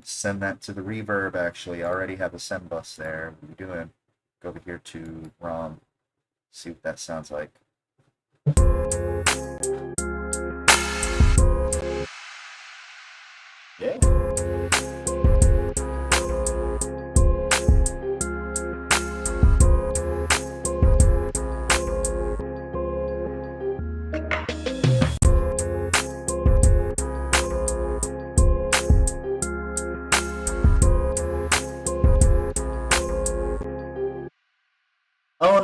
Send that to the reverb, actually. I already have a send bus there. What are we doing? Go over here to RAUM. See what that sounds like. Yeah.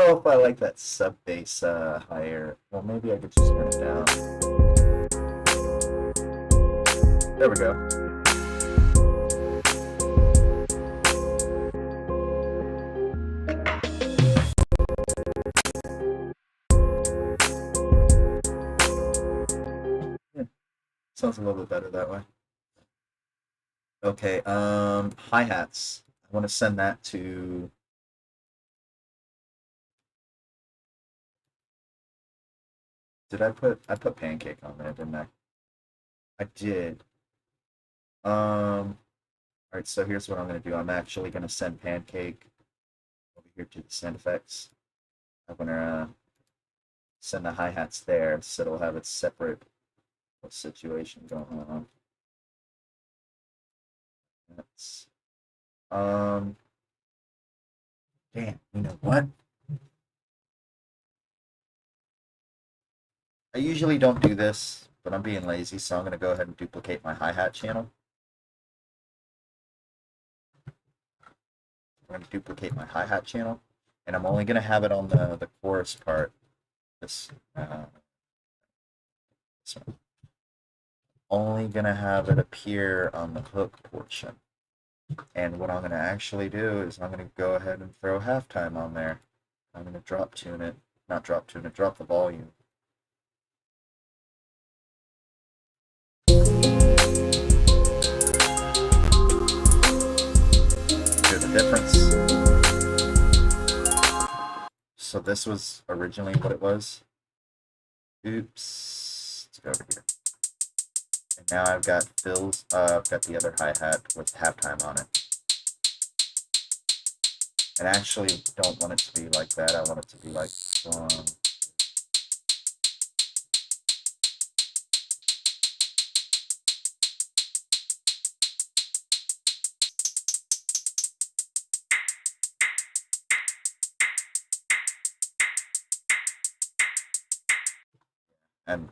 know if I like that sub bass higher. Well, maybe I could just turn it down. There we go. Yeah, sounds a little bit better that way. Okay, hi-hats. I want to send that to. I put pancake on there, didn't I? I did. All right, so here's what I'm gonna do. I'm actually gonna send pancake over here to the sound effects. I'm gonna send the hi-hats there so it'll have its separate situation going on. That's damn, you know what? I usually don't do this, but I'm being lazy, so I'm gonna go ahead and duplicate my hi-hat channel. I'm gonna duplicate my hi-hat channel, and I'm only gonna have it on the chorus part. This this one. Only gonna have it appear on the hook portion. And what I'm gonna actually do is I'm gonna go ahead and throw halftime on there. I'm gonna drop tune it, not drop tune it, drop the volume. Hear the difference. So this was originally what it was. Oops. Let's go over here. And now I've got fills. I've got the other hi-hat with halftime on it. And I actually don't want it to be like that. I want it to be like one.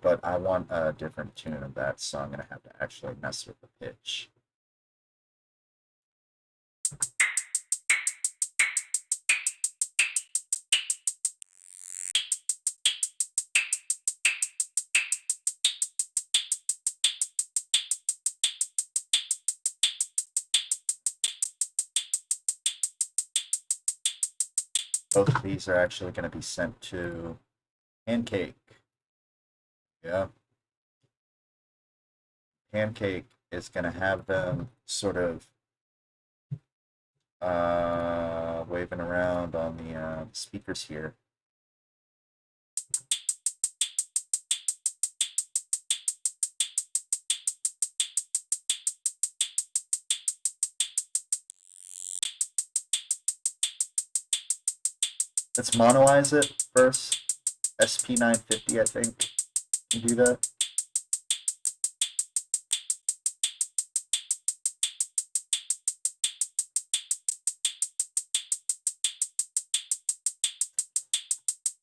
But I want a different tune of that, so I'm gonna have to actually mess with the pitch. Both of these are actually going to be sent to Pancake. Yeah. Pancake is going to have them sort of waving around on the speakers here. Let's monoize it first. SP950, I think, can do that.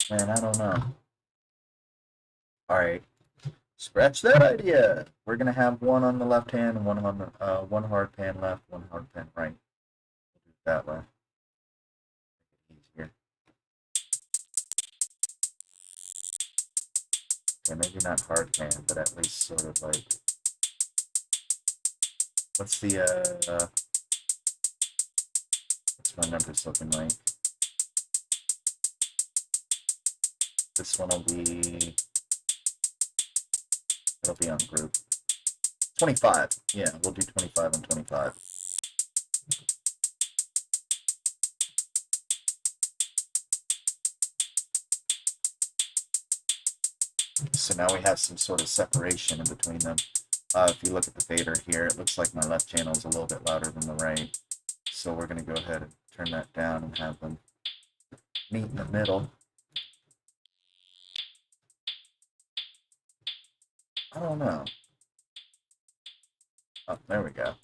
Man, I don't know. Alright. Scratch that idea. We're gonna have one on the left hand and one on the one hard pan left, one hard pan right. We'll do it that way. Make it easier. Okay, maybe not hard pan, but at least sort of like what's my numbers looking like? This one will be it'll be on group. 25. Yeah, we'll do 25 and 25. So now we have some sort of separation in between them. If you look at the fader here, it looks like my left channel is a little bit louder than the right. So we're going to go ahead and turn that down and have them meet in the middle. I don't know. Oh, there we go.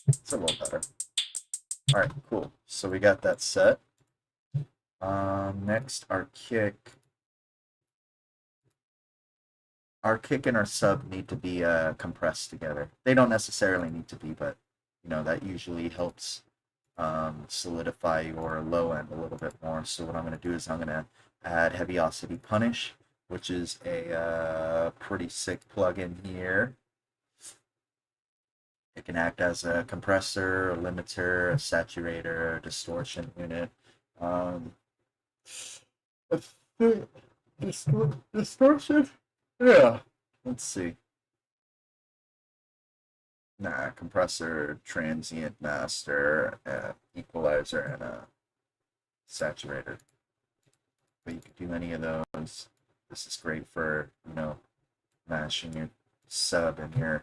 It's a little better. Alright, cool. So we got that set. Next, our kick. Our kick and our sub need to be compressed together. They don't necessarily need to be, but you know that usually helps solidify your low end a little bit more. So what I'm going to do is I'm going to add Heavyocity Punish, which is a pretty sick plugin here. It can act as a compressor, a limiter, a saturator, a distortion unit. Distortion? Yeah. Let's see. Nah, compressor, transient master, equalizer, and a saturator. But you could do any of those. This is great for, you know, mashing your sub and your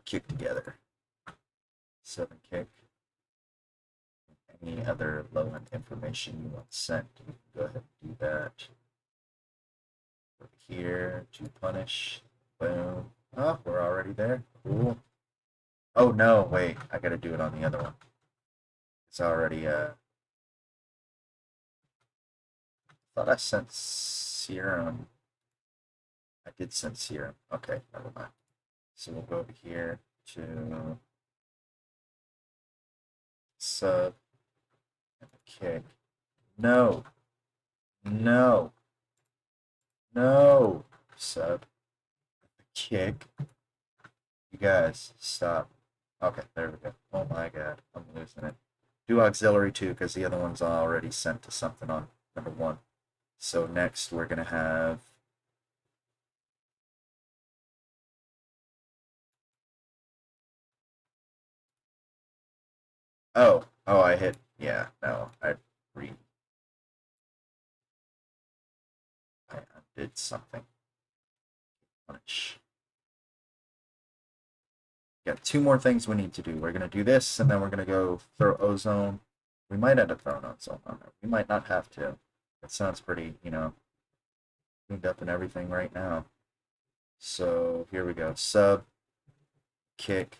kick together. Sub and kick. Any other low end information you want sent, you can go ahead and do that. Over here to punish. Boom. Oh, we're already there. Cool. Oh no, wait, I gotta do it on the other one. It's already thought I sent serum. I did send serum. Okay, never mind. So we'll go over here to sub and kick. No. No. No. Sub. Kick. You guys, stop. Okay, there we go. Oh my god, I'm losing it. Do auxiliary too, because the other one's already sent to something on number 1. So next we're gonna have oh, I hit, yeah, no, I undid something. Punish. Got 2 more things we need to do. We're gonna do this, and then we're gonna go throw ozone. We might end up throwing ozone on there. We might not have to. That sounds pretty, you know, cleaned up and everything right now. So here we go. Sub, kick.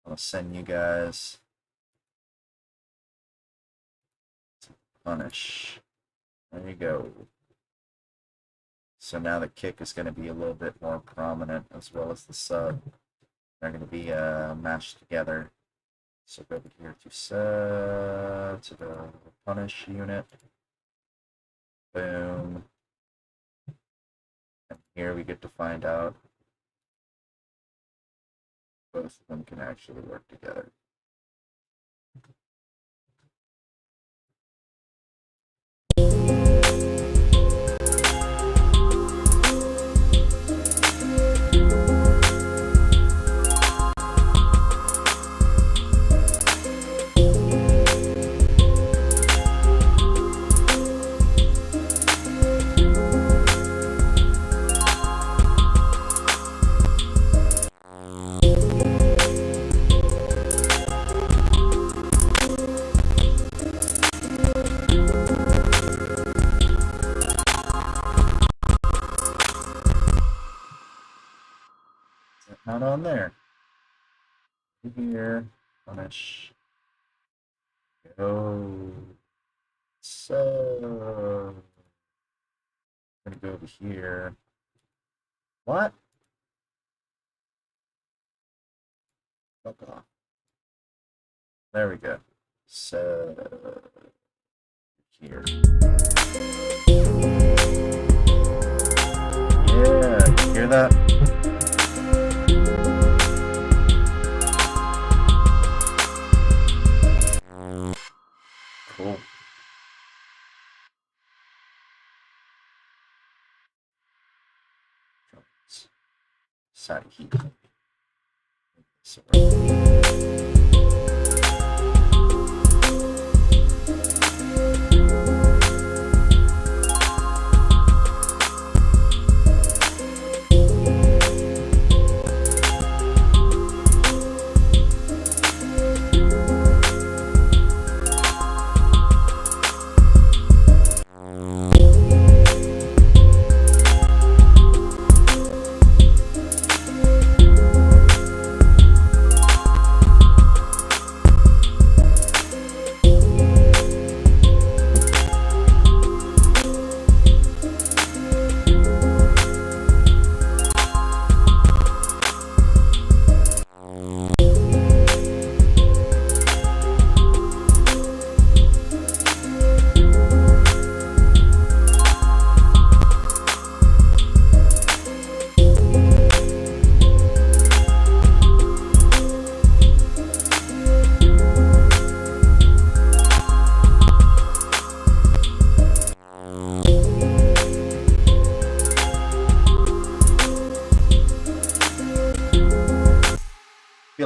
I'll send you guys to punish. There you go. So now the kick is going to be a little bit more prominent, as well as the sub. They're going to be mashed together. So go over here to sub, to the punish unit. Boom. And here we get to find out both of them can actually work together. Not on there. Here, punish. Go. So I'm gonna go over here. What? Fuck off. There we go. So here. Yeah, you hear that? Cool. Side heat. So,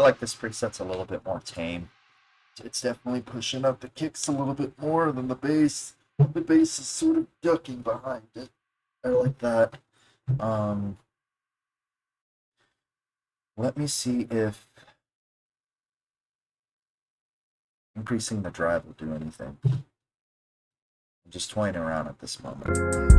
feel like this preset's a little bit more tame. It's definitely pushing up the kicks a little bit more than the bass. The bass is sort of ducking behind it. I like that. Let me see if increasing the drive will do anything. I'm just toying around at this moment.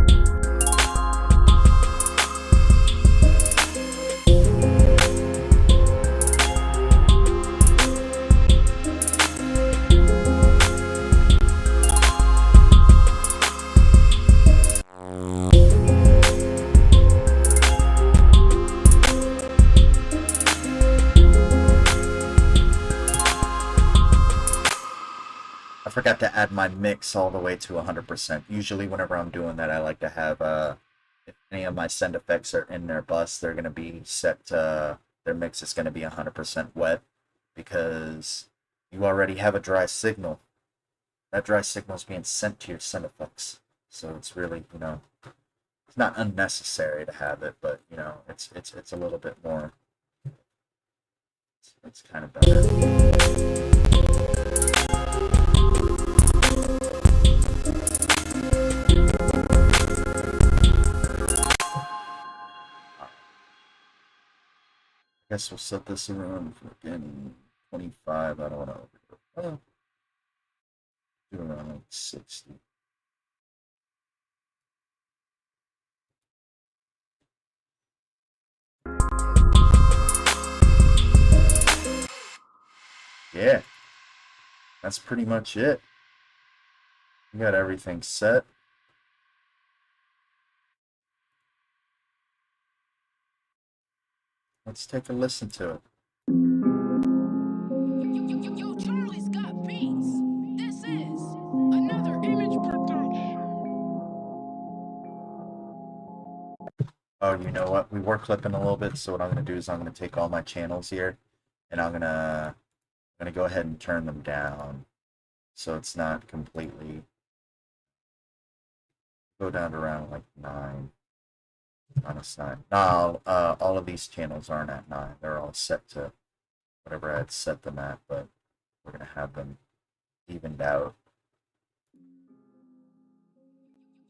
I forgot to add my mix all the way to 100%. Usually whenever I'm doing that, I like to have, if any of my send effects are in their bus, they're going to be set to, their mix is going to be 100% wet, because you already have a dry signal. That dry signal is being sent to your send effects. So it's really, you know, it's not unnecessary to have it, but, you know, it's a little bit more, it's kind of better. I guess we'll set this around for again 25. I don't want to overdo it. Well, do around like 60. Yeah, that's pretty much it. We got everything set. Let's take a listen to it. Yo, Charlie's got beats. This is another image production. Oh, you know what? We were clipping a little bit, so what I'm gonna do is I'm gonna take all my channels here, and I'm gonna go ahead and turn them down, so it's not completely. Go down to around like 9. -9. No, all of these channels aren't at 9. They're all set to whatever I had set them at, but we're gonna have them evened out.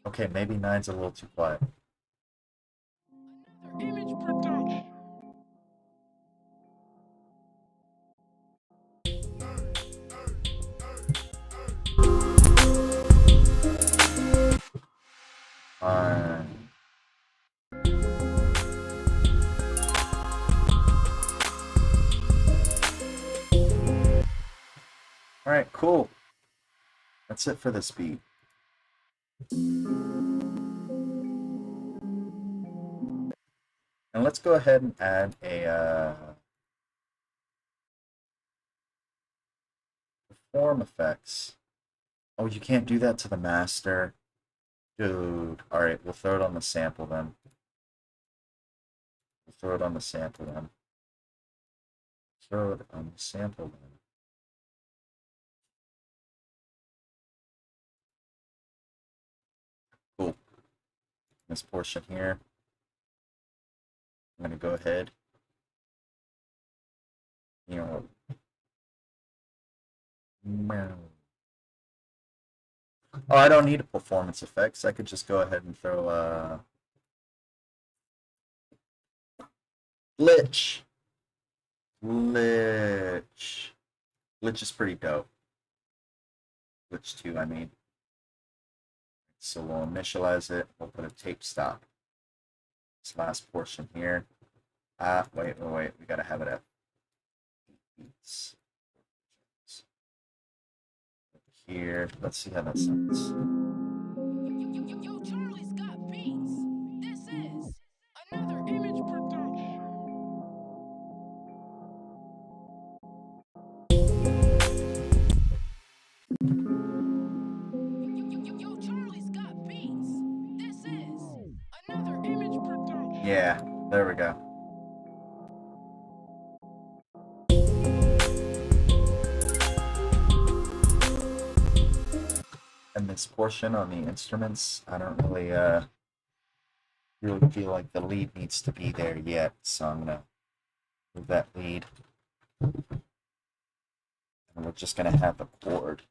Okay, maybe 9's a little too quiet. Another image production. Fine. Alright, cool. That's it for this beat. And let's go ahead and add a perform effects. Oh, you can't do that to the master? Dude. Alright, we'll throw it on the sample then. We'll throw it on the sample then. Throw it on the sample then. Cool. This portion here. I'm gonna go ahead. You know. Oh, I don't need a performance effects. I could just go ahead and throw glitch. Glitch. Glitch is pretty dope. Glitch 2, I mean. So we'll initialize it. We'll put a tape stop. This last portion here. Wait. We gotta have it at beats. Here. Let's see how that sounds. Yo, Charlie's got beats. This is another image production. Yo, Charlie's got beats. This is another image production. Yeah, there we go. And this portion on the instruments, I don't really feel like the lead needs to be there yet, so I'm gonna move that lead And we're just gonna have a chord.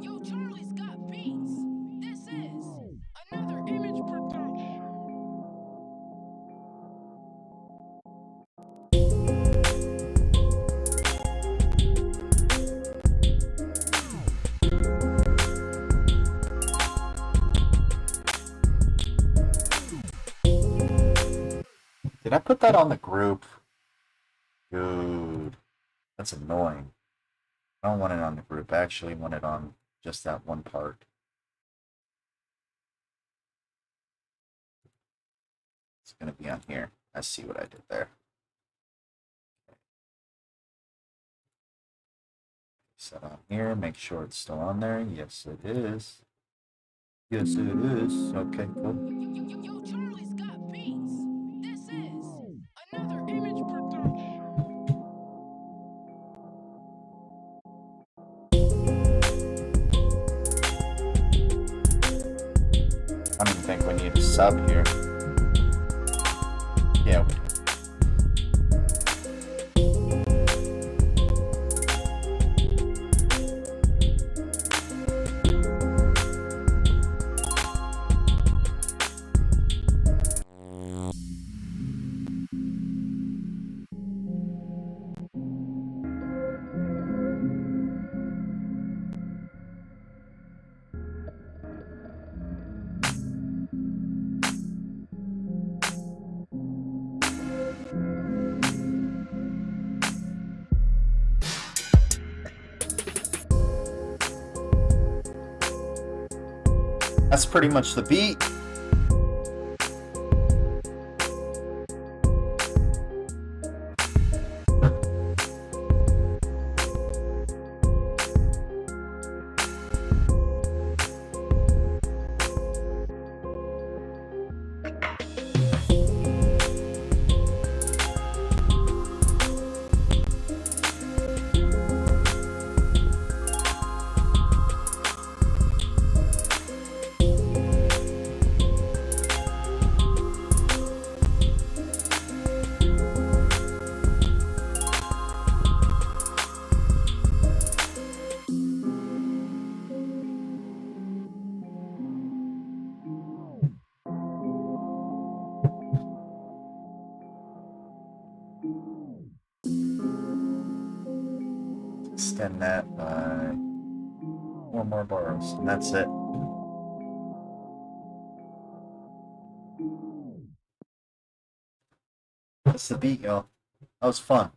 Yo, Charlie's got beats. This is another image production. Did I put that on the group? Dude, that's annoying. I don't want it on the group. I actually want it on just that one part. It's gonna be on here. I see what I did there. Set on here. Make sure it's still on there. Yes, it is. Yes, it is. Okay, cool. Yo, Charlie's got beats. This is another image production. I don't even think we need a sub here. Yeah, we do. That's pretty much the beat. Extend that by 4 more bars, and that's it. That's the beat, y'all. That was fun.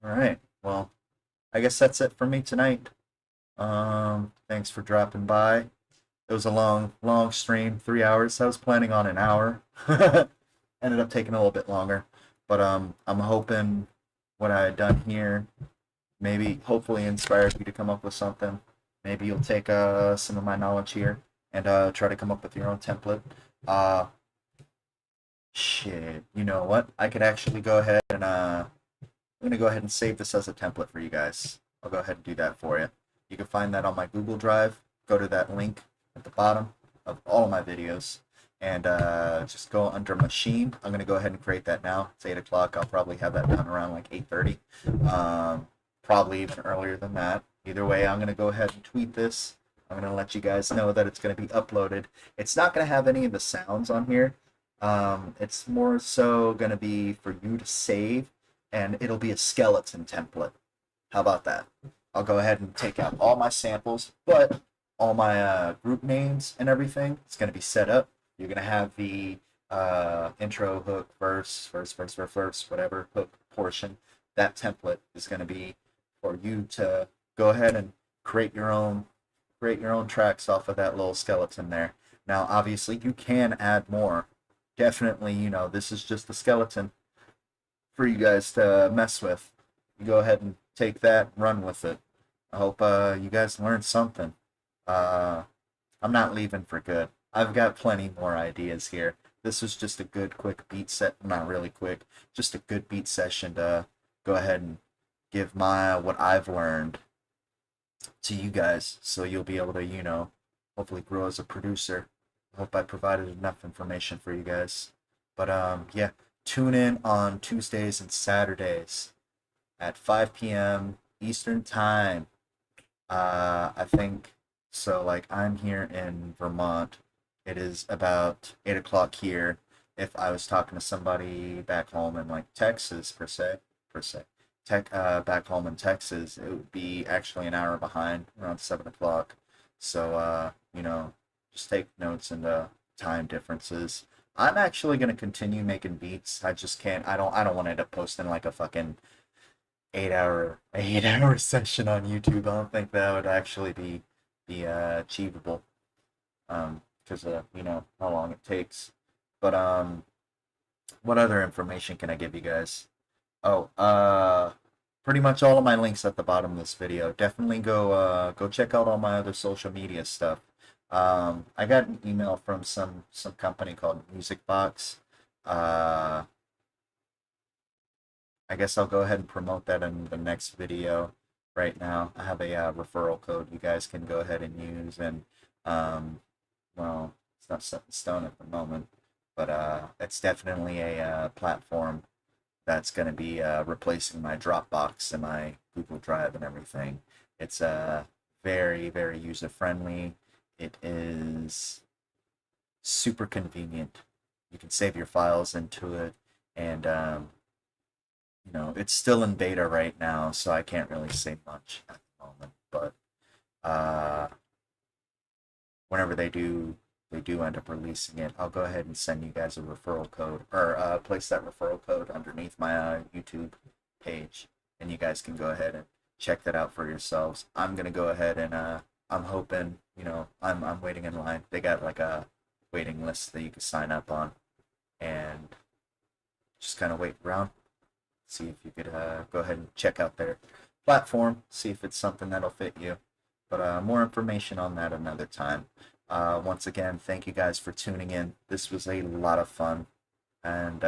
Alright, well, I guess that's it for me tonight. Thanks for dropping by. It was a long stream, 3 hours. I was planning on an hour. Ended up taking a little bit longer. But I'm hoping what I had done here maybe hopefully inspired you to come up with something. Maybe you'll take some of my knowledge here and try to come up with your own template. Shit, you know what? I could actually go ahead and I'm gonna go ahead and save this as a template for you guys. I'll go ahead and do that for you. You can find that on my Google Drive. Go to that link at the bottom of all of my videos and just go under Maschine. I'm gonna go ahead and create that now. It's 8 o'clock. I'll probably have that done around like 8:30. Probably even earlier than that. Either way, I'm gonna go ahead and tweet this. I'm gonna let you guys know that it's gonna be uploaded. It's not gonna have any of the sounds on here. It's more so gonna be for you to save, and it'll be a skeleton template. How about that? I'll go ahead and take out all my samples, but all my group names and everything is going to be set up. You're going to have the intro, hook, verse, whatever hook portion. That template is going to be for you to go ahead and create your own tracks off of that little skeleton there. Now, obviously, you can add more. Definitely, this is just the skeleton for you guys to mess with. You go ahead and take that and run with it. I hope you guys learned something. I'm not leaving for good. I've got plenty more ideas here. This was just a good, quick beat set. Not really quick, just a good beat session to go ahead and give what I've learned to you guys, so you'll be able to, hopefully grow as a producer. I hope I provided enough information for you guys. But yeah, tune in on Tuesdays and Saturdays at 5 p.m. Eastern Time. I think so. Like I'm here in Vermont. It is about 8 o'clock here. If I was talking to somebody back home in like Texas per se, back home in Texas, it would be actually an hour behind, around 7 o'clock. So just take notes and time differences. I'm actually gonna continue making beats. I just can't. I don't want to end up posting like a fucking 8 hour session on YouTube. I don't think that would actually be achievable. Because how long it takes. But what other information can I give you guys? Oh, pretty much all of my links at the bottom of this video. Definitely go check out all my other social media stuff. I got an email from some company called Music Box. Uh, I guess I'll go ahead and promote that in the next video. Right now, I have a referral code you guys can go ahead and use, and um, well, it's not set in stone at the moment, but it's definitely a platform that's going to be replacing my Dropbox and my Google Drive and everything. It's very, very user friendly. It is super convenient. You can save your files into it, and it's still in beta right now, so I can't really say much at the moment. But uh, whenever they do end up releasing it, I'll go ahead and send you guys a referral code, or place that referral code underneath my YouTube page, and you guys can go ahead and check that out for yourselves. I'm gonna go ahead and I'm hoping, I'm waiting in line. They got like a waiting list that you can sign up on, and just kind of wait around, see if you could go ahead and check out their platform, see if it's something that'll fit you. But more information on that another time. Once again, thank you guys for tuning in. This was a lot of fun, and